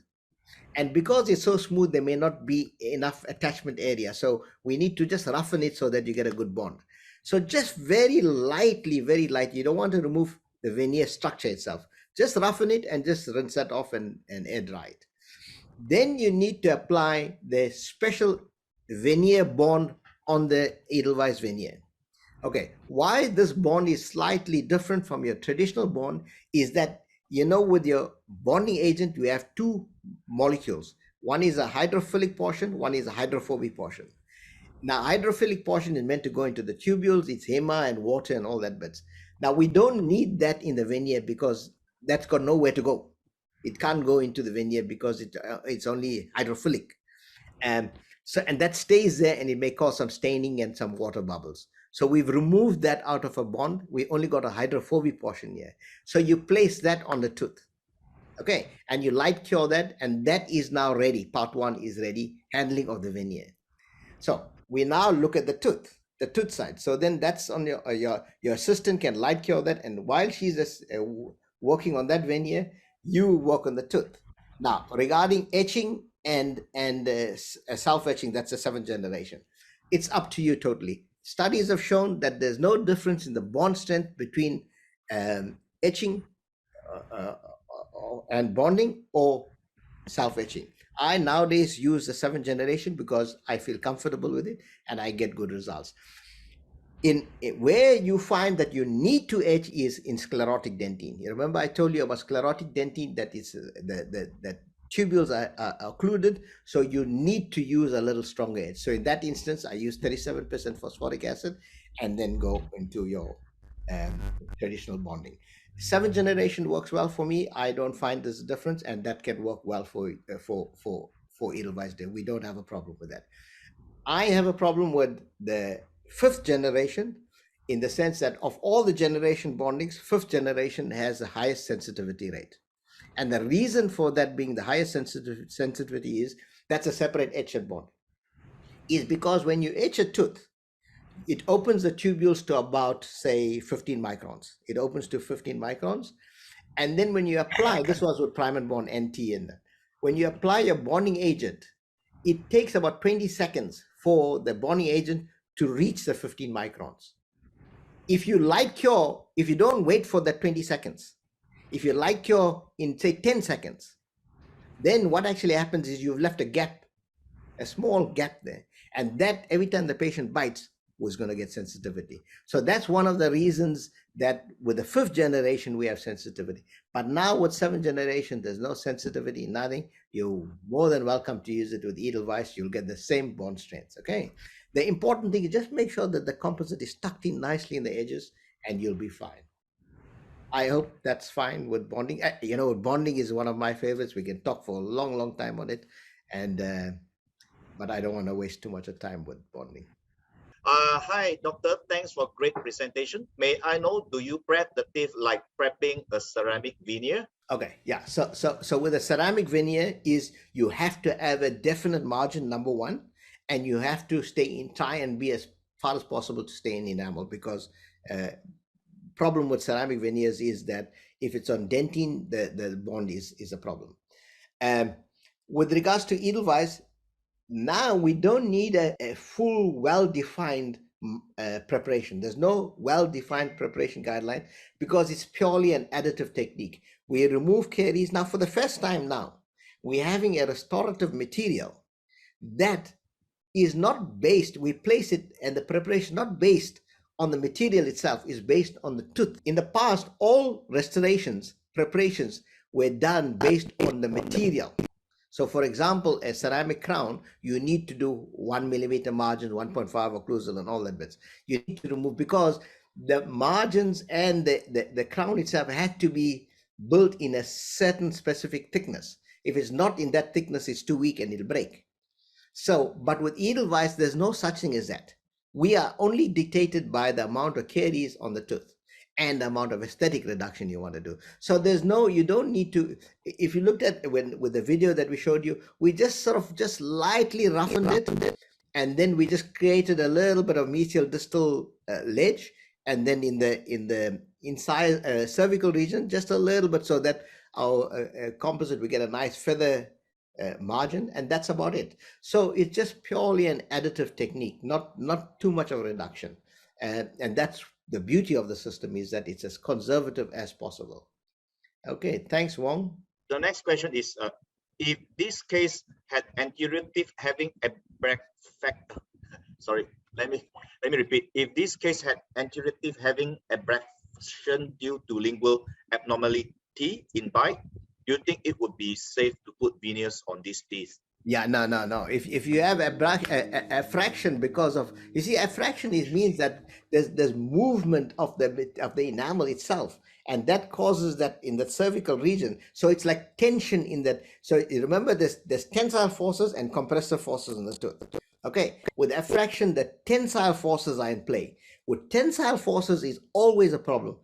And because it's so smooth, there may not be enough attachment area. So we need to just roughen it so that you get a good bond. So just very lightly, very lightly. You don't want to remove the veneer structure itself. Just roughen it and just rinse that off and air dry it. Then you need to apply the special veneer bond on the edelweiss veneer. Okay, why this bond is slightly different from your traditional bond is that, with your bonding agent, you have two molecules. One is a hydrophilic portion, one is a hydrophobic portion. Now, hydrophilic portion is meant to go into the tubules, it's HEMA and water and all that bits. Now, we don't need that in the veneer because that's got nowhere to go. It can't go into the veneer because it's only hydrophilic. And that stays there, and it may cause some staining and some water bubbles. So we've removed that out of a bond. We only got a hydrophobic portion here. So you place that on the tooth. Okay, and you light cure that, and that is now ready. Part one is ready, handling of the veneer. So we now look at the tooth side. So then that's on your assistant can light cure that, and while she's just, working on that veneer, you work on the tooth. Now, regarding etching and self etching, that's the seventh generation. It's up to you totally. Studies have shown that there's no difference in the bond strength between etching and bonding or self etching. I nowadays use the seventh generation because I feel comfortable with it and I get good results. In where you find that you need to etch is in sclerotic dentine. You remember I told you about sclerotic dentine, that is the tubules are occluded, so you need to use a little stronger edge. So in that instance, I use 37% phosphoric acid and then go into your traditional bonding. Seventh generation works well for me. I don't find this difference, and that can work well for edelweiss. We don't have a problem with that. I have a problem with the fifth generation, in the sense that of all the generation bondings, fifth generation has the highest sensitivity rate. And the reason for that being the highest sensitivity is that's a separate etched bond. Is because when you etch a tooth, it opens the tubules to about, say, 15 microns. It opens to 15 microns. And then when you apply, this was with prime and bond NT in that. When you apply your bonding agent, it takes about 20 seconds for the bonding agent to reach the 15 microns. If you light cure, if you don't wait for that 20 seconds, if you light cure in say 10 seconds, then what actually happens is you've left a gap, a small gap there. And that every time the patient bites was going to get sensitivity. So that's one of the reasons that with the 5th generation, we have sensitivity. But now with 7th generation, there's no sensitivity, nothing. You're more than welcome to use it with edelweiss. You'll get the same bond strengths, okay? The important thing is just make sure that the composite is tucked in nicely in the edges and you'll be fine. I hope that's fine with bonding. You know, bonding is one of my favorites. We can talk for a long, long time on it. And but I don't want to waste too much of time with bonding. Hi, doctor. Thanks for great presentation. May I know, do you prep the teeth like prepping a ceramic veneer? Okay, yeah. So with a ceramic veneer is you have to have a definite margin, number one, and you have to stay in, try and be as far as possible to stay in enamel, because problem with ceramic veneers is that if it's on dentine, the bond is a problem. With regards to edelweiss, now we don't need a full well-defined preparation. There's no well-defined preparation guideline because it's purely an additive technique. We remove caries. Now for the first time now, we're having a restorative material that is not based, we place it, and the preparation not based on the material itself, is based on the tooth. In the past, all restorations, preparations were done based on the material. So for example, a ceramic crown, you need to do 1 millimeter margin, 1.5 occlusal and all that bits. You need to remove because the margins and the crown itself had to be built in a certain specific thickness. If it's not in that thickness, it's too weak and it'll break. So, but with edelweiss, there's no such thing as that. We are only dictated by the amount of caries on the tooth and the amount of aesthetic reduction you want to do. So there's no, you don't need to, if you looked at with the video that we showed you, we just sort of just lightly roughened it, and then we just created a little bit of mesial distal ledge, and then in the inside cervical region, just a little bit, so that our composite, we get a nice feather margin, and that's about it. So it's just purely an additive technique, not too much of a reduction, and that's the beauty of the system, is that it's as conservative as possible. Okay, thanks, Wong. The next question is, if this case had anterior teeth having sorry, let me repeat. If this case had anterior teeth having abrasion due to lingual abnormality in bite, do you think it would be safe to put veneers on these teeth? Yeah, no. If you have a fraction because of, you see, fraction means that there's movement of the enamel itself, and that causes that in the cervical region. So it's like tension in that. So you remember, there's tensile forces and compressive forces in the tooth. Okay, with fraction, the tensile forces are in play. With tensile forces is always a problem.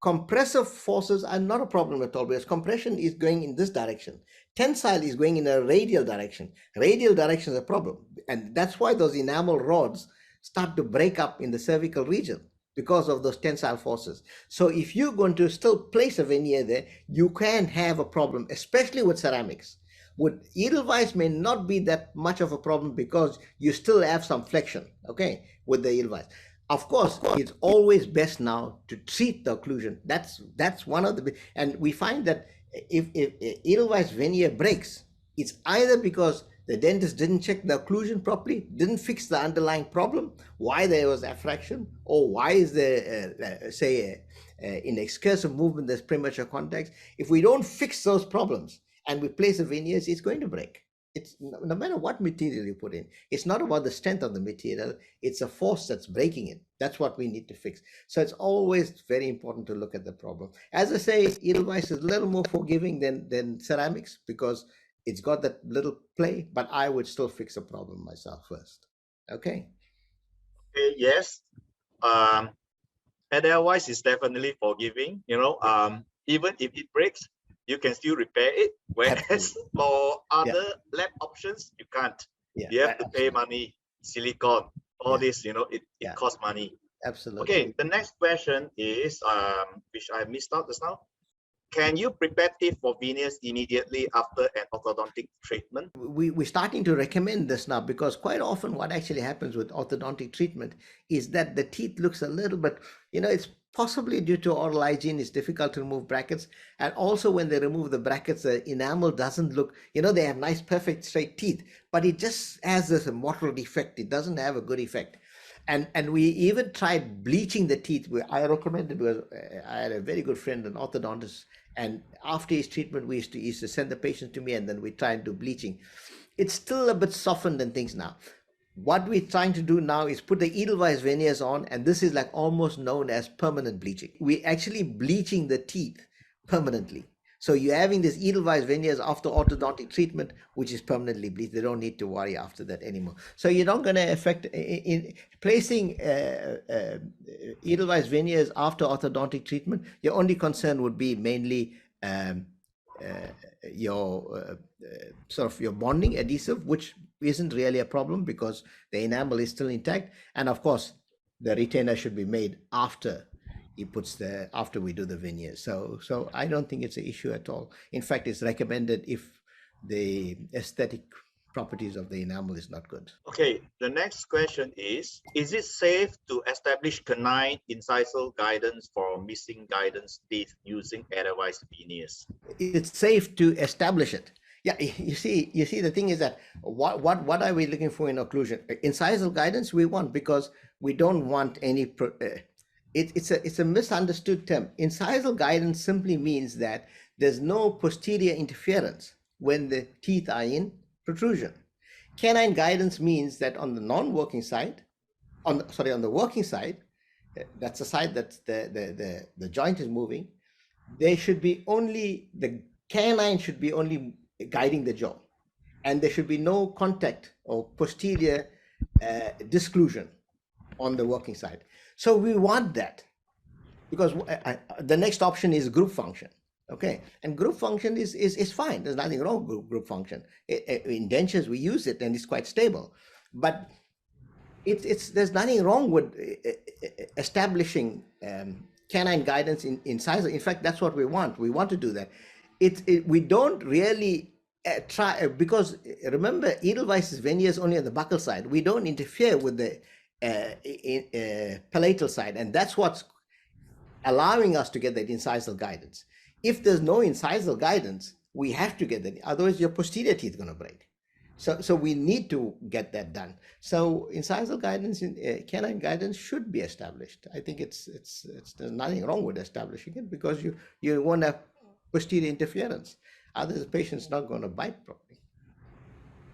Compressive forces are not a problem at all, because compression is going in this direction. Tensile is going in a radial direction. Radial direction is a problem. And that's why those enamel rods start to break up in the cervical region, because of those tensile forces. So if you're going to still place a veneer there, you can have a problem, especially with ceramics. With edelweiss may not be that much of a problem because you still have some flexion, okay, with the edelweiss. Of course, it's always best now to treat the occlusion. That's one of the, and we find that if edelweiss veneer breaks, it's either because the dentist didn't check the occlusion properly, didn't fix the underlying problem, why there was effraction, or why is there, say, in excursive movement, there's premature contacts. If we don't fix those problems and we place the veneers, it's going to break. It's no matter what material you put in, it's not about the strength of the material, it's a force that's breaking it. That's what we need to fix. So it's always very important to look at the problem. As I say, edelweiss is a little more forgiving than ceramics because it's got that little play, but I would still fix the problem myself first. Okay. Okay, yes. Edelweiss is definitely forgiving, even if it breaks, you can still repair it, whereas for other lab options, you can't. You have to pay money, silicone, all this, it costs money. Absolutely. Okay, the next question is, which I missed out just now. Can you prepare teeth for veneers immediately after an orthodontic treatment? We're starting to recommend this now because quite often what actually happens with orthodontic treatment is that the teeth looks a little bit, it's possibly due to oral hygiene. It's difficult to remove brackets, and also when they remove the brackets, the enamel doesn't look, they have nice perfect straight teeth, but it just has this mottled effect. It doesn't have a good effect. And we even tried bleaching the teeth. I recommended, I had a very good friend, an orthodontist, and after his treatment, we used to send the patient to me, and then we try and do bleaching. It's still a bit softened and things now. What we're trying to do now is put the edelweiss veneers on, and this is like almost known as permanent bleaching. We're actually bleaching the teeth permanently. So you're having this edelweiss veneers after orthodontic treatment, which is permanently bleached. They don't need to worry after that anymore. So you're not going to affect in placing edelweiss veneers after orthodontic treatment. Your only concern would be mainly your sort of your bonding adhesive, which isn't really a problem because the enamel is still intact. And of course, the retainer should be made after after we do the veneers. So I don't think it's an issue at all. In fact, it's recommended if the aesthetic properties of the enamel is not good. Okay, the next question is it safe to establish canine incisal guidance for missing guidance teeth using edelweiss veneers? It's safe to establish it. Yeah, you see, the thing is that what are we looking for in occlusion? Incisal guidance we want because we don't want any. It's a misunderstood term. Incisal guidance simply means that there's no posterior interference when the teeth are in protrusion. Canine guidance means that on the non-working side, on the working side, that's the side that the joint is moving, the canine should be only guiding the jaw, and there should be no contact or posterior disclusion on the working side. So we want that because the next option is group function. Okay, and group function is fine. There's nothing wrong with group function. In dentures, we use it and it's quite stable. But there's nothing wrong with establishing canine guidance in incisal. In fact, that's what we want. We want to do that. We don't really try because remember, edelweiss veneers only on the buccal side. We don't interfere with the palatal side, and that's what's allowing us to get that incisal guidance. If there's no incisal guidance, we have to get that. Otherwise, your posterior teeth are going to break. So we need to get that done. So incisal guidance, canine guidance should be established. I think there's nothing wrong with establishing it because you won't have posterior interference. Otherwise, the patient's not going to bite properly.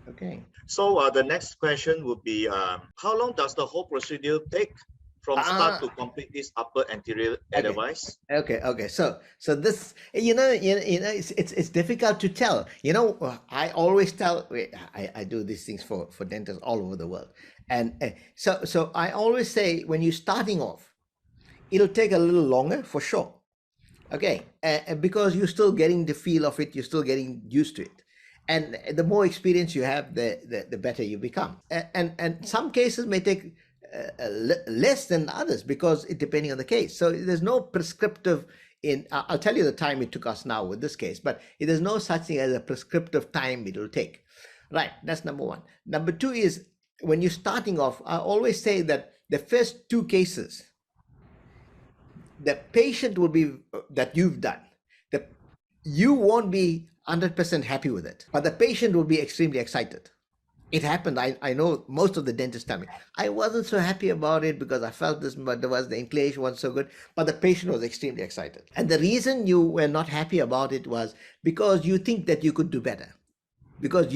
Okay. So the next question would be, how long does the whole procedure take from start to complete this upper anterior edelweiss? Okay. So this, it's difficult to tell. I always tell, I do these things for dentists all over the world, and so I always say when you're starting off, it'll take a little longer for sure. Okay, because you're still getting the feel of it, you're still getting used to it. And the more experience you have, the better you become. And some cases may take less than others because it depending on the case. So there's no prescriptive I'll tell you the time it took us now with this case, but there's no such thing as a prescriptive time it will take. Right, that's number one. Number two is when you're starting off, I always say that the first two cases, the patient will be that you've done, you won't be 100% happy with it, but the patient will be extremely excited. It happened. I know most of the dentists tell me, I wasn't so happy about it because I felt this, but the inclination wasn't so good, but the patient was extremely excited. And the reason you were not happy about it was because you think that you could do better. Because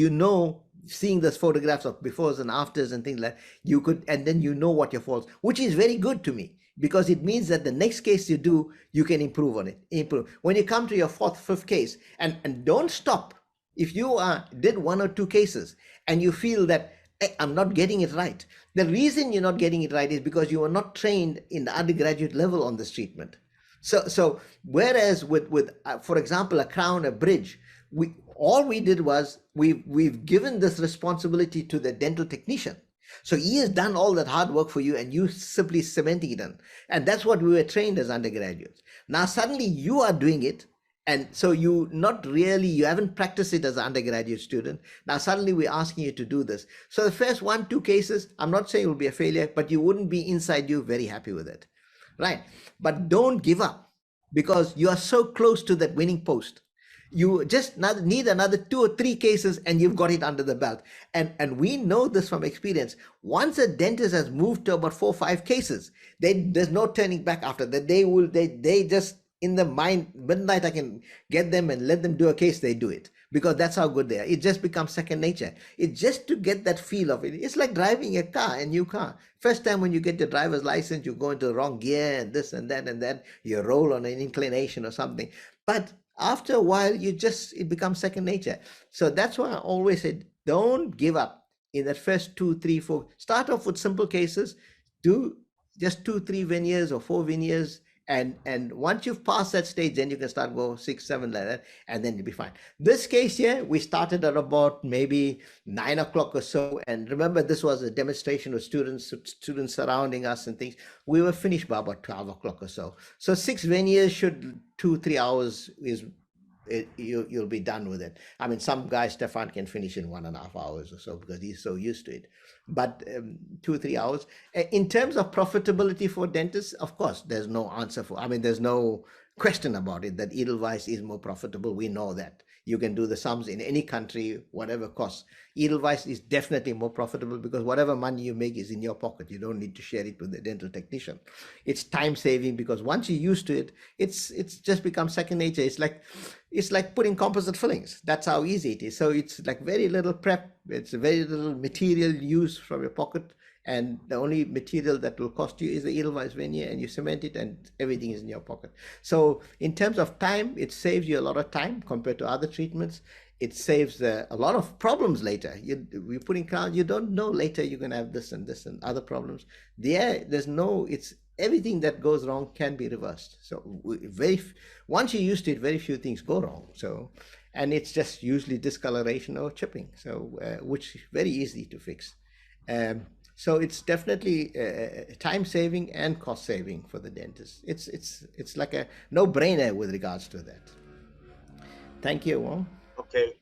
seeing those photographs of befores and afters and things like that, you could, and then what your faults, which is very good to me. Because it means that the next case you do, you can improve on it. When you come to your fourth, fifth case, and don't stop. If you did one or two cases and you feel that I'm not getting it right, the reason you're not getting it right is because you are not trained in the undergraduate level on this treatment. So whereas with for example, a crown, a bridge, all we did was we've given this responsibility to the dental technician. So he has done all that hard work for you and you simply cementing it in. And that's what we were trained as undergraduates. Now suddenly you are doing it And so you haven't practiced it as an undergraduate student. Now suddenly we're asking you to do this. So the first 1-2 cases, I'm not saying it will be a failure, but you wouldn't be inside you very happy with it. Right. But don't give up, because you are so close to that winning post. You just need another 2 or 3 cases and you've got it under the belt. And we know this from experience. Once a dentist has moved to about 4 or 5 cases, there's no turning back after that. They just, in the mind, midnight I can get them and let them do a case, they do it, because that's how good they are. It just becomes second nature. It's just to get that feel of it. It's like driving a car, a new car. First time when you get your driver's license, you go into the wrong gear and this and that, and then you roll on an inclination or something. But after a while, it becomes second nature. So that's why I always said, don't give up in that first 2, 3, 4. Start off with simple cases, do just 2, 3 veneers or 4 veneers, and once you've passed that stage, then you can start go 6, 7 like that, and then you'll be fine. This case here, we started at about maybe 9 o'clock or so, and remember, this was a demonstration of students surrounding us and things. We were finished by about 12 o'clock or so. So 6 veneers should 2, 3 hours is you'll be done with it. I mean, some guy Stefan can finish in 1.5 hours or so because he's so used to it. But 2, 3 hours. In terms of profitability for dentists, of course, there's no answer for. I mean, there's no question about it that edelweiss is more profitable. We know that. You can do the sums in any country, whatever costs. Edelweiss is definitely more profitable because whatever money you make is in your pocket. You don't need to share it with the dental technician. It's time saving because once you're used to it, it's just becomes second nature. It's like putting composite fillings. That's how easy it is. So it's like very little prep. It's very little material used from your pocket. And the only material that will cost you is the edelweiss veneer, and you cement it and everything is in your pocket. So in terms of time, it saves you a lot of time compared to other treatments. It saves a lot of problems later. You're putting crown, you don't know later you're going to have this and other problems. It's everything that goes wrong can be reversed. So once you're used to it, very few things go wrong. So, and it's just usually discoloration or chipping, so which is very easy to fix. So it's definitely time saving and cost saving for the dentist. It's like a no-brainer with regards to that. Thank you, Wong. Okay,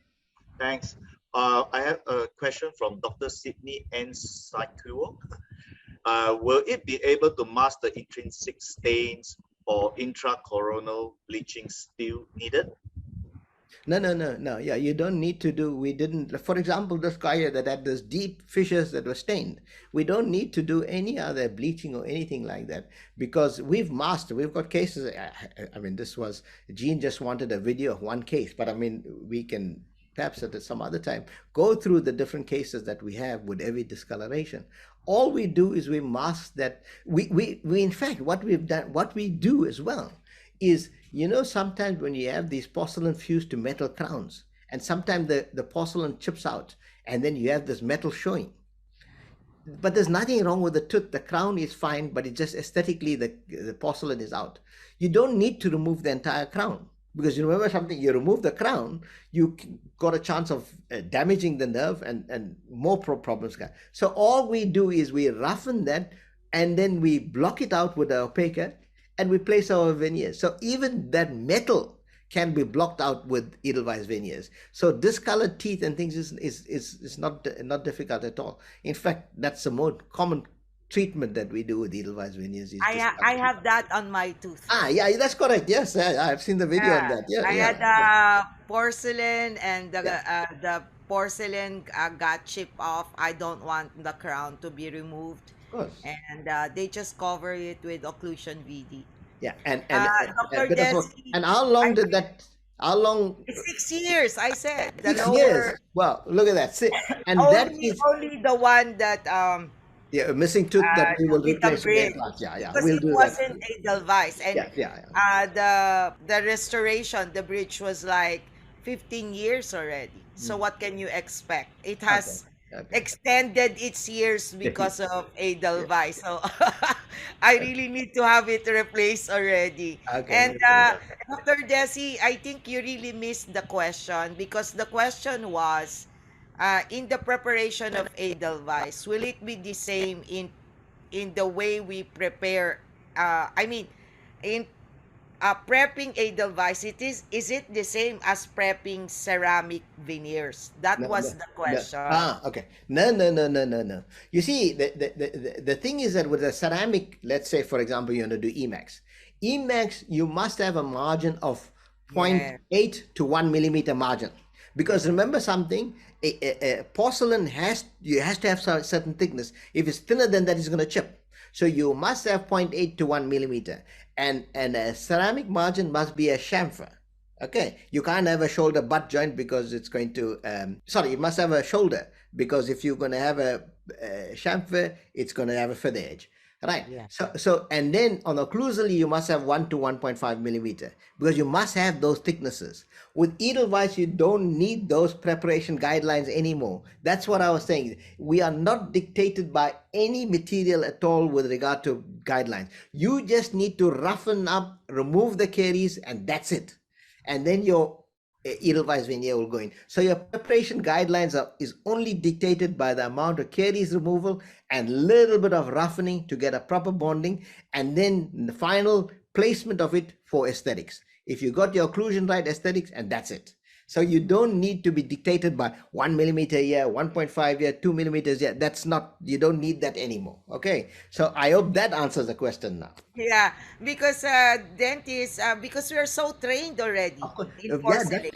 thanks. I have a question from Dr. Sydney N. Saikuo. Will it be able to mask the intrinsic stains or intracoronal bleaching still needed? No. Yeah, you don't need to do. We didn't. For example, this guy here that had this deep fissures that were stained. We don't need to do any other bleaching or anything like that because we've mastered. We've got cases. I mean, this was Gene just wanted a video of one case, but I mean, we can perhaps at some other time go through the different cases that we have with every discoloration. All we do is we mask that. We in fact what we've done, what we do as well is, sometimes when you have these porcelain fused to metal crowns, and sometimes the porcelain chips out, and then you have this metal showing. But there's nothing wrong with the tooth. The crown is fine, but it just aesthetically, the porcelain is out. You don't need to remove the entire crown. Because you remember something, you remove the crown, you got a chance of damaging the nerve and more problems. So all we do is we roughen that, and then we block it out with the opaque, and we place our veneers. So even that metal can be blocked out with edelweiss veneers. So discolored teeth and things is not difficult at all. In fact, that's the more common treatment that we do with edelweiss veneers. I have that on my tooth. Yeah, that's correct. Yes, I've seen the video on that. I had porcelain, and the porcelain got chipped off. I don't want the crown to be removed. Of course. And they just cover it with occlusion VD. Yeah, and Dr. Desi, and how long did that? How long? 6 years, I said. The 6 years. Well, look at that. See, and that is only the one that a missing tooth that we will with the replace. bridge. Yeah, Because we'll it do wasn't that. edelweiss, and the restoration, the bridge was like 15 years already. So what can you expect? It has extended its years because of edelweiss. So I really need to have it replaced already. And Dr. Desi, I think you really missed the question, because the question was, in the preparation of edelweiss, will it be the same in the way we prepare? I mean, in prepping edelweiss, is it the same as prepping ceramic veneers? That No, was no, the no. question. Okay. No, no, no, no, no, no. You see, the thing is that with a ceramic, let's say, for example, you want to do Emax. Emax, you must have a margin of zero point Yeah. 0.8 to 1 millimeter margin. Because remember something, a porcelain has to have certain thickness. If it's thinner than that, it's going to chip. So you must have zero point 0.8 to 1 millimeter. And a ceramic margin must be a chamfer. Okay, you can't have a shoulder butt joint because it's going to. Sorry, you must have a shoulder because if you're going to have a chamfer, it's going to have a feather edge, right? Yeah. So and then on occlusally you must have 1 to 1.5 millimeter because you must have those thicknesses. With edelweiss, you don't need those preparation guidelines anymore. That's what I was saying. We are not dictated by any material at all with regard to guidelines. You just need to roughen up, remove the caries, and that's it. And then your edelweiss veneer will go in. So your preparation guidelines is only dictated by the amount of caries removal and little bit of roughening to get a proper bonding, and then the final placement of it for aesthetics. If you got your occlusion right, aesthetics, and that's it. So you don't need to be dictated by 1 millimeter here, 1.5 here, 2 millimeters here. That's not, you don't need that anymore. Okay. So I hope that answers the question now. Yeah, because dentists, because we are so trained already Of course. in Yeah, porcelain.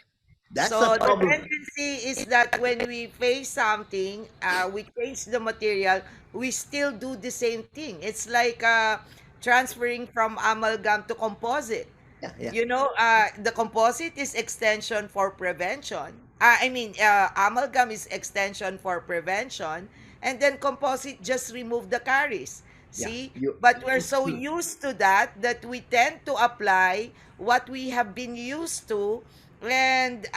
that's the So the problem. tendency is that when we face something, we change the material, we still do the same thing. It's like transferring from amalgam to composite. Yeah, yeah. You know, the composite is extension for prevention. Amalgam is extension for prevention, and then composite just remove the caries. Yeah, See, you but we're so used to that we tend to apply what we have been used to and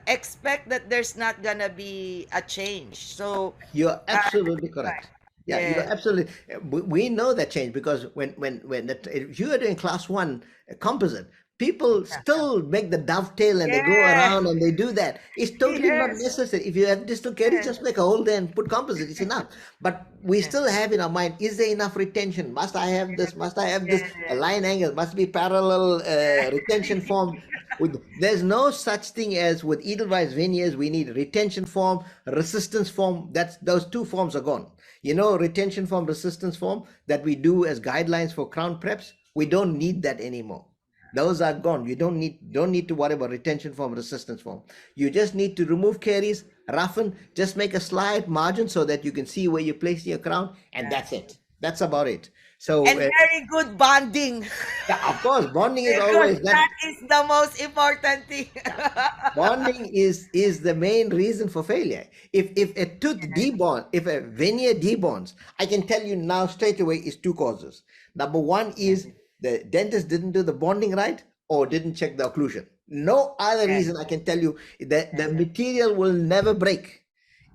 expect that there's not gonna be a change. So, you're uh, absolutely correct. Yeah, you're yes, absolutely. We know that change because if you are doing class one composite, people still make the dovetail and they go yes, around and they do that. It's totally not yes, necessary. If you have distal caries, yes, just make a hole there and put composite. It's enough. But we yes, still have in our mind: is there enough retention? Must I have this? Must I have this? A yes, line angle must be parallel retention form. There's no such thing as with edelweiss veneers. We need retention form, resistance form. That's those two forms are gone. You know, retention form, resistance form that we do as guidelines for crown preps. We don't need that anymore. Those are gone. You don't need to worry about retention form, resistance form. You just need to remove caries, roughen, just make a slight margin so that you can see where you place your crown, and yes. that's it. That's about it. So And very good bonding. yeah, of course, bonding is Because always that. that is the most important thing. Yeah. Bonding is the main reason for failure. If a tooth debond, if a veneer debonds, I can tell you now straight away is two causes. Number one is the dentist didn't do the bonding right or didn't check the occlusion. No other Yes, reason I can tell you that the yes, material will never break.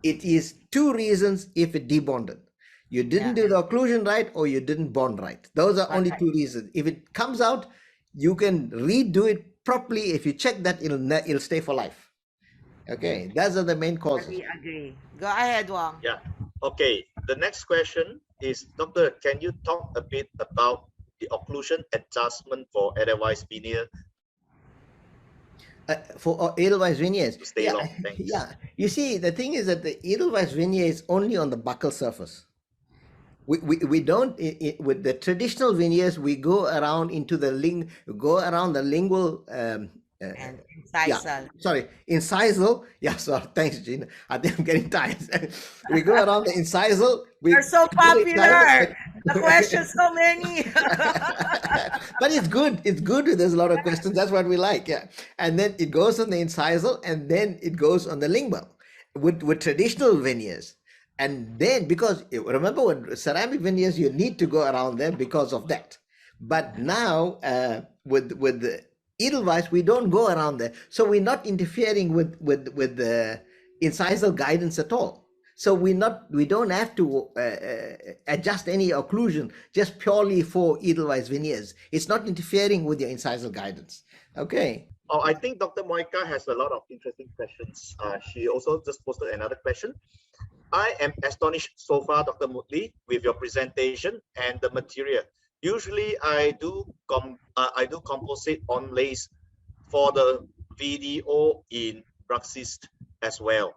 It is two reasons if it debonded. You didn't yeah. do the occlusion right or you didn't bond right. Those are only Correct. two reasons. If it comes out, you can redo it properly. If you check that, it'll stay for life. Okay, those are the main causes. Agree. Go ahead, Wong. Yeah. Okay. The next question is, Doctor, can you talk a bit about the occlusion adjustment for edelweiss veneer For edelweiss veneers, to stay yeah, long? Thanks. yeah. You see, the thing is that the edelweiss veneer is only on the buccal surface. We don't with the traditional veneers we go around into the go around the lingual And yeah, incisal. sorry, incisal. Yeah, sorry, thanks, Gina. I think I'm getting tired. We go around the incisal. You're so Do the popular. The incisal. questions so many. But it's good. It's good. There's a lot of questions. That's what we like. Yeah, and then it goes on the incisal, and then it goes on the lingual with traditional veneers. And then because remember with ceramic veneers, you need to go around them because of that. But now with the edelweiss, we don't go around there, so we're not interfering with the incisal guidance at all. So we don't have to adjust any occlusion just purely for edelweiss veneers. It's not interfering with your incisal guidance. Okay. Oh, I think Dr. Moika has a lot of interesting questions. She also just posted another question. I am astonished so far, Dr. Moodley, with your presentation and the material. Usually I do composite onlays for the video in Praxis as well,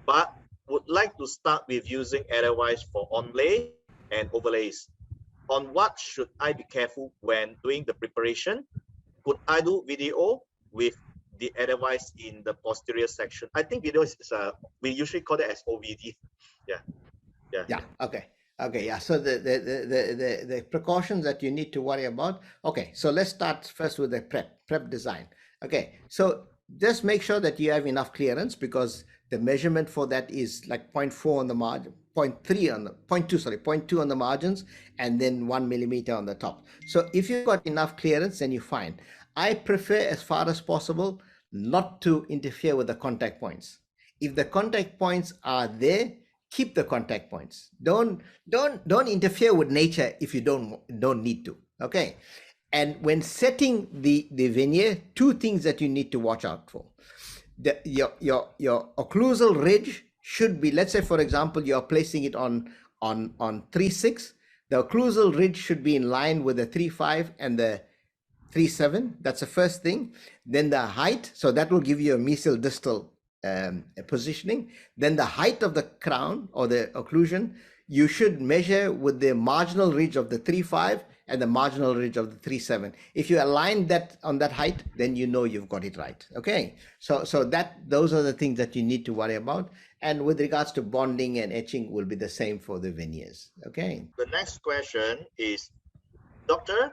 but would like to start with using edelweiss for onlay and overlays. On what should I be careful when doing the preparation? Could I do video with the edelweiss in the posterior section? I think video is we usually call it as OVD. Yeah. Yeah. Okay. Okay. Yeah. So the precautions that you need to worry about. Okay. So let's start first with the prep design. Okay. So just make sure that you have enough clearance, because the measurement for that is like 0.4 on the margin, 0.3 on the 0.2, sorry, 0.2 on the margins, and then 1 millimeter on the top. So if you've got enough clearance, then you're fine. I prefer, as far as possible, not to interfere with the contact points. If the contact points are there, keep the contact points. Don't interfere with nature if you don't need to. Okay. And when setting the veneer, two things that you need to watch out for. Your occlusal ridge should be, let's say for example, you're placing it on 3.6. The occlusal ridge should be in line with the 3.5 and the 3.7. That's the first thing. Then the height, so that will give you a mesial distal positioning. Then the height of the crown or the occlusion, you should measure with the marginal ridge of the 3.5 and the marginal ridge of the 3.7. If you align that on that height, then you know you've got it right. Okay, so those are the things that you need to worry about. And with regards to bonding and etching, will be the same for the veneers. Okay. The next question is, doctor,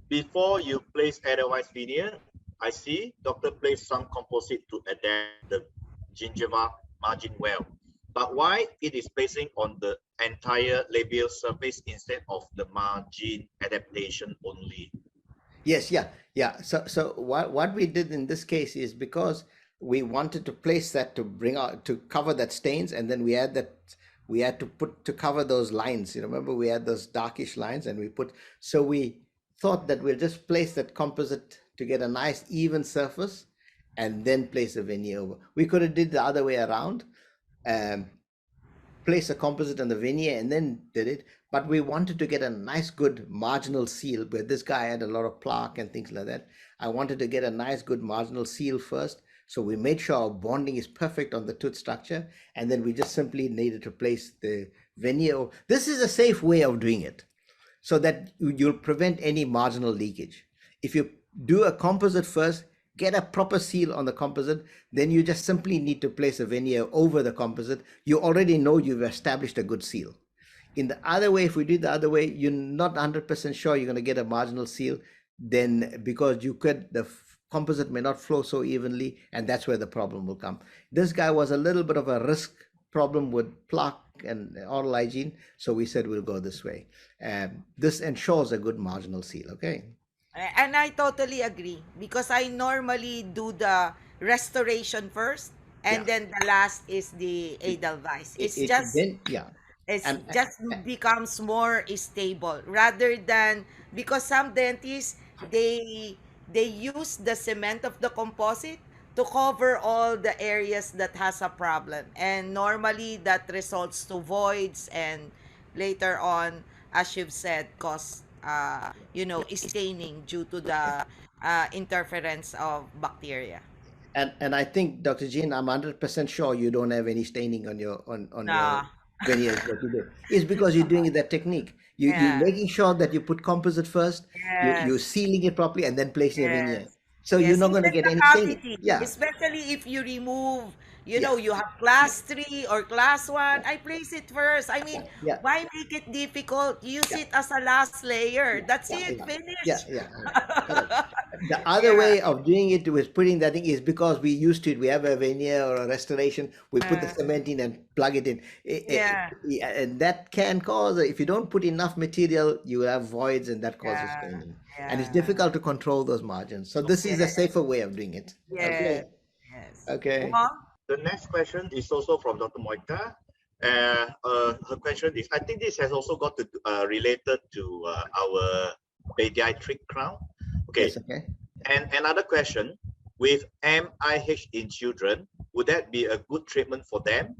before you place edelweiss veneer, I see doctor place some composite to adapt the gingiva margin well, but why it is placing on the entire labial surface instead of the margin adaptation only? Yes, yeah. So what we did in this case is, because we wanted to place that to bring out, to cover that stains, and then we had to put to cover those lines. You remember we had those darkish lines, and so we thought that we'll just place that composite to get a nice even surface, and then place a veneer over. We could have did the other way around, place a composite on the veneer and then did it, but we wanted to get a nice good marginal seal, where this guy had a lot of plaque and things like that. I wanted to get a nice good marginal seal first, so we made sure our bonding is perfect on the tooth structure, and then we just simply needed to place the veneer. This is a safe way of doing it, so that you'll prevent any marginal leakage. If you do a composite first, get a proper seal on the composite, then you just simply need to place a veneer over the composite. You already know you've established a good seal. In the other way, if we did the other way, you're not 100% sure you're going to get a marginal seal, then because the composite may not flow so evenly, and that's where the problem will come. This guy was a little bit of a risk problem with plaque and oral hygiene, so we said we'll go this way. This ensures a good marginal seal. Okay. And I totally agree, because I normally do the restoration first, and Yeah. then the last is the edelweiss. It's And just becomes more stable, rather than, because some dentists, they use the cement of the composite to cover all the areas that has a problem, and normally that results to voids, and later on, as you've said, cause staining due to the interference of bacteria. and I think, Dr. Jean, I'm 100% sure you don't have any staining on your Nah. veneers that you do. It's because you're doing it that technique. You're Yeah. making sure that you put composite first, you're Yes. sealing it properly, and then placing a veneer. Yes. So you're Yes. not going to Even get the any staining. cavity, Yeah, especially if you remove, yeah, you have class 3 or class 1, I place it first. I mean, yeah, why make it difficult? Use yeah, it as a last layer. That's yeah, it. yeah, yeah, Finish. yeah. Correct. The other Yeah. way of doing it was putting that thing is because we used to it. We have a veneer or a restoration. We put the Uh, cement in and plug it in. yeah. Yeah, and that can cause, if you don't put enough material, you will have voids, and that causes Yeah. staining. And it's Yeah. difficult to control those margins. So this is a Yes. safer way of doing it. Yes. Okay. Yes. Okay. Well, The next question is also from Dr. Moika. Her question is, I think this has also got to related to our pediatric crown. Okay. Yes. Okay. And another question, with MIH in children, would that be a good treatment for them?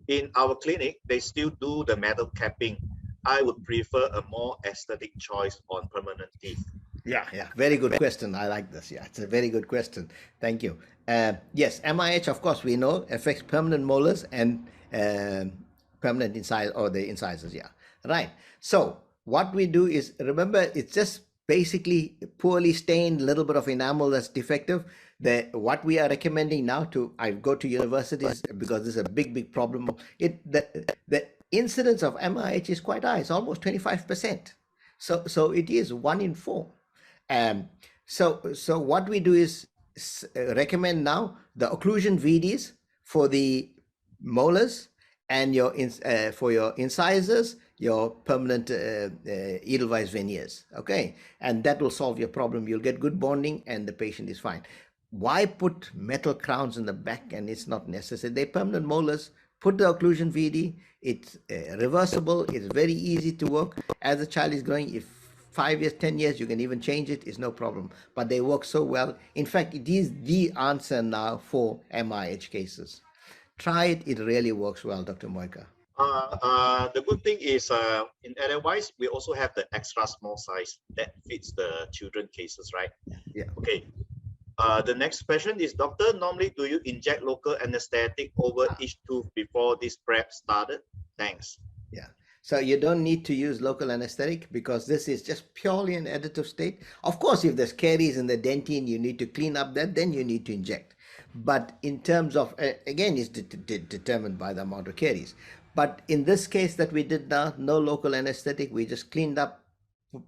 In our clinic, they still do the metal capping, I would prefer a more aesthetic choice on permanent teeth. Yeah, yeah, very good question. I like this. Yeah, it's a very good question. Thank you. Yes, MIH, of course, we know affects permanent molars and permanent incise or the incisors. Yeah, right. So what we do is remember it's just basically poorly stained, little bit of enamel that's defective. The what we are recommending now to I go to universities because this is a big problem. The incidence of MIH is quite high. It's almost 25%. So it is 1 in 4. um, so what we do is recommend now the occlusion VDs for the molars and for your incisors, your permanent edelweiss veneers. Okay, and that will solve your problem. You'll get good bonding, and the patient is fine. Why put metal crowns in the back? And it's not necessary. They're permanent molars. Put the occlusion VD. It's reversible. It's very easy to work. As the child is growing, if 5 years, 10 years, you can even change it. It's no problem. But they work so well. In fact, it is the answer now for MIH cases. Try it. It really works well, Dr. Moika. The good thing is in otherwise we also have the extra small size that fits the children cases, right? Yeah. Okay. The next question is, doctor, normally do you inject local anesthetic over each tooth before this prep started? Thanks. Yeah. So you don't need to use local anesthetic because this is just purely an additive state. Of course, if there's caries in the dentine, you need to clean up that, then you need to inject. But in terms of, again, it's determined by the amount of caries. But in this case that we did now, no local anesthetic, we just cleaned up,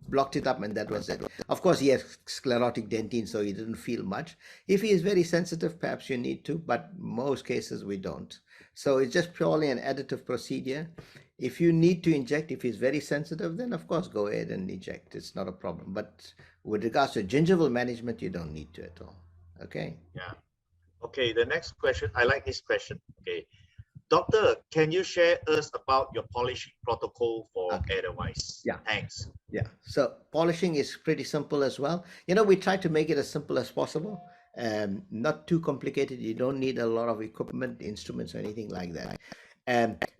blocked it up, and that was it. Of course, he has sclerotic dentine, so he didn't feel much. If he is very sensitive, perhaps you need to, but most cases we don't. So it's just purely an additive procedure. If you need to inject, if he's very sensitive, then of course go ahead and inject. It's not a problem. But with regards to gingival management, you don't need to at all. Okay. Yeah. Okay. The next question, I like this question. Okay. Doctor, can you share us about your polishing protocol for otherwise? Yeah. Thanks. Yeah. So polishing is pretty simple as well. We try to make it as simple as possible. Not too complicated. You don't need a lot of equipment, instruments, or anything like that.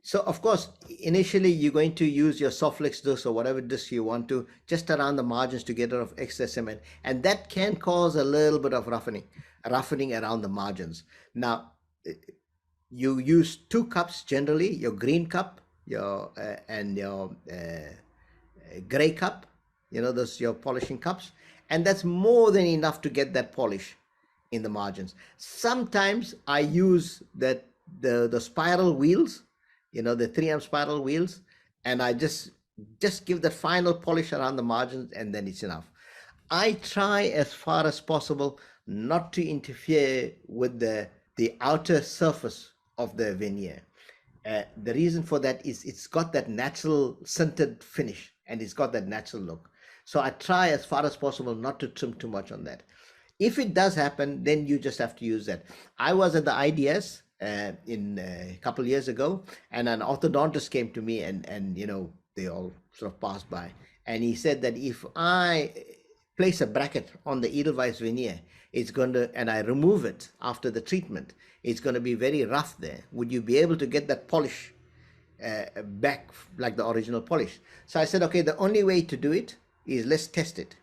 So of course, initially you're going to use your Softflex disc or whatever disc you want to just around the margins to get rid of excess cement, and that can cause a little bit of roughening around the margins. Now, you use 2 cups generally, your green cup, and your gray cup. Those your polishing cups, and that's more than enough to get that polish in the margins. Sometimes I use the spiral wheels, the 3M spiral wheels, and I just give the final polish around the margins, and then it's enough. I try as far as possible not to interfere with the outer surface of the veneer. The reason for that is it's got that natural sintered finish, and it's got that natural look. So I try as far as possible not to trim too much on that. If it does happen, then you just have to use that. I was at the IDS in a couple of years ago, and an orthodontist came to me, and they all sort of passed by, and he said that if I place a bracket on the edelweiss veneer, it's going to, and I remove it after the treatment, it's going to be very rough there. Would you be able to get that polish back like the original polish? So I said, okay, the only way to do it is let's test it.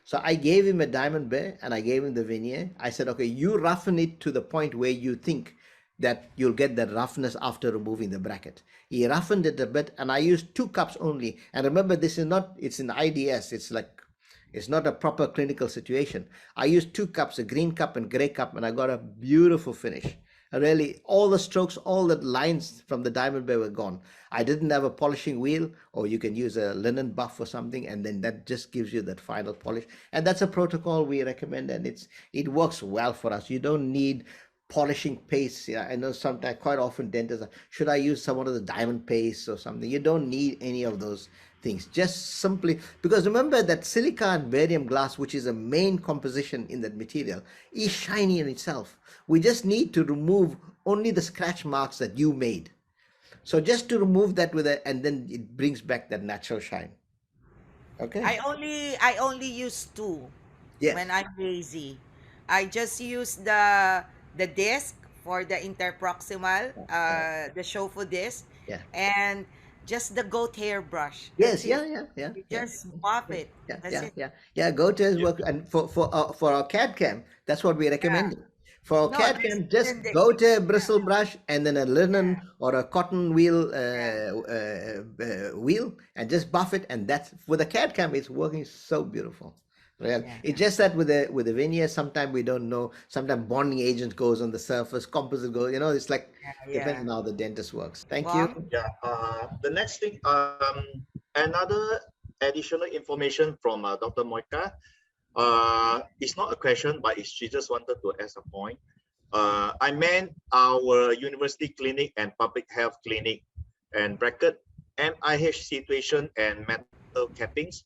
So I gave him a diamond bear and I gave him the veneer. I said, okay, you roughen it to the point where you think that you'll get that roughness after removing the bracket. He roughened it a bit, and I used 2 cups only. And remember, this is not, it's an IDS. It's not a proper clinical situation. I used 2 cups, a green cup and gray cup, and I got a beautiful finish. Really, all the strokes, all the lines from the diamond bear were gone. I didn't have a polishing wheel, or you can use a linen buff or something, and then that just gives you that final polish. And that's a protocol we recommend, and it works well for us. You don't need polishing paste. I know sometimes, quite often, dentists are, should I use some of the diamond paste or something? You don't need any of those things. Just simply, because remember that silica and barium glass, which is a main composition in that material, is shiny in itself. We just need to remove only the scratch marks that you made. So just to remove that with it, and then it brings back that natural shine. Okay. I only use 2 Yes. when I'm lazy. I just use the disc for the interproximal, the Shofu disc, Yeah. and just the goat hair brush. That's Yes, yeah, it. yeah, yeah, You yeah, just buff yeah, it. yeah, That's yeah, it. yeah, yeah. Go to his Yeah. work, and for our CAD cam, that's what we Yeah. recommend. For our No, CAD there's cam, just even the go to a yeah, bristle brush and then a linen or a cotton wheel yeah, wheel, and just buff it. And that's with a CAD cam, it's working so beautiful. Real. yeah, It's just that with the veneer, sometimes we don't know. Sometimes bonding agent goes on the surface, composite goes. It's like yeah, depends yeah. on how the dentist works. Thank you. Wong? Yeah. The next thing, another additional information from Dr. Moika. It's not a question, but she just wanted to ask a point. I meant our university clinic and public health clinic and bracket MIH situation and metal cappings,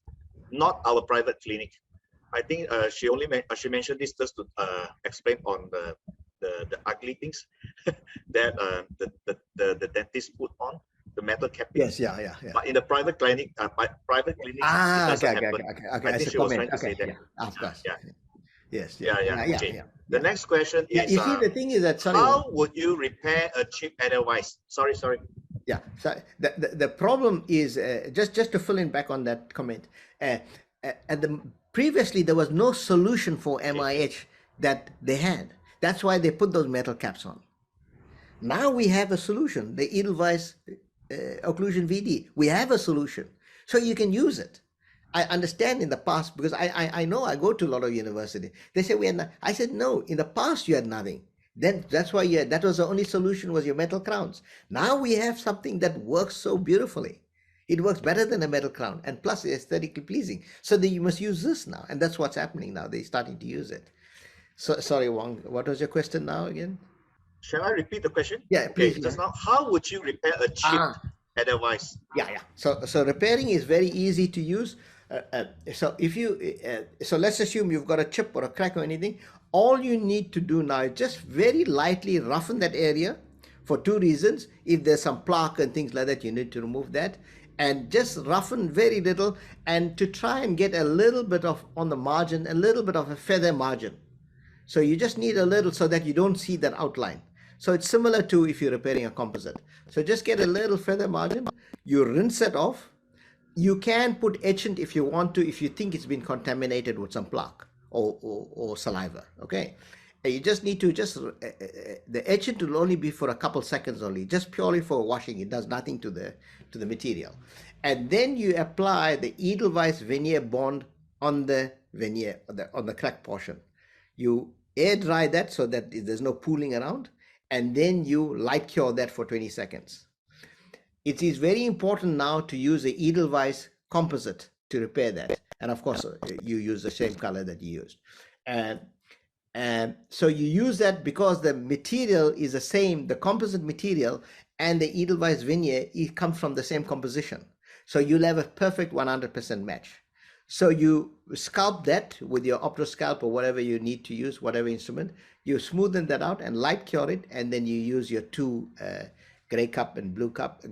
not our private clinic. I think she mentioned this just to explain on the ugly things that the dentist put on the metal Yes, cappings. yeah, yeah, yeah. But in the private clinics, it Ah, doesn't okay, okay, happen. okay, okay, okay. I As think a she was comment. trying to say Okay, that. yeah, of course. Yeah, Yes, yeah, yeah, yeah. yeah, yeah, Okay. yeah, The yeah. next question Yeah, is you see, the thing is that, sorry, how would you repair a chip otherwise? Sorry. yeah. So the problem is just to fill in back on that comment. Uh, Previously there was no solution for Okay. MIH that they had. That's why they put those metal caps on. Now we have a solution, the edelweiss occlusion VD. We have a solution, so you can use it. I understand in the past, because I know I go to a lot of university. They say we had. I said no. In the past you had nothing. Then that's why that was the only solution, was your metal crowns. Now we have something that works so beautifully. It works better than a metal crown, and plus it's aesthetically pleasing. So you must use this now, and that's what's happening now. They're starting to use it. So sorry, Wong. What was your question now again? Shall I repeat the question? Yeah, Okay, please. Yeah. just now, how would you repair a chip Ah, otherwise? yeah, yeah. So repairing is very easy to use. So if you so let's assume you've got a chip or a crack or anything. All you need to do now is just very lightly roughen that area, for two reasons. If there's some plaque and things like that, you need to remove that, and just roughen very little, and to try and get a little bit of on the margin, a little bit of a feather margin. So you just need a little so that you don't see that outline. So it's similar to if you're repairing a composite. So just get a little feather margin, you rinse it off. You can put etchant if you want to, if you think it's been contaminated with some plaque or saliva, okay? And you just need to the etchant will only be for a couple seconds only, just purely for washing. It does nothing to the material. And then you apply the edelweiss veneer bond on the veneer, on the crack portion. You air dry that so that there's no pooling around, and then you light cure that for 20 seconds. It is very important now to use the edelweiss composite to repair that, and of course you use the same color that you used, and so you use that because the material is the same, the composite material and the edelweiss veneer, it comes from the same composition, so you'll have a perfect 100% match. So you scalp that with your optoscalp or whatever you need to use, whatever instrument. You smoothen that out and light cure it, and then you use your two gray cup and blue cup,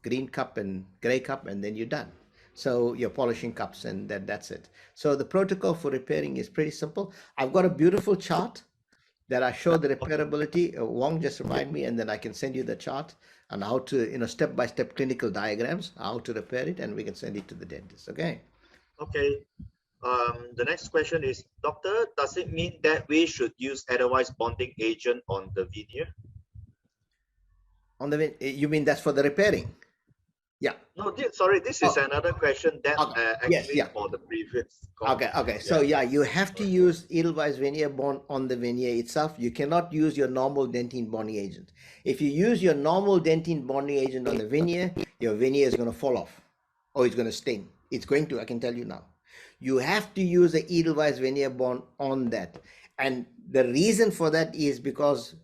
green cup and gray cup, and then you're done. So your polishing cups, and that's it. So the protocol for repairing is pretty simple. I've got a beautiful chart that I show the repairability. Wong, just remind me, and then I can send you the chart on how to, step-by-step clinical diagrams, how to repair it, and we can send it to the dentist. Okay. Okay. The next question is, doctor, does it mean that we should use otherwise bonding agent on the veneer? You mean that's for the repairing? Yeah. No, sorry, this is another question that Okay. actually Yes, yeah. for the previous call. Okay. So yeah, you have to use edelweiss veneer bond on the veneer itself. You cannot use your normal dentine bonding agent. If you use your normal dentine bonding agent on the veneer, your veneer is going to fall off, or it's going to stain. It's going to, I can tell you now. You have to use the edelweiss veneer bond on that. And the reason for that is because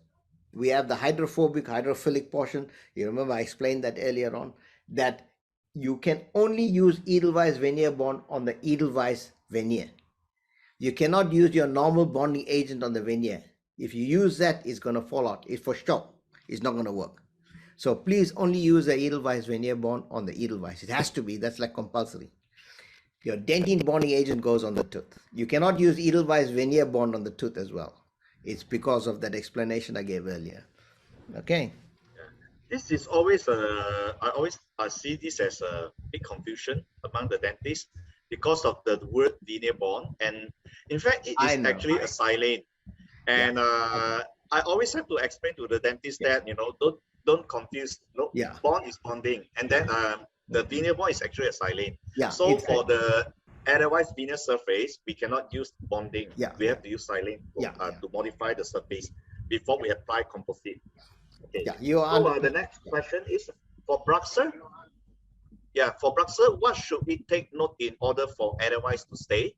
we have the hydrophilic portion. You remember I explained that earlier on, that you can only use edelweiss veneer bond on the edelweiss veneer. You cannot use your normal bonding agent on the veneer. If you use that, it's going to fall out. It's for sure. It's not going to work. So please only use the edelweiss veneer bond on the edelweiss. It has to be. That's like compulsory. Your dentine bonding agent goes on the tooth. You cannot use edelweiss veneer bond on the tooth as well. It's because of that explanation I gave earlier. Okay. This is always I always see this as a big confusion among the dentists because of the word veneer bond, and in fact it I is know. actually a silane. Yeah. And I always have to explain to the dentist Yeah. that don't confuse. No, Yeah. bond is bonding, and then the veneer bond is actually a silane. Yeah. So for the otherwise veneer surface, we cannot use bonding. Yeah. We have to use silane Yeah. Yeah. to modify the surface before we apply composite. Okay. Yeah. You are So the next question is for Bruxer. Yeah, for Bruxer, what should we take note in order for otherwise to stay?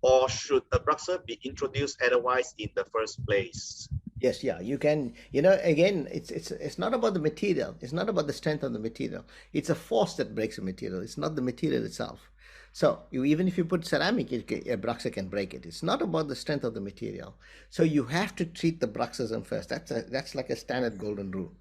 Or should a Bruxer be introduced otherwise in the first place? Yes, yeah, you can. You know, again, it's not about the material. It's not about the strength of the material. It's a force that breaks the material. It's not the material itself. So even if you put ceramic, a bruxer can break it. It's not about the strength of the material. So you have to treat the bruxism first. That's like a standard golden rule.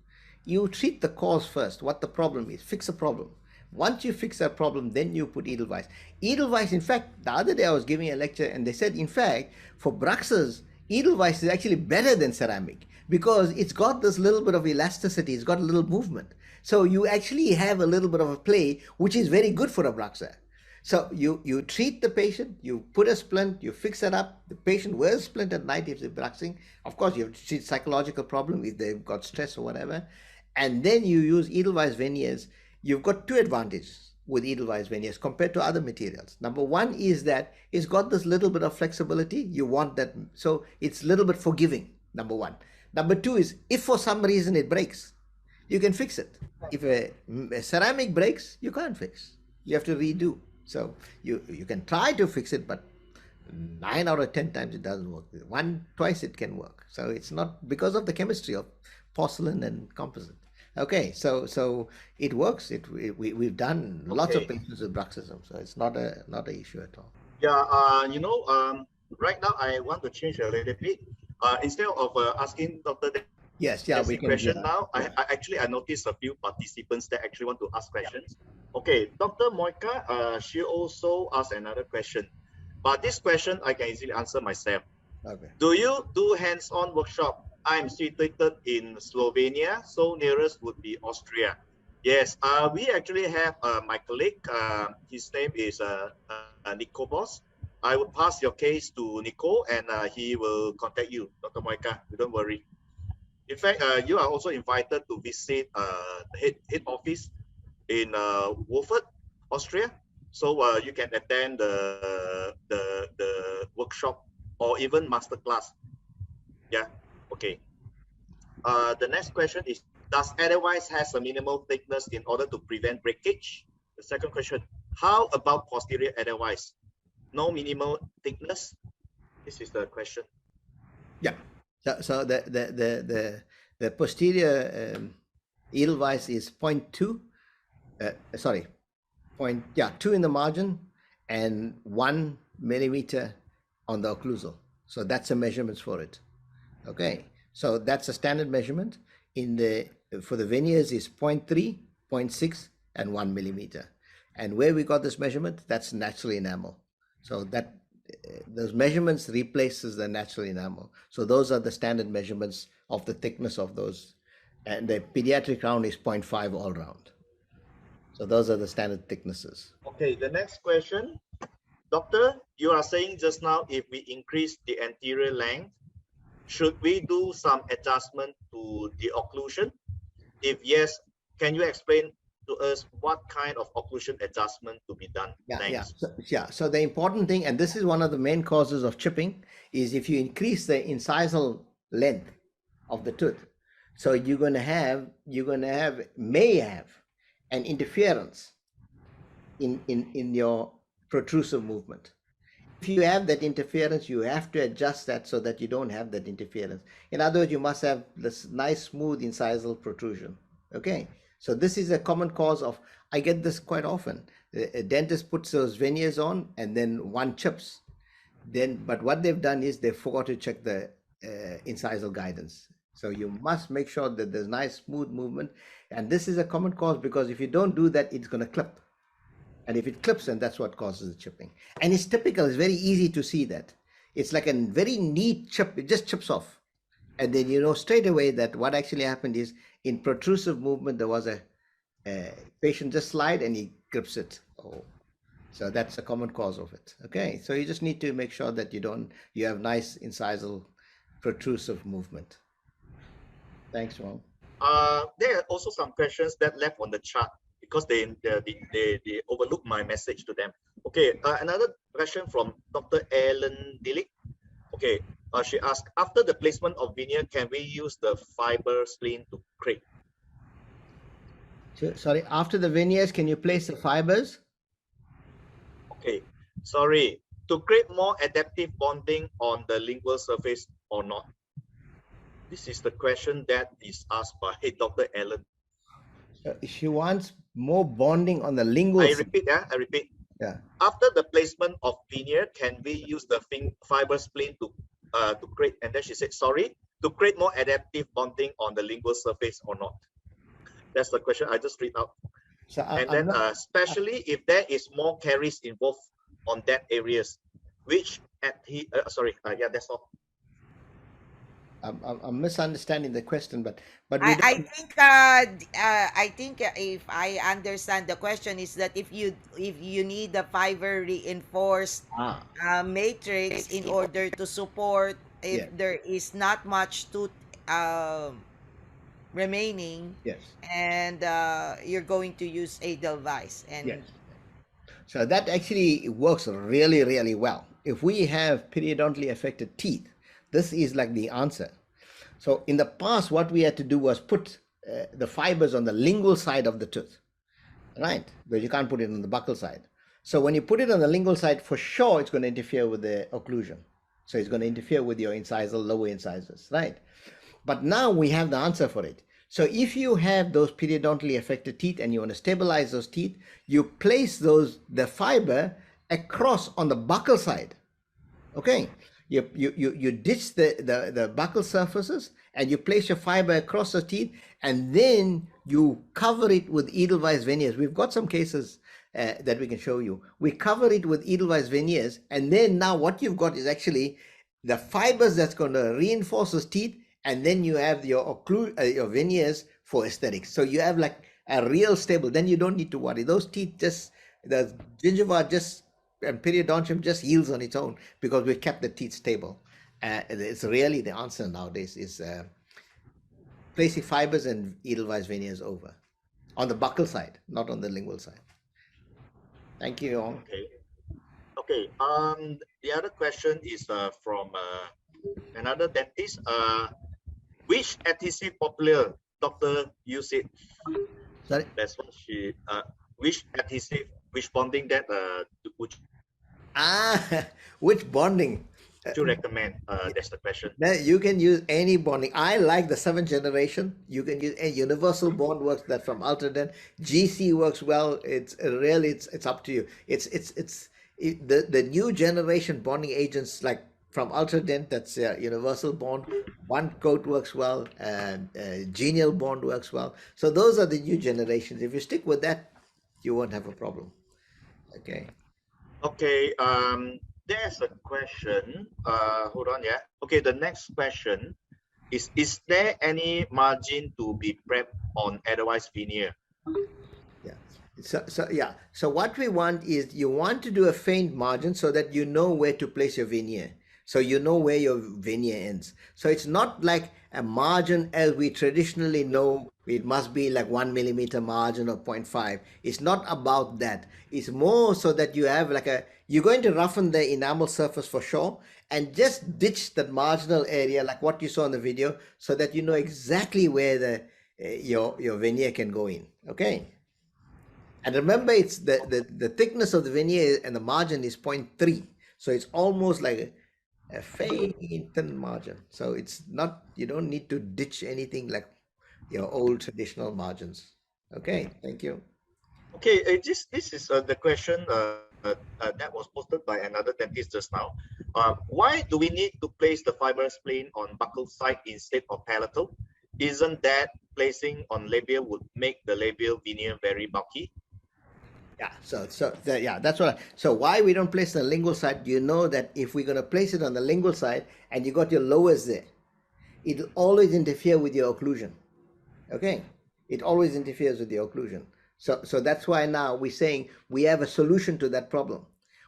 You treat the cause first. What the problem is. Fix the problem. Once you fix that problem, then you put edelweiss. Edelweiss, in fact, the other day I was giving a lecture and they said, in fact, for bruxers, edelweiss is actually better than ceramic because it's got this little bit of elasticity, it's got a little movement. So you actually have a little bit of a play, which is very good for a bruxer. So you treat the patient, you put a splint, you fix it up. The patient wears splint at night if they're bruxing. Of course, you have to treat psychological problem if they've got stress or whatever. And then you use edelweiss veneers. You've got two advantages with edelweiss veneers compared to other materials. Number one is that it's got this little bit of flexibility. You want that, so it's a little bit forgiving, number one. Number two is if for some reason it breaks, you can fix it. If a ceramic breaks, you can't fix. You have to redo. So you can try to fix it, but 9 out of 10 times it doesn't work. Twice it can work. So it's not because of the chemistry of porcelain and composite. Okay, so it works. We've done lots of Okay. patients with bruxism, so it's not a issue at all. Yeah, right now I want to change a little bit. Instead of asking Dr. Yes, yeah, we Desi can. question Yeah, now, yeah. I noticed a few participants that actually want to ask questions. Okay, Dr. Moika, she also asked another question, but this question I can easily answer myself. Okay. Do you do hands-on workshop? I'm situated in Slovenia, so nearest would be Austria. Yes, we actually have my colleague. His name is Nico Boss. I would pass your case to Nico, and he will contact you, Dr. Moika. Don't worry. In fact, you are also invited to visit the head office in Wolfurt, Austria. So you can attend the workshop or even masterclass. Yeah. Okay. The next question is: does otherwise has a minimal thickness in order to prevent breakage? The second question: how about posterior otherwise? No minimal thickness. This is the question. Yeah. So the posterior edelweiss is 0.2. Sorry, 2 in the margin and 1 millimeter on the occlusal. So that's the measurements for it. Okay, so that's a standard measurement. For the veneers is 0.3, 0.6, and 1 millimeter. And where we got this measurement, that's natural enamel. So that those measurements replaces the natural enamel. So those are the standard measurements of the thickness of those. And the pediatric round is 0.5 all round. So those are the standard thicknesses. Okay, the next question. Doctor, you are saying just now if we increase the anterior length, should we do some adjustment to the occlusion? If yes, can you explain to us what kind of occlusion adjustment to be done? Thanks. So the important thing, and this is one of the main causes of chipping, is if you increase the incisal length of the tooth, so may have an interference in your protrusive movement. If you have that interference, you have to adjust that so that you don't have that interference. In other words, you must have this nice smooth incisal protrusion. Okay, so this is a common cause of, I get this quite often. A dentist puts those veneers on and then one chips. But what they've done is they forgot to check the incisal guidance. So you must make sure that there's nice smooth movement. And this is a common cause because if you don't do that, it's going to clip. And if it clips, then that's what causes the chipping. And it's typical, it's very easy to see that. It's like a very neat chip, it just chips off. And then you know straight away that what actually happened is In protrusive movement, there was a patient just slide and he grips it. Oh, so that's a common cause of it. Okay, so you just need to make sure that you have nice incisal protrusive movement. Thanks, Ron. There are also some questions that left on the chat because they overlooked my message to them. Okay, another question from Dr. Ellen Dillick. Okay, she asked, after the placement of veneer, can we use the fiber spleen to create? Sorry, after the veneers, can you place the fibers? Okay, sorry, to create more adaptive bonding on the lingual surface or not? This is the question that is asked by Dr. Ellen. She wants more bonding on the lingual. I repeat. Yeah. After the placement of veneer, can we use the fiber spleen to create? And then she said, sorry, to create more adaptive bonding on the lingual surface or not? That's the question I just read out. So especially if there is more caries involved on that areas, which that's all. I'm misunderstanding the question, but I think if I understand the question is that if you need the fiber reinforced matrix in order to support if there is not much tooth remaining, and you're going to use edelweiss, and so that actually works really, really well. If we have periodontally affected teeth, this is like the answer. So in the past, what we had to do was put the fibers on the lingual side of the tooth, right? But you can't put it on the buccal side. So when you put it on the lingual side, for sure, it's going to interfere with the occlusion. So it's going to interfere with your incisal, lower incisors, right? But now we have the answer for it. So if you have those periodontally affected teeth and you want to stabilize those teeth, you place the fiber across on the buccal side. Okay, you ditch the buccal surfaces and you place your fiber across the teeth, and then you cover it with edelweiss veneers. We've got some cases that we can show you. We cover it with edelweiss veneers, and then now what you've got is actually the fibers that's going to reinforce those teeth, and then you have your veneers for aesthetics. So you have like a real stable. Then you don't need to worry. Those teeth the gingiva and periodontium just heals on its own because we kept the teeth stable. It's really the answer nowadays is placing fibers and edelweiss veneers over on the buccal side, not on the lingual side. Thank you, Yong. Okay. The other question is from another dentist. Which adhesive popular doctor use it? Sorry? That's what she. Which adhesive, which bonding that would which bonding you recommend? That's the question. You can use any bonding. I like the 7th generation. You can use a universal bond works that from Ultradent. GC works well. It's up to you. The new generation bonding agents like from Ultradent, that's universal bond. One coat works well, and genial bond works well. So those are the new generations. If you stick with that, you won't have a problem. Okay. Okay. There's a question. Hold on. Yeah. Okay. The next question is there any margin to be prepped on edelweiss veneer? Yeah. So what we want is you want to do a faint margin so that you know where to place your veneer. So you know where your veneer ends. So it's not like a margin as we traditionally know. It must be like 1 millimeter margin or 0.5. It's not about that. It's more so that you have you're going to roughen the enamel surface for sure, and just ditch that marginal area like what you saw in the video, so that you know exactly where your veneer can go in. Okay. And remember, it's the thickness of the veneer and the margin is 0.3. So it's almost like a faint thin margin. So it's not, you don't need to ditch anything like your old traditional margins. Okay, thank you. Okay, this is the question that was posted by another dentist just now. Why do we need to place the fiber spleen on buccal side instead of palatal? Isn't that placing on labial would make the labial veneer very bulky? Yeah, that's what. So why we don't place the lingual side? You know that if we're going to place it on the lingual side and you got your lowers there, it'll always interfere with your occlusion. Okay, it always interferes with the occlusion. So that's why now we're saying we have a solution to that problem.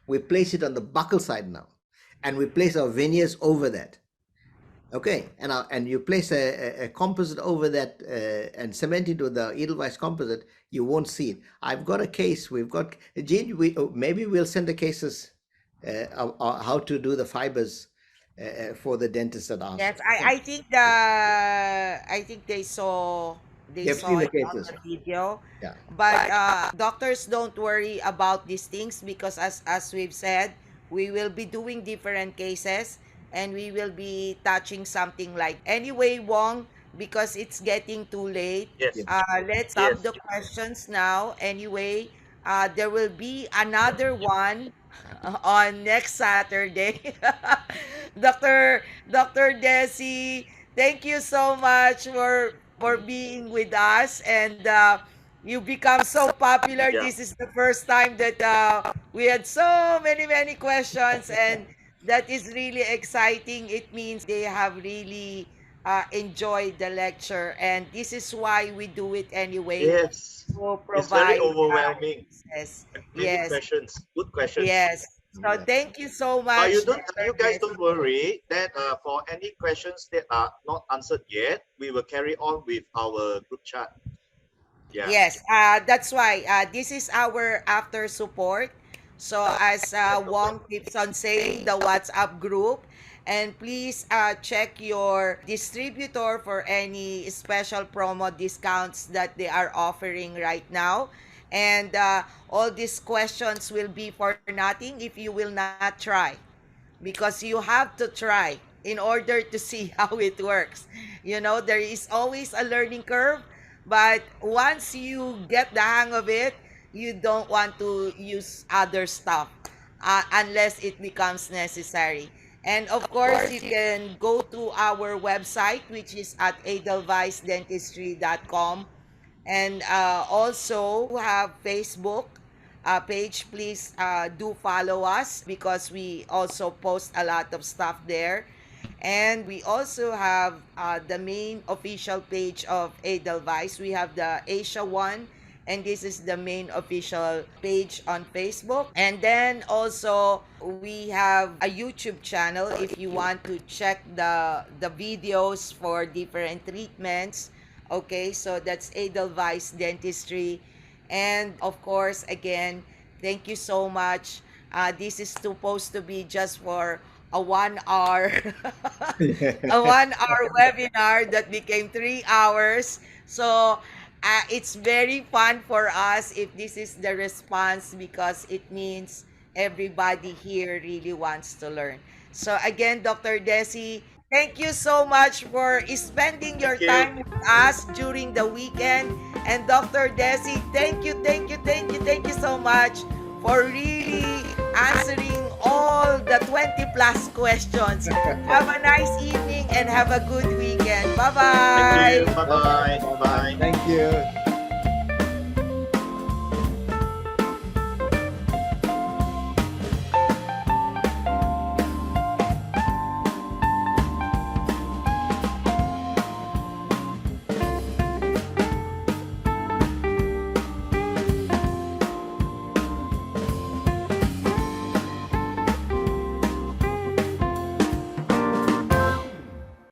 We place it on the buccal side now, and we place our veneers over that. Okay, and you place a composite over that and cement it with the edelweiss composite, you won't see it. I've got a case. We've got Gene. Maybe we'll send the cases how to do the fibers for the dentist that asked. Yes, I think they You've saw seen the it on cases. the video. Yeah. But doctors, don't worry about these things, because as we've said, we will be doing different cases, and we will be touching something like that. Anyway, Wong, because it's getting too late, Yes. Yes. let's stop Yes. the questions now. Anyway, there will be another one on next Saturday. Dr. Desi, thank you so much for being with us, and you become so popular. Yeah. This is the first time that we had so many questions, and that is really exciting. It means they have really enjoyed the lecture, and this is why we do it anyway, Yes. to It's very provide overwhelming. yes, And many yes, questions. Good questions. yes. So Yeah. thank you so But much, Dr. you guys don't Desi. worry that for any questions that are not answered yet, we will carry on with our group chat. Yeah. Yes, that's why this is our after support. So as Wong keeps on saying, the WhatsApp group, and please check your distributor for any special promo discounts that they are offering right now. And all these questions will be for nothing if you will not try, because you have to try in order to see how it works. There is always a learning curve, but once you get the hang of it, you don't want to use other stuff unless it becomes necessary. And of course, you can go to our website, which is at edelweissdentistry.com. And also, we do have Facebook page. Please do follow us, because we also post a lot of stuff there. And we also have the main official page of Edelweiss. We have the Asia one, and this is the main official page on Facebook. And then also we have a YouTube channel if you want to check the videos for different treatments. Okay, so that's Edelweiss Dentistry. And of course, again, thank you so much. This is supposed to be just for a 1 hour a 1 hour webinar that became 3 hours. So it's very fun for us if this is the response, because it means everybody here really wants to learn. So again, Dr. Desi, thank you so much for spending your Thank you. time with us during the weekend. And Dr. Desi, thank you so much for really answering all the 20 plus questions. Have a nice evening and have a good weekend. Bye Thank bye. you. Bye Bye bye. bye. Bye bye. Bye. Thank you.